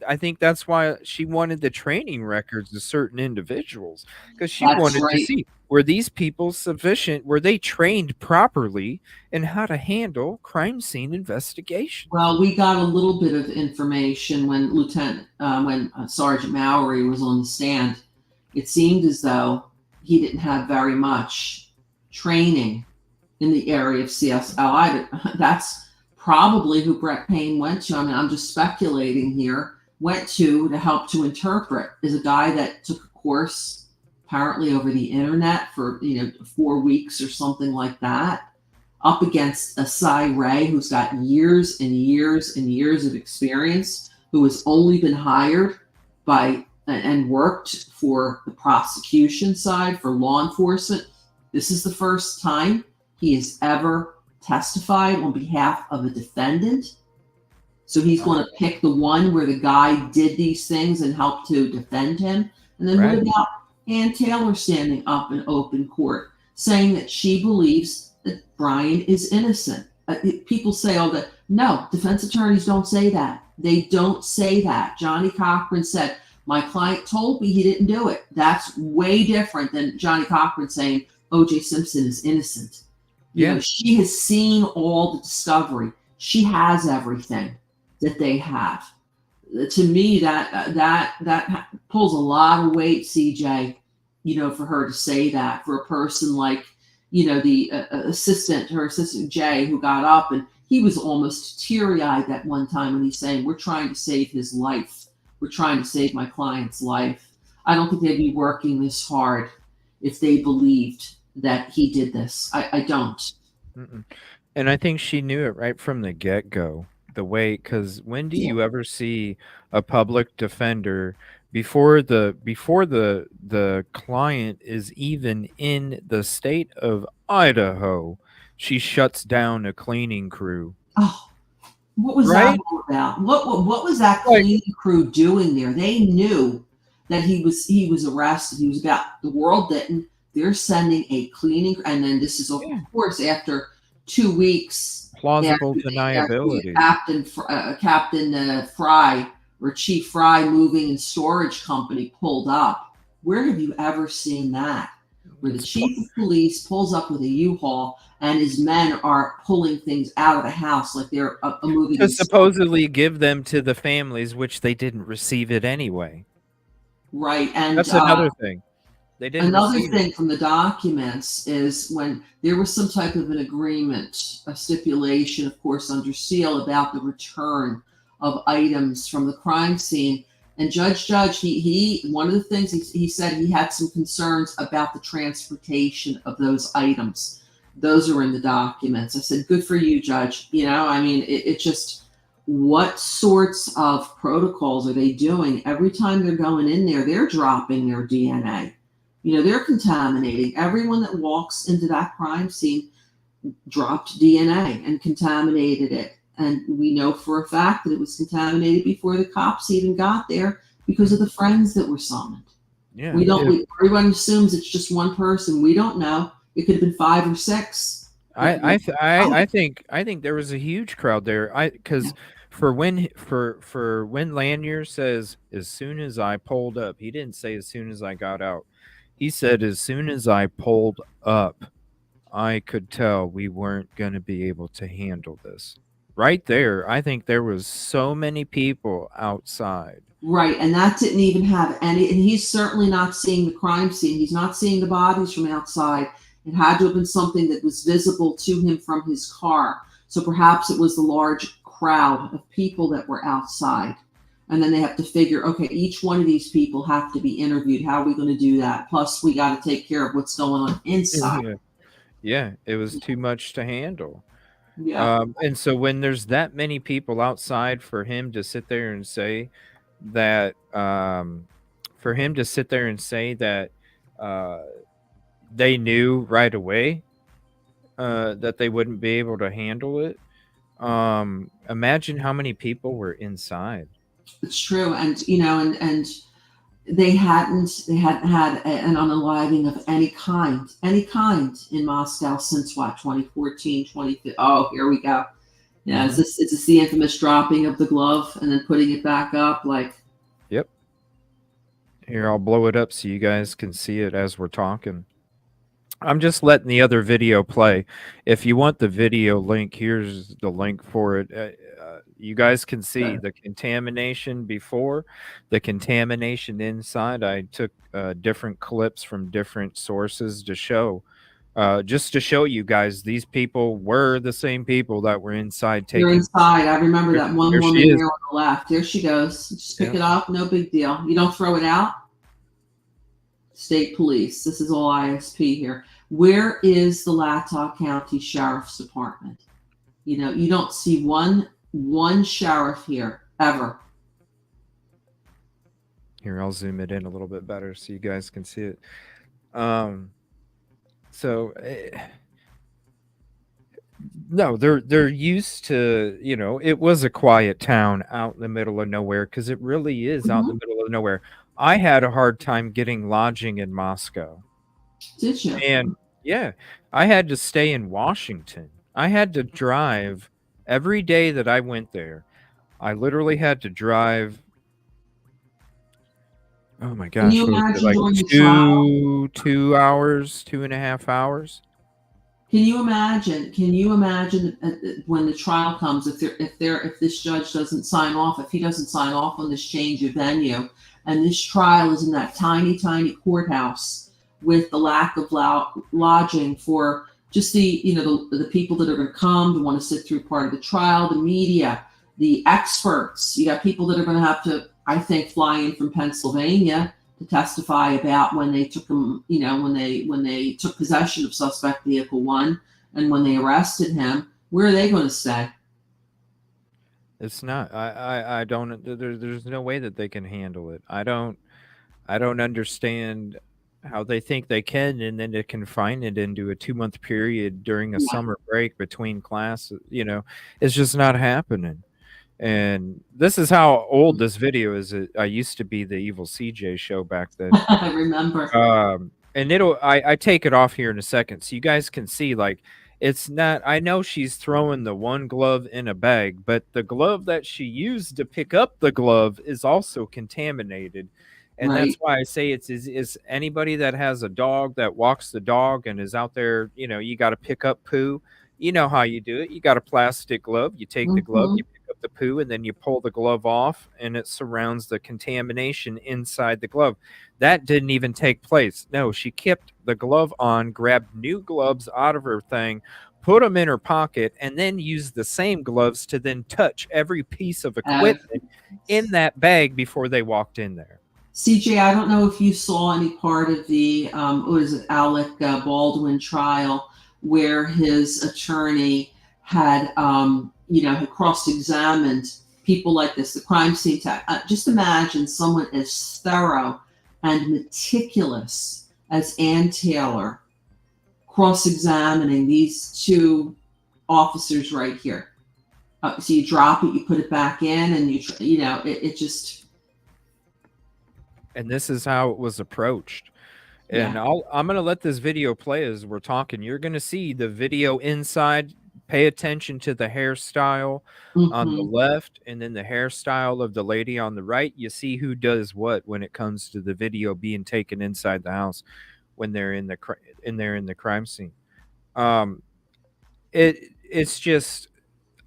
S3: I think that's why she wanted the training records of certain individuals, because she
S4: That's
S3: wanted to
S4: right.
S3: see, were these people sufficient? Were they trained properly in how to handle crime scene investigations?
S4: Well, we got a little bit of information when Sergeant Mowry was on the stand. It seemed as though he didn't have very much training in the area of CSLI. That's probably who Brett Payne went to. I mean, I'm just speculating here. Went to help to interpret is a guy that took a course apparently over the internet for 4 weeks or something like that, up against a Cy Ray who's got years and years and years of experience, who has only been hired by and worked for the prosecution side for law enforcement. This is the first time he has ever testified on behalf of a defendant. So he's going to pick the one where the guy did these things and helped to defend him. And then what about Ann Taylor standing up in open court saying that she believes that Brian is innocent? People say all that. No, defense attorneys don't say that. They don't say that. Johnny Cochran said, my client told me he didn't do it. That's way different than Johnny Cochran saying O.J. Simpson is innocent. You know, she has seen all the discovery. She has everything that they have. To me, that pulls a lot of weight, CJ, for her to say that, for a person like, the her assistant Jay, who got up and he was almost teary-eyed that one time when he's saying, we're trying to save his life. We're trying to save my client's life. I don't think they'd be working this hard if they believed that he did this. I don't.
S3: Mm-mm. And I think she knew it right from the get-go. The way, because when do you ever see a public defender before the client is even in the state of Idaho, she shuts down a cleaning crew?
S4: Oh, what was that all about? What was that cleaning crew doing there? They knew that he was arrested. He was about the world didn't. They're sending a cleaning, and then this is of course after 2 weeks.
S3: Plausible deniability.
S4: Captain Fry or Chief Fry Moving and Storage Company pulled up. Where have you ever seen that? Where the chief of police pulls up with a U-Haul and his men are pulling things out of the house like they're a moving.
S3: To supposedly give them to the families, which they didn't receive it anyway.
S4: Right, and
S3: that's another thing. They didn't.
S4: Another thing from the documents is when there was some type of an agreement, a stipulation, of course, under seal about the return of items from the crime scene. And Judge, he one of the things he said he had some concerns about the transportation of those items. Those are in the documents. I said, good for you, Judge. It just, what sorts of protocols are they doing? Every time they're going in there, they're dropping their DNA. They're contaminating. Everyone that walks into that crime scene dropped DNA and contaminated it. And we know for a fact that it was contaminated before the cops even got there because of the friends that were summoned. Yeah, everyone assumes it's just one person. We don't know. It could have been 5 or 6.
S3: I think there was a huge crowd there. Because for when Lanier says, as soon as I pulled up, he didn't say as soon as I got out. He said, as soon as I pulled up, I could tell we weren't going to be able to handle this. Right there, I think there was so many people outside.
S4: Right, and that didn't even have any, and he's certainly not seeing the crime scene. He's not seeing the bodies from outside. It had to have been something that was visible to him from his car. So perhaps it was the large crowd of people that were outside. And then they have to figure, okay, each one of these people have to be interviewed. How are we going to do that? Plus, we got to take care of what's going on inside.
S3: Yeah, it was too much to handle.
S4: Yeah.
S3: And so when there's that many people outside, for him to sit there and say that, they knew right away that they wouldn't be able to handle it. Imagine how many people were inside.
S4: It's true, and and they hadn't had an unaliving of any kind in Moscow since what, 2014, 2015. Oh, here we go. Yeah, is this the infamous dropping of the glove and then putting it back up? Like,
S3: Yep. Here, I'll blow it up so you guys can see it as we're talking. I'm just letting the other video play. If you want the video link, here's the link for it. You guys can see the contamination before, the contamination inside. I took different clips from different sources to show, just to show you guys these people were the same people that were inside
S4: you're
S3: taking.
S4: inside. I remember that one
S3: There she
S4: woman
S3: is.
S4: there on the left. There she goes. Just pick
S3: Yeah.
S4: it up. No big deal. You don't throw it out. State Police. This is all ISP here. Where is the Latah County Sheriff's Department? You know, you don't see one sheriff here ever.
S3: Here, I'll zoom it in a little bit better so you guys can see it. No, they're used to, you know, it was a quiet town out in the middle of nowhere, because it really is out in the middle of nowhere. I had a hard time getting lodging in Moscow.
S4: Did you?
S3: And yeah, I had to stay in Washington. I had to drive every day that I went there. I literally had to drive. Oh my gosh,
S4: Can you
S3: what was it,
S4: imagine
S3: like
S4: during the trial?
S3: 2.5 hours?
S4: Can you imagine? When the trial comes, if this judge doesn't sign off, if he doesn't sign off on this change of venue, and this trial is in that tiny courthouse with the lack of lodging for just the people that are going to come to want to sit through part of the trial, the media, the experts. You got people that are going to have to, I think, fly in from Pennsylvania to testify about when they took them, when they took possession of suspect vehicle 1 and when they arrested him. Where are they going to stay?
S3: It's not. I don't. There's no way that they can handle it. I don't understand how they think they can, and then to confine it into a 2-month period during a summer break between classes. It's just not happening. And this is how old this video is. I used to be the Evil CJ show back then.
S4: I remember.
S3: And I take it off here in a second so you guys can see, like, it's not, I know she's throwing the one glove in a bag, but the glove that she used to pick up the glove is also contaminated. And
S4: Right.
S3: that's why I say it's anybody that has a dog that walks the dog and is out there, you got to pick up poo. You know how you do it. You got a plastic glove. You take the glove, you pick up the poo, and then you pull the glove off, and it surrounds the contamination inside the glove. That didn't even take place. No, she kept the glove on, grabbed new gloves out of her thing, put them in her pocket, and then used the same gloves to then touch every piece of equipment in that bag before they walked in there.
S4: CJ, I don't know if you saw any part of the Alec Baldwin trial where his attorney had had cross-examined people like this, the crime scene tech. Just imagine someone as thorough and meticulous as Ann Taylor cross-examining these two officers right here. So you drop it, you put it back in, and it just.
S3: And this is how it was approached. And I'm going to let this video play as we're talking. You're going to see the video inside. Pay attention to the hairstyle on the left and then the hairstyle of the lady on the right. You see who does what when it comes to the video being taken inside the house when they're in the crime scene. It's just,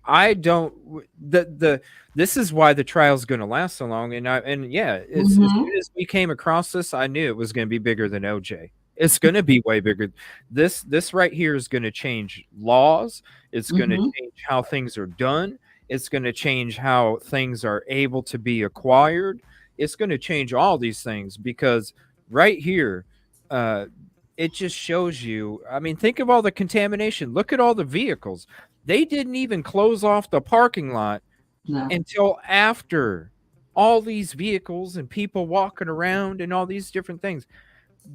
S3: I don't, this is why the trial is going to last so long. As soon as we came across this, I knew it was going to be bigger than OJ. It's going to be way bigger. This right here is going to change laws. It's going to change how things are done. It's going to change how things are able to be acquired. It's going to change all these things, because right here, it just shows you. I mean, think of all the contamination. Look at all the vehicles. They didn't even close off the parking lot until after all these vehicles and people walking around and all these different things.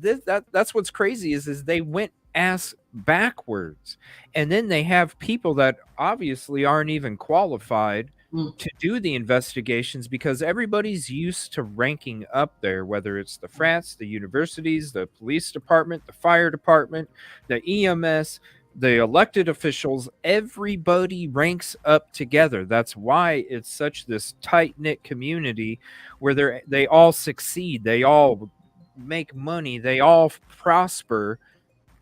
S3: That's what's crazy is they went ass backwards, and then they have people that obviously aren't even qualified to do the investigations, because everybody's used to ranking up there, whether it's the frats, the universities, the police department, the fire department, the EMS. the elected officials, everybody ranks up together. That's why it's such this tight-knit community where they all succeed, they all make money, they all prosper,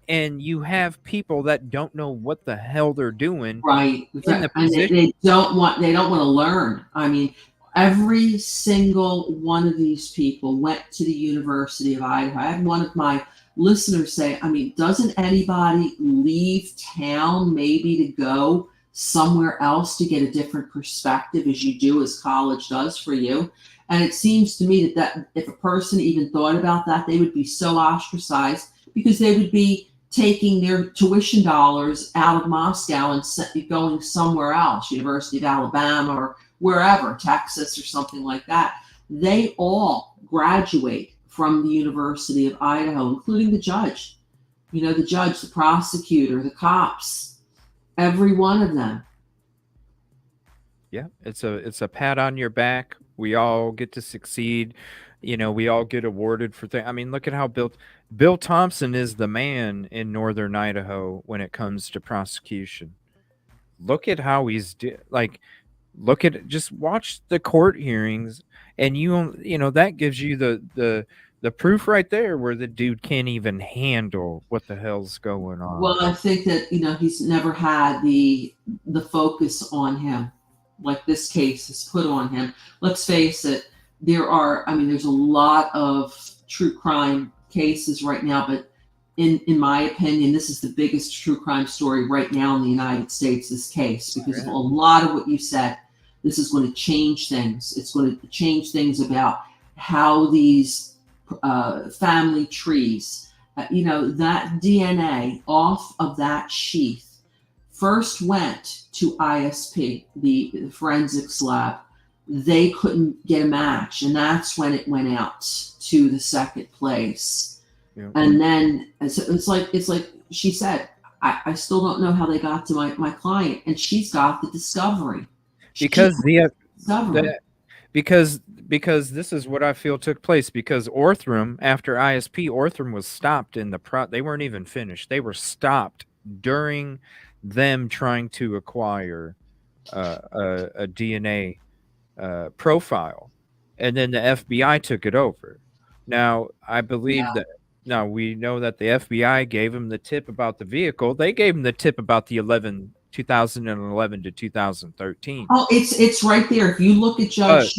S3: and you have people that don't know what the hell they're doing
S4: Right.
S3: in the
S4: And
S3: position.
S4: they don't want to learn. I mean, every single one of these people went to the University of Idaho. I had one of my listeners say, I mean, doesn't anybody leave town maybe to go somewhere else to get a different perspective, as you do, as college does for you? And it seems to me that if a person even thought about that, they would be so ostracized because they would be taking their tuition dollars out of Moscow and going somewhere else, University of Alabama or wherever, Texas or something like that. They all graduate from the University of Idaho, including the judge. You know, the judge, the prosecutor, the cops, every one of them.
S3: Yeah, it's a pat on your back. We all get to succeed. You know, we all get awarded for things. I mean, look at how Bill Thompson is the man in northern Idaho when it comes to prosecution. Look at how look at just watch the court hearings, and you know that gives you the proof right there where the dude can't even handle what the hell's going on.
S4: Well, I think that, you know, he's never had the focus on him like this case is put on him. Let's face it, there's a lot of true crime cases right now, but in my opinion, this is the biggest true crime story right now in the United States, this case, because of a lot of what you said. This is going to change things. It's going to change things about how these family trees, you know, that DNA off of that sheath first went to ISP, the forensics lab. They couldn't get a match, and that's when it went out to the second place. Yeah. And then it's like she said, I still don't know how they got to my client, and she's got the discovery.
S3: Because because this is what I feel took place, because Courtroom, after ISP, Courtroom was stopped in they weren't even finished. They were stopped during them trying to acquire a DNA profile, and then the FBI took it over. Now, I believe that now we know that the FBI gave him the tip about the vehicle. They gave him the tip about the 2011 to 2013.
S4: Oh, it's right there. If you look at Judge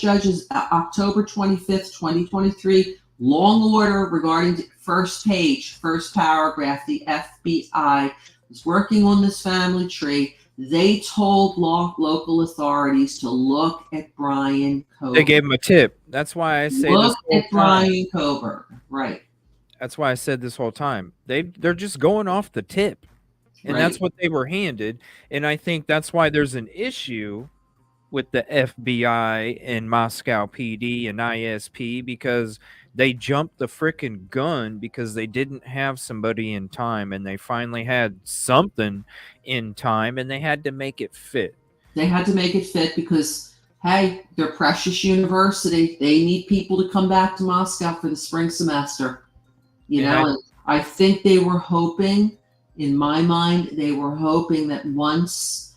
S4: Judge's October 25th, 2023 long order regarding first page, first paragraph, the FBI was working on this family tree. They told local authorities to look at Brian Coburn.
S3: They gave him a tip. That's why I say
S4: look at Brian Coburn. Right.
S3: That's why I said this whole time. They're just going off the tip. And that's what they were handed. And I think that's why there's an issue with the FBI and Moscow PD and ISP, because they jumped the frickin' gun because they didn't have somebody in time, and they finally had something in time, and they had to make it fit.
S4: They had to make it fit because, hey, they're precious university. They need people to come back to Moscow for the spring semester. You know, and I think they were hoping, in my mind, they were hoping that once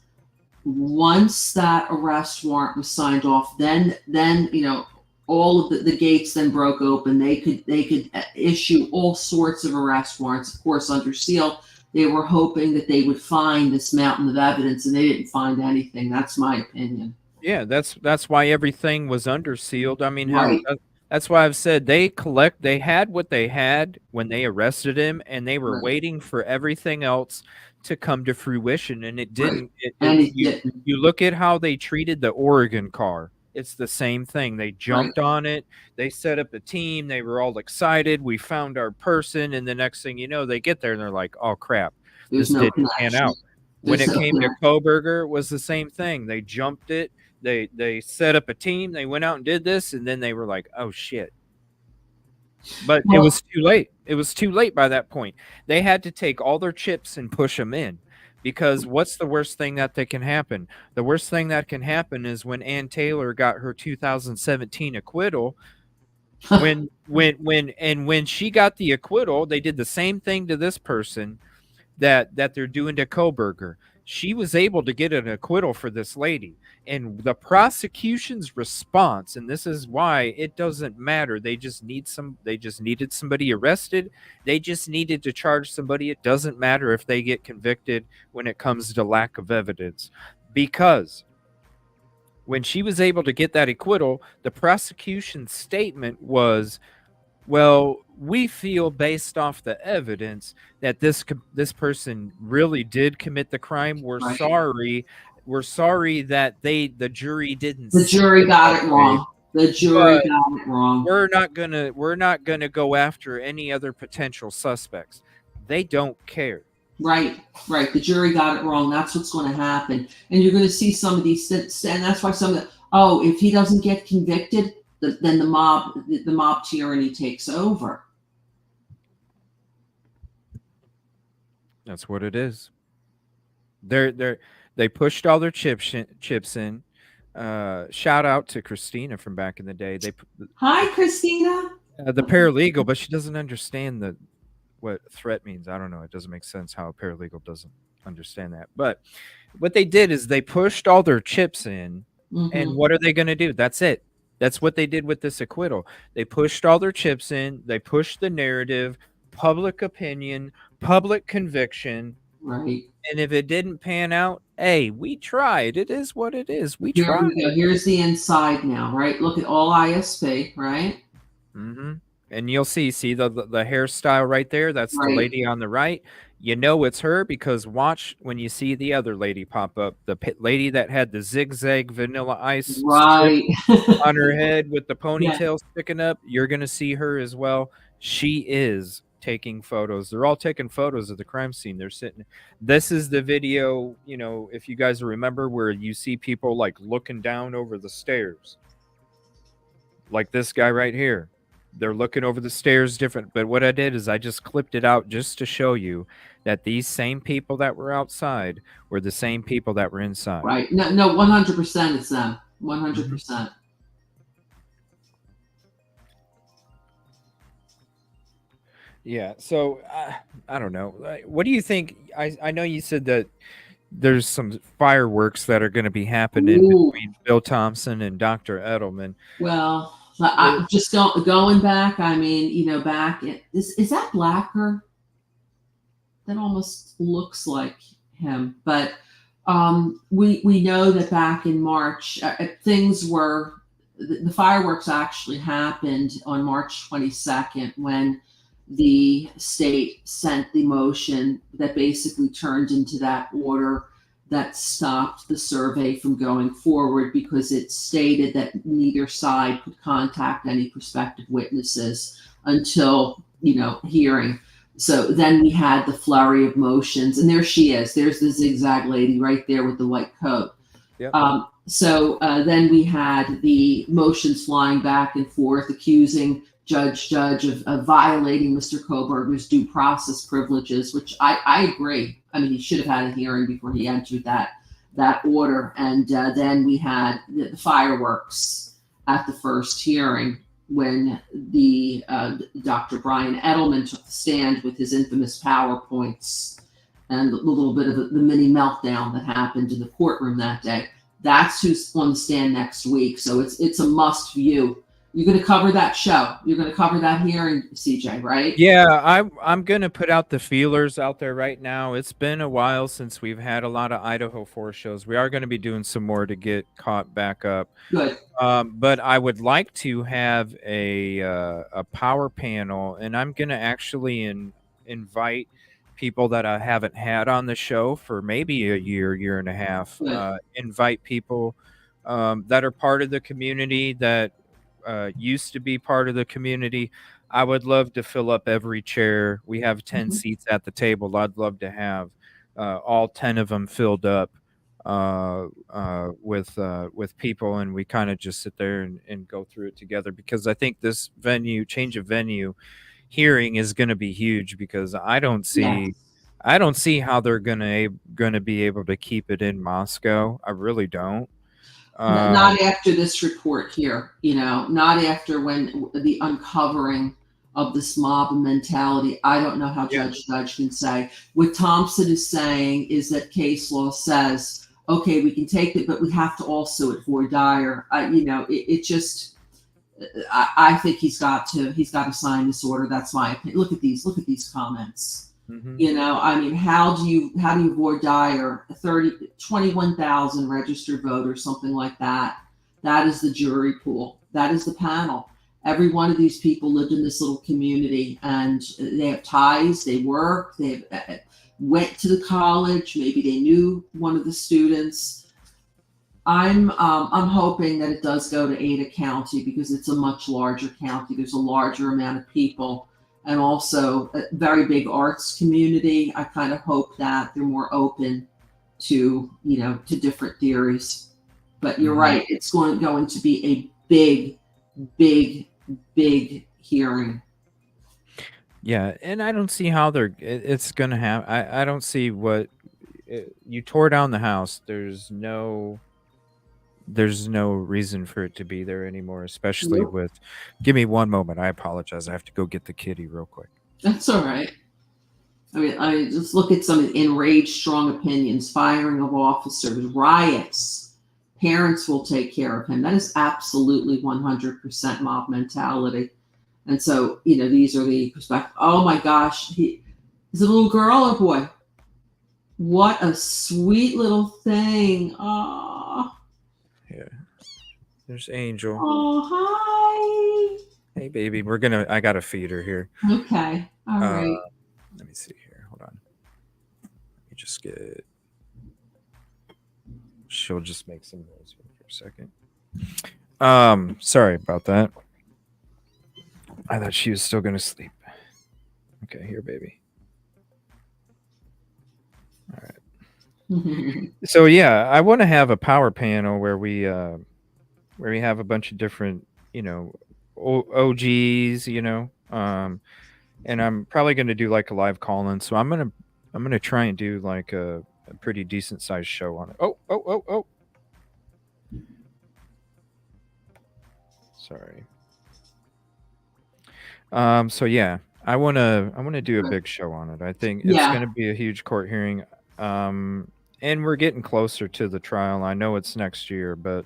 S4: that arrest warrant was signed off, then you know, all of the gates then broke open. They could issue all sorts of arrest warrants, of course, under seal. They were hoping that they would find this mountain of evidence, and they didn't find anything. That's my opinion.
S3: Yeah, that's why everything was under sealed. I mean,
S4: right.
S3: That's why I've said they had what they had when they arrested him, and they were waiting for everything else to come to fruition, and it didn't. You look at how they treated the Oregon car. It's the same thing. They jumped on it. They set up a team. They were all excited. We found our person, and the next thing you know, they get there and they're like, "Oh crap, this didn't pan out." When it came to Koberger, it was the same thing. They jumped it. They set up a team. They went out and did this, and then they were like, "Oh shit!" But it was too late. It was too late by that point. They had to take all their chips and push them in, because what's the worst thing that can happen? The worst thing that can happen is when Ann Taylor got her 2017 acquittal. When she got the acquittal, they did the same thing to this person. that they're doing to Koberger. She was able to get an acquittal for this lady. And the prosecution's response, and this is why it doesn't matter. They just needed somebody arrested. They just needed to charge somebody. It doesn't matter if they get convicted when it comes to lack of evidence. Because when she was able to get that acquittal, the prosecution's statement was, well, we feel based off the evidence that this person really did commit the crime. We're
S4: Right.
S3: sorry. We're sorry that the jury didn't.
S4: The jury got it wrong. The jury
S3: But
S4: got it wrong.
S3: We're not gonna go after any other potential suspects. They don't care.
S4: Right. The jury got it wrong. That's what's going to happen. And you're going to see some of these, and that's why some of the, if he doesn't get convicted, then the mob tyranny takes over.
S3: That's what it is. They pushed all their chips in. Shout out to Christina from back in the day.
S4: Hi, Christina.
S3: The paralegal, but she doesn't understand what threat means. I don't know. It doesn't make sense how a paralegal doesn't understand that. But what they did is they pushed all their chips in, and what are they going to do? That's it. That's what they did with this acquittal. They pushed all their chips in. They pushed the narrative, public opinion, public conviction.
S4: Right.
S3: And if it didn't pan out, hey, we tried. It is what it is. We tried.
S4: Here's the inside now, right? Look at all ISP, right?
S3: Mm-hmm. And you'll see the hairstyle right there. That's right. The lady on the right. You know it's her because watch when you see the other lady pop up. The lady that had the zigzag Vanilla Ice
S4: right
S3: on her head with the ponytail sticking up. You're going to see her as well. She is taking photos. They're all taking photos of the crime scene. They're sitting. This is the video, if you guys remember, where you see people like looking down over the stairs. Like this guy right here. They're looking over the stairs different. But what I did is I just clipped it out just to show you that these same people that were outside were the same people that were inside.
S4: Right. No, 100% it's them. 100%.
S3: Yeah. So I don't know. What do you think? I know you said that there's some fireworks that are going to be happening between Bill Thompson and Dr. Edelman.
S4: Well, I'm just going back. I mean, back is that Blacker? That almost looks like him. But we know that back in March, things were the fireworks actually happened on March 22nd when the state sent the motion that basically turned into that order that stopped the survey from going forward because it stated that neither side could contact any prospective witnesses until, hearing. So then we had the flurry of motions, and there she is. There's the zigzag lady right there with the white coat.
S3: Yep.
S4: So then we had the motions flying back and forth, accusing judge of violating Mr. Koberger's due process privileges, which I agree. I mean, he should have had a hearing before he entered that order. And then we had the fireworks at the first hearing when the Dr. Brian Edelman took the stand with his infamous PowerPoints and a little bit of the mini meltdown that happened in the courtroom that day. That's who's on the stand next week. So it's a must view. You're going to cover that show. You're going to cover that hearing, CJ, right?
S3: Yeah, I'm going to put out the feelers out there right now. It's been a while since we've had a lot of Idaho 4 shows. We are going to be doing some more to get caught back up.
S4: Good.
S3: But I would like to have a power panel, and I'm going to actually invite people that I haven't had on the show for maybe a year and a half. Invite people that are part of the community that used to be part of the community. I would love to fill up every chair. We have 10 seats at the table. I'd love to have all 10 of them filled up with people, and we kind of just sit there and go through it together, because I think this change of venue hearing is going to be huge, because I don't see how they're going to be able to keep it in Moscow. I really don't.
S4: Not after this report here, not after when the uncovering of this mob mentality. I don't know how Judge can say. What Thompson is saying is that case law says, okay, we can take it, but we have to also at voir dire. It just. I think he's got to sign this order. That's my opinion. Look at these comments.
S3: Mm-hmm.
S4: How do you voir dire 21,000 registered voters, something like that? That is the jury pool. That is the panel. Every one of these people lived in this little community, and they have ties. They work. They went to the college. Maybe they knew one of the students. I'm hoping that it does go to Ada County because it's a much larger county. There's a larger amount of people, and also a very big arts community. I kind of hope that they're more open to different theories. But you're right; it's going to be a big hearing.
S3: Yeah, and I don't see how it's going to have. I don't see what you tore down the house. There's no reason for it to be there anymore, especially with. Give me one moment. I apologize. I have to go get the kitty real quick.
S4: That's all right. I just look at some enraged, strong opinions, firing of officers, riots. Parents will take care of him. That is absolutely 100% mob mentality. And so, these are the perspective. Oh my gosh, is it a little girl or boy? What a sweet little thing. Oh.
S3: Yeah. There's Angel.
S4: Oh, hi.
S3: Hey, baby. I got to feed her here.
S4: Okay. All right.
S3: Let me see here. Hold on. Let me just get. She'll just make some noise for a second. Sorry about that. I thought she was still going to sleep. Okay, here, baby. All right. So yeah, I want to have a power panel where we have a bunch of different, OGs, and I'm probably going to do like a live call-in. So I'm going to try and do like a pretty decent sized show on it. Oh. Sorry. So yeah, I want to do a big show on it. I think it's going to be a huge court hearing. And we're getting closer to the trial. I know it's next year, but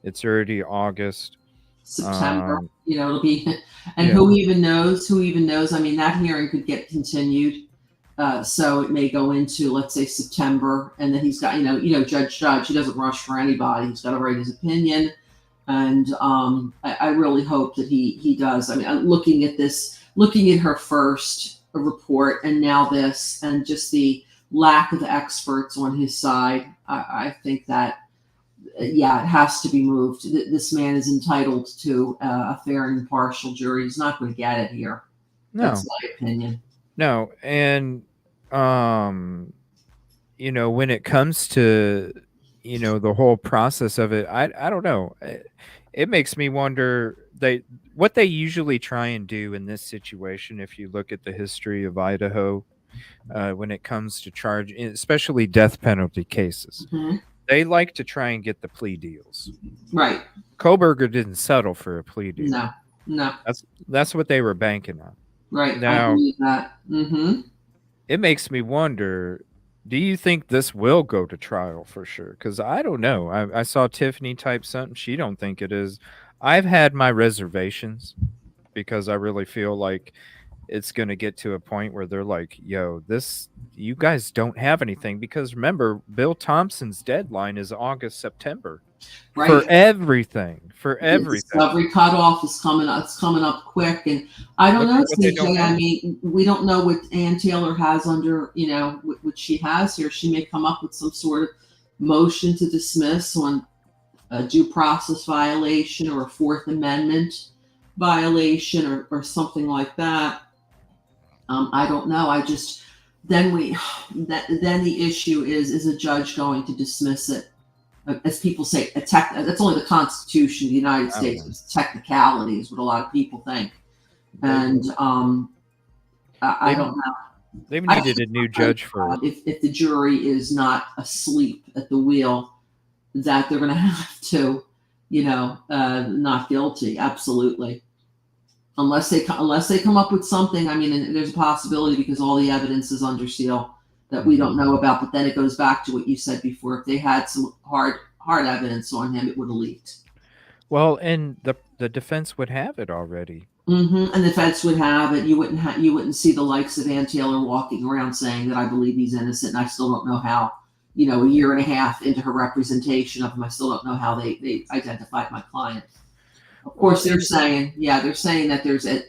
S3: it's already August.
S4: September, it'll be, and who even knows? That hearing could get continued. So it may go into, let's say, September, and then he's got, Judge, he doesn't rush for anybody. He's got to write his opinion. And I really hope that he does. Looking at her first report and now this, and just the lack of experts on his side, I think that, it has to be moved. This man is entitled to a fair and impartial jury. He's not going to get it here. No. That's my opinion.
S3: No, and when it comes to the whole process of it, I don't know. It makes me wonder what they usually try and do in this situation. If you look at the history of Idaho, when it comes to charge, especially death penalty cases, they like to try and get the plea deals.
S4: Right.
S3: Koberger didn't settle for a plea deal.
S4: No.
S3: That's what they were banking on.
S4: Right.
S3: Now,
S4: I believe that.
S3: It makes me wonder, do you think this will go to trial for sure? Because I don't know. I saw Tiffany type something. She don't think it is. I've had my reservations because I really feel like it's going to get to a point where they're like, yo, you guys don't have anything. Because remember, Bill Thompson's deadline is August, September. Right. For everything. The
S4: discovery cutoff is coming up. It's coming up quick. And I don't know, CJ. We don't know what Ann Taylor has under, what she has here. She may come up with some sort of motion to dismiss on a due process violation or a Fourth Amendment violation or something like that. I don't know. Then the issue is a judge going to dismiss it? As people say, that's only the Constitution of the United States. It's technicality is what a lot of people think. And I don't know.
S3: They've needed a new judge for
S4: if the jury is not asleep at the wheel, that they're going to have to, not guilty. Absolutely. unless they come up with something. I mean, and there's a possibility because all the evidence is under seal that we don't know about. But then it goes back to what you said before. If they had some hard evidence on him, it would have leaked.
S3: Well, and the defense would have it already.
S4: And the defense would have it. You wouldn't see the likes of Ann Taylor walking around saying that I believe he's innocent. And I still don't know how. A year and a half into her representation of him, I still don't know how they identified my client. Of course, they're saying that there's a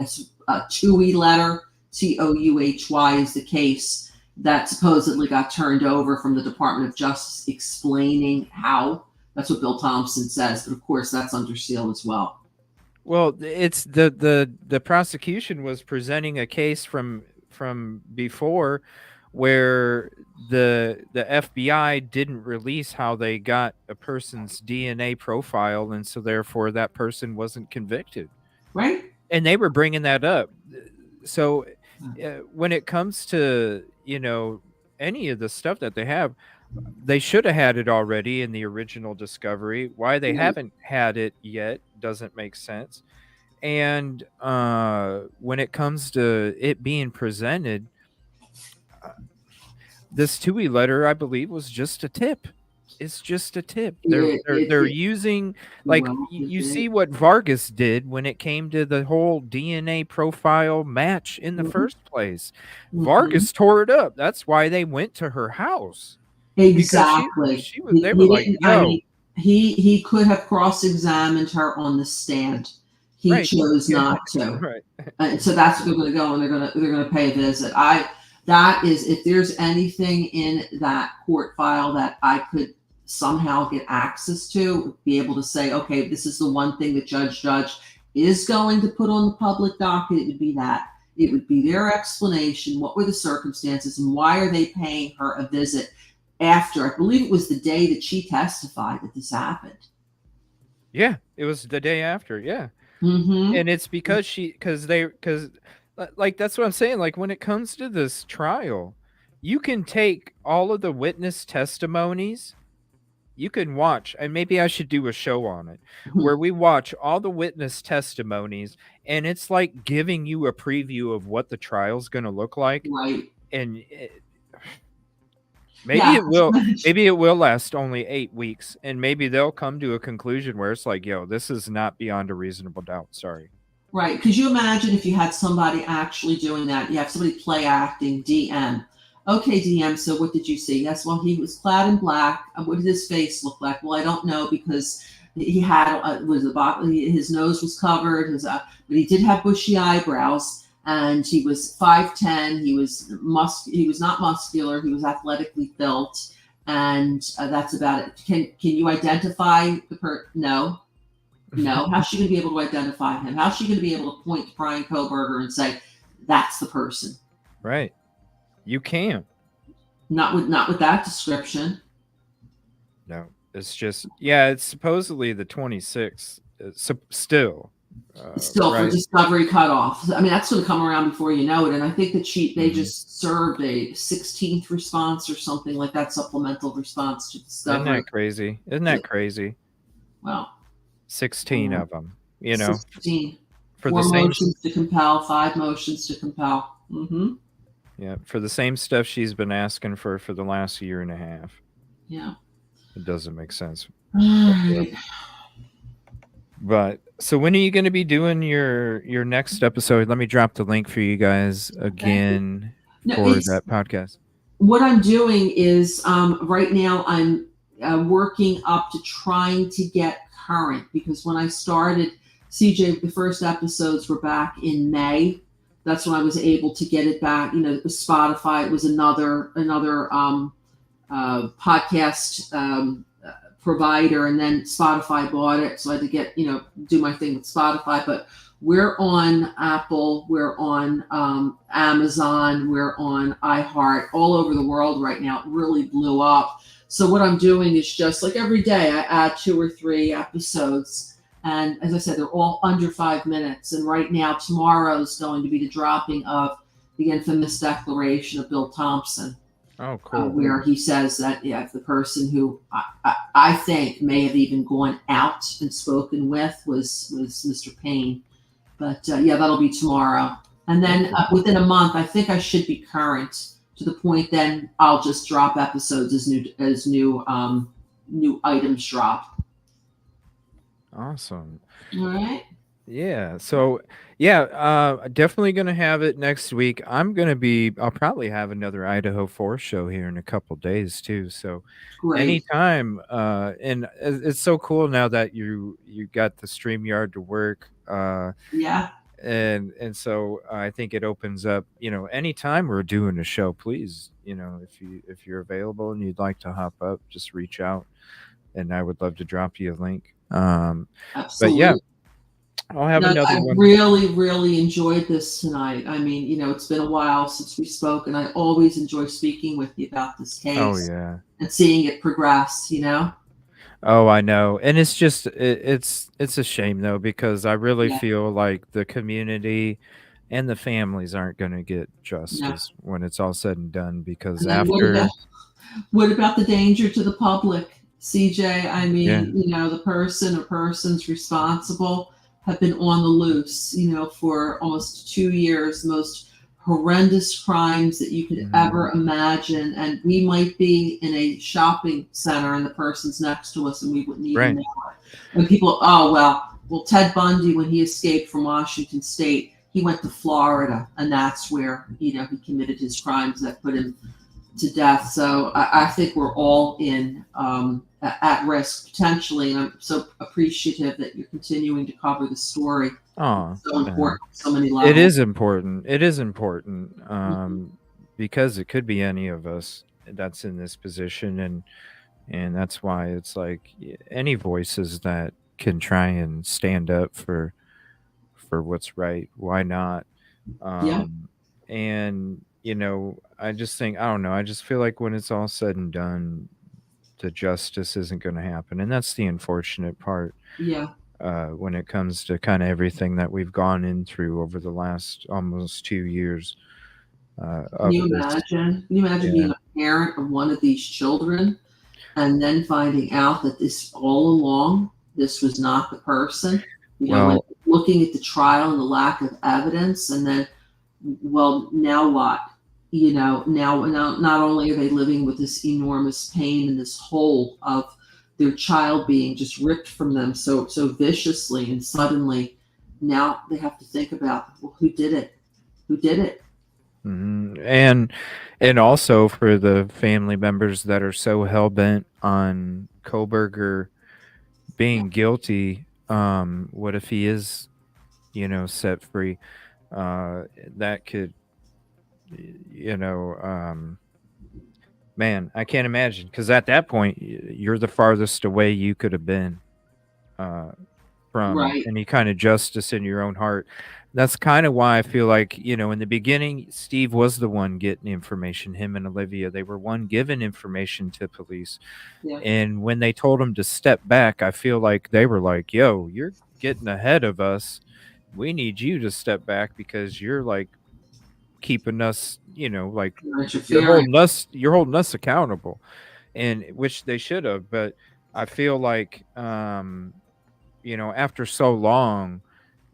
S4: TOUHY letter, TOUHY is the case that supposedly got turned over from the Department of Justice explaining how. That's what Bill Thompson says, but of course that's under seal as well.
S3: Well, it's the prosecution was presenting a case from before where the FBI didn't release how they got a person's DNA profile, and so therefore that person wasn't convicted.
S4: Right.
S3: And they were bringing that up. So when it comes to, any of the stuff that they have, they should have had it already in the original discovery. Why they haven't had it yet doesn't make sense. And when it comes to it being presented, this TOUHY letter, I believe, was just a tip. It's just a tip. They're using, like, you see what Vargas did when it came to the whole DNA profile match in the first place. Vargas tore it up. That's why they went to her house.
S4: Exactly.
S3: They were like, yo.
S4: He could have cross-examined her on the stand. He chose not to.
S3: Right.
S4: And so that's where they're going to go, and they're going to pay a visit. That is, if there's anything in that court file that I could somehow get access to, be able to say, okay, this is the one thing that Judge is going to put on the public docket, it would be that. It would be their explanation, what were the circumstances, and why are they paying her a visit after, I believe it was the day that she testified that this happened.
S3: Yeah, it was the day after, yeah. And it's because like, that's what I'm saying. Like, when it comes to this trial, you can take all of the witness testimonies, you can watch, and maybe I should do a show on it, where we watch all the witness testimonies, and it's like giving you a preview of what the trial's going to look like.
S4: Right.
S3: And maybe it will last only 8 weeks, and maybe they'll come to a conclusion where it's like, yo, this is not beyond a reasonable doubt. Sorry.
S4: Right. Could you imagine if you had somebody actually doing that? You have somebody play acting, DM. Okay, DM, so what did you see? Yes, well, he was clad in black. What did his face look like? Well, I don't know, because he had his nose was covered, but he did have bushy eyebrows, and he was 5'10". He was not muscular. He was athletically built, and that's about it. Can you identify the person? No. How's she going to be able to identify him? How's she going to be able to point to Brian Kohberger and say, that's the person? Right.
S3: You can't.
S4: Not with that description.
S3: No, it's just, it's supposedly the 26th. Still
S4: for discovery cutoff. I mean, that's going to come around before you know it. And I think that they just served a 16th response or something like that, supplemental response to discovery.
S3: Isn't that crazy?
S4: Well,
S3: 16 of them, 16.
S4: For 4 motions to compel, 5 motions to compel.
S3: Yeah, for the same stuff she's been asking for the last year and a half.
S4: Yeah.
S3: It doesn't make sense.
S4: All right.
S3: But so when are you going to be doing your next episode? Let me drop the link for you guys again for that podcast.
S4: What I'm doing is right now I'm working up to trying to get current, because when I started CJ, the first episodes were back in May. That's when I was able to get it back. It was Spotify. It was another podcast provider, and then Spotify bought it, so I had to get do my thing with Spotify. But we're on Apple, we're on Amazon, we're on iHeart, all over the world right now. It really blew up. So what I'm doing is just like every day I add 2 or 3 episodes. And as I said, they're all under 5 minutes. And right now, tomorrow's going to be the dropping of the infamous declaration of Bill Thompson.
S3: Oh, cool.
S4: Where he says that, the person who I think may have even gone out and spoken with was Mr. Payne. But yeah, that'll be tomorrow. And then within a month, I think I should be current to the point. Then I'll just drop episodes as new items drop.
S3: Awesome.
S4: All right.
S3: Yeah. So definitely gonna have it next week. I'll probably have another Idaho 4 show here in a couple days too. So
S4: Great.
S3: anytime, and it's so cool now that you got the StreamYard to work.
S4: Yeah.
S3: And so I think it opens up, anytime we're doing a show, please, if you're available and you'd like to hop up, just reach out and I would love to drop you a link. But yeah,
S4: Absolutely.
S3: I'll have
S4: No,
S3: another
S4: I
S3: one.
S4: really, really enjoyed this tonight. I mean, it's been a while since we spoke, and I always enjoy speaking with you about this
S3: Oh
S4: case
S3: yeah.
S4: and seeing it progress.
S3: Oh, I know. And it's just it's a shame though, because I really
S4: Yeah.
S3: feel like the community and the families aren't going to get
S4: Yeah.
S3: justice when it's all said and done, because
S4: And then
S3: after
S4: what about the danger to the public, CJ? I
S3: yeah,
S4: mean, the person or persons responsible have been on the loose, for almost 2 years, most horrendous crimes that you could
S3: mhm,
S4: ever imagine. And we might be in a shopping center and the person's next to us and we wouldn't even
S3: right.
S4: know it. And people, oh, well, Ted Bundy, when he escaped from Washington State, he went to Florida, and that's where, he committed his crimes that put him to death. So I think we're all at risk potentially, and I'm so appreciative that you're continuing to cover the story.
S3: Oh,
S4: It's so important on so many levels.
S3: it is important. It is important,
S4: Mhm.
S3: because it could be any of us that's in this position, and that's why it's like any voices that can try and stand up for what's right. Why not?
S4: Yeah,
S3: And I just think, I don't know. I just feel like when it's all said and done, the justice isn't going to happen, and that's the unfortunate part.
S4: yeah.
S3: When it comes to kind of everything that we've gone in through over the last almost 2 years
S4: Can
S3: of
S4: you
S3: this.
S4: imagine? Can you imagine
S3: Yeah.
S4: being a parent of one of these children and then finding out that all along, this was not the person? When
S3: Well,
S4: looking at the trial and the lack of evidence, and then, well, now what? Now not only are they living with this enormous pain and this hole of their child being just ripped from them so viciously and suddenly, now they have to think about, well, who did it? Who did it?
S3: mhm. And also for the family members that are so hell bent on Koberger being guilty, what if he is, set free? That could, man, I can't imagine, because at that point you're the farthest away you could have been from
S4: Right.
S3: any kind of justice in your own heart. That's kind of why I feel like, in the beginning, Steve was the one getting information. Him and Olivia, they were one giving information to police.
S4: Yeah.
S3: And when they told him to step back, I feel like they were like, yo, you're getting ahead of us. We need you to step back, because you're like keeping us, like
S4: Interfering.
S3: you're holding us accountable. And which they should have. But I feel like, after so long,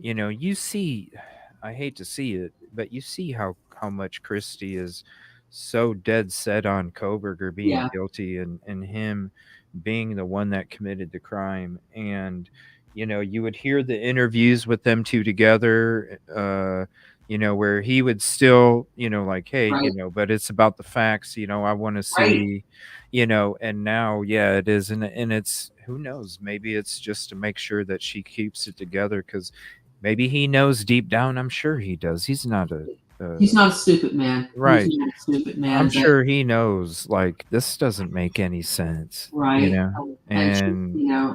S3: you see, I hate to see it, but you see how much Christie is so dead set on Koberger being
S4: Yeah.
S3: guilty, and him being the one that committed the crime. And you would hear the interviews with them two together, where he would still, like, hey,
S4: Right.
S3: but it's about the facts, I want to
S4: Right.
S3: see, and now, yeah, it is. And it's, who knows, maybe it's just to make sure that she keeps it together, because maybe he knows deep down. I'm sure he does. He's not
S4: He's not a stupid man.
S3: right.
S4: He's not a stupid man.
S3: I'm sure he knows, like, this doesn't make any sense,
S4: Right.
S3: and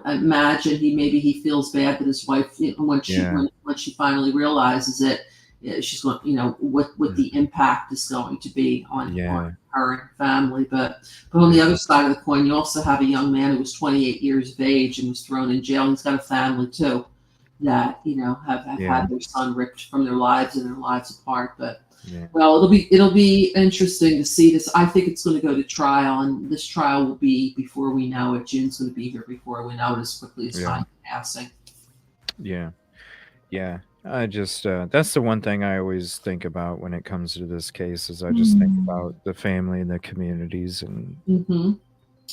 S4: Imagine he feels bad that his wife, when
S3: yeah,
S4: she finally realizes it, she's going, what the impact is going to be on
S3: yeah,
S4: her and her family. But on the other side of the coin, you also have a young man who was 28 years of age and was thrown in jail. He's got a family too that have
S3: yeah,
S4: had their son ripped from their lives and their lives apart. But
S3: yeah.
S4: well, it'll be interesting to see this. I think it's going to go to trial, and this trial will be before we know it. June's going to be here before we know it, as quickly as time is passing.
S3: Yeah. Yeah. I just that's the one thing I always think about when it comes to this case is I just think about the family and the communities and
S4: Mm-hmm.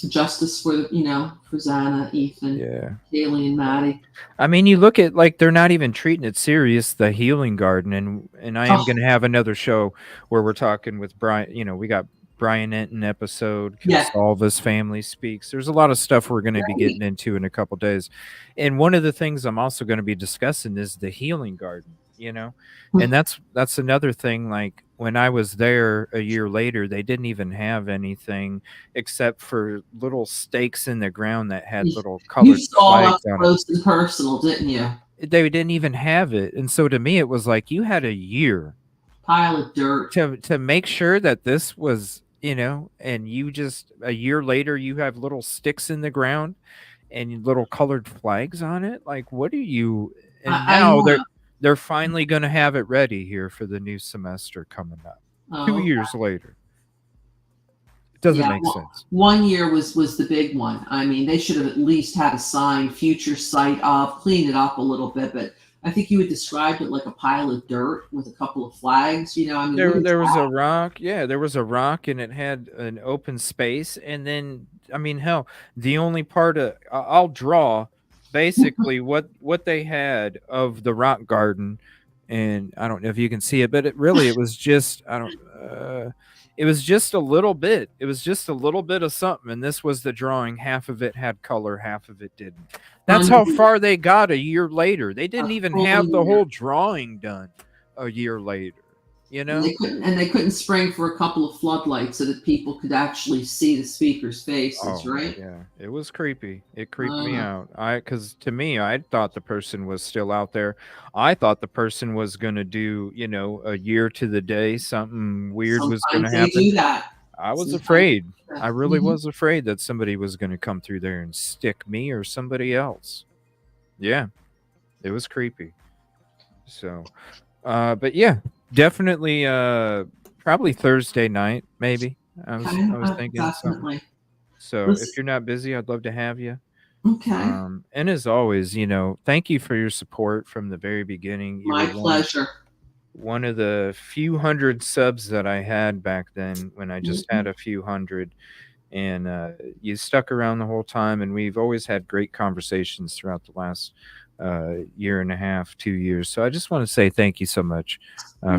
S4: Justice for for Xana, Ethan,
S3: yeah.
S4: Kaylee, and Maddie.
S3: I mean, you look at like they're not even treating it serious, the healing garden, and I am
S4: Oh,
S3: going to have another show where we're talking with Brian. You know, we got Brian Enton episode,
S4: yeah.
S3: Consalva's Family Speaks. There's a lot of stuff we're going to be getting into in a couple days, and one of the things I'm also going to be discussing is the healing garden. You know, and that's another thing. Like when I was there a year later, they didn't even have anything except for little stakes in the ground that had little
S4: You
S3: colored
S4: saw up
S3: flags on it.
S4: close and personal, didn't you?
S3: They didn't even have it, and so to me it was like you had a year
S4: Pile of dirt.
S3: to make sure that this was, you know, and you just a year later you have little sticks in the ground and little colored flags on it. Like what are you? And
S4: I
S3: now
S4: know.
S3: they're finally going to have it ready here for the new semester coming up.
S4: Oh,
S3: 2 years later. It doesn't
S4: yeah,
S3: make sense.
S4: 1 year was the big one. I mean, they should have at least had a sign, future site of, clean it up a little bit. But I think you had described it like a pile of dirt with a couple of flags. You know, I mean,
S3: There was a rock. Yeah, there was a rock and it had an open space. And then, I mean, hell, the only part of I'll draw basically what they had of the rock garden. And I don't know if you can see it, but it was just, I don't, it was just a little bit. It was just a little bit of something. And this was the drawing. Half of it had color, half of it didn't. That's how far they got a year later. They didn't even have the whole drawing done a year later. You know,
S4: and they couldn't spring for a couple of floodlights so that people could actually see the speakers' faces, right?
S3: Yeah, it was creepy. It creeped me out. Because to me, I thought the person was still out there. I thought the person was going to do, you know, a year to the day, something weird was going to
S4: Sometimes they
S3: happen.
S4: do that.
S3: I was
S4: Sometimes
S3: afraid.
S4: they do that.
S3: I really was afraid that somebody was going to come through there and stick me or somebody else. Yeah, it was creepy. So, but yeah, definitely, probably Thursday night, maybe. I was thinking something.
S4: Definitely.
S3: So if you're not busy, I'd love to have you.
S4: Okay.
S3: And as always, you know, thank you for your support from the very beginning. You
S4: My
S3: were
S4: pleasure.
S3: one of the few hundred subs that I had back then when I just had a few hundred. And you stuck around the whole time. And we've always had great conversations throughout the last year and a half, 2 years. So I just want to say thank you so much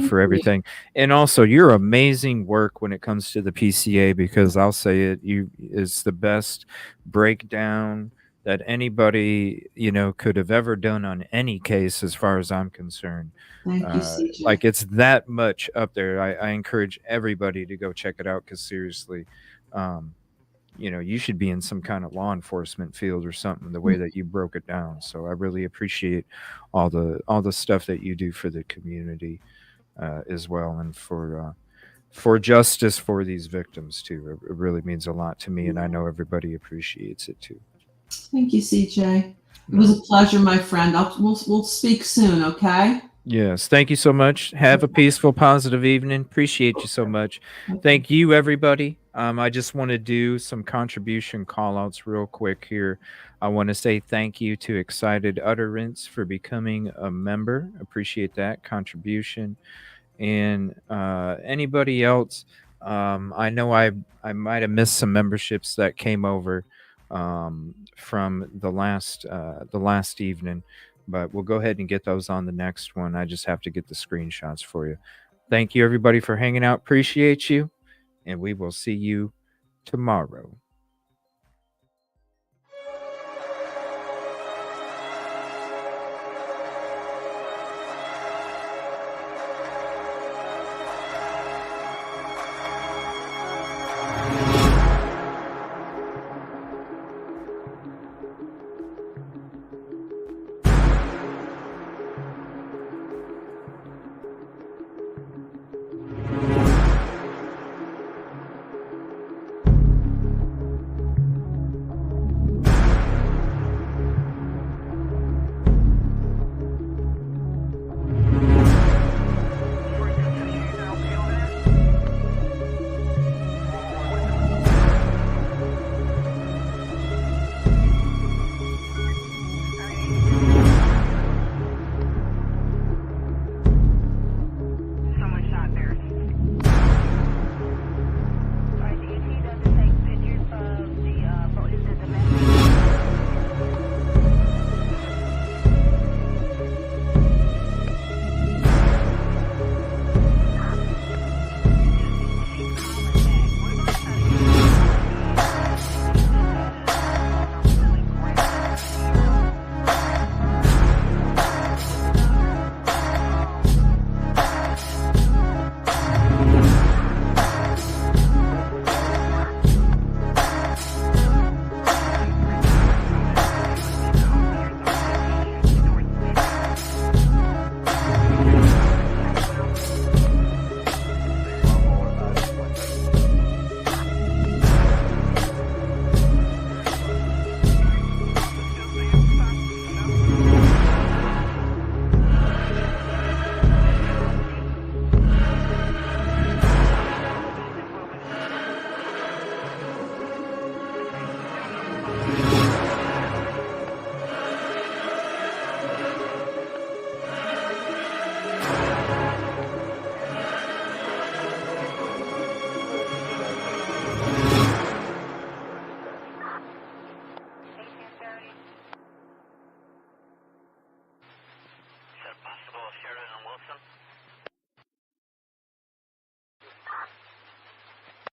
S3: for everything. And also your amazing work when it comes to the PCA, because I'll say it, is the best breakdown that anybody, you know, could have ever done on any case as far as I'm concerned.
S4: Thank you, CJ.
S3: Like it's that much up there. I encourage everybody to go check it out because seriously, you know, you should be in some kind of law enforcement field or something, the way that you broke it down. So I really appreciate all the stuff that you do for the community as well, and for justice for these victims too. It really means a lot to me, and I know everybody appreciates it too.
S4: Thank you, CJ. It was a pleasure, my friend. We'll speak soon, okay?
S3: Yes. Thank you so much. Have a peaceful, positive evening. Appreciate you so much. Thank you, everybody. I just want to do some contribution call outs real quick here. I want to say thank you to Excited Utterance for becoming a member. Appreciate that contribution. And anybody else, I know I might have missed some memberships that came over from the last evening, but we'll go ahead and get those on the next one. I just have to get the screenshots for you. Thank you, everybody, for hanging out. Appreciate you. And we will see you tomorrow.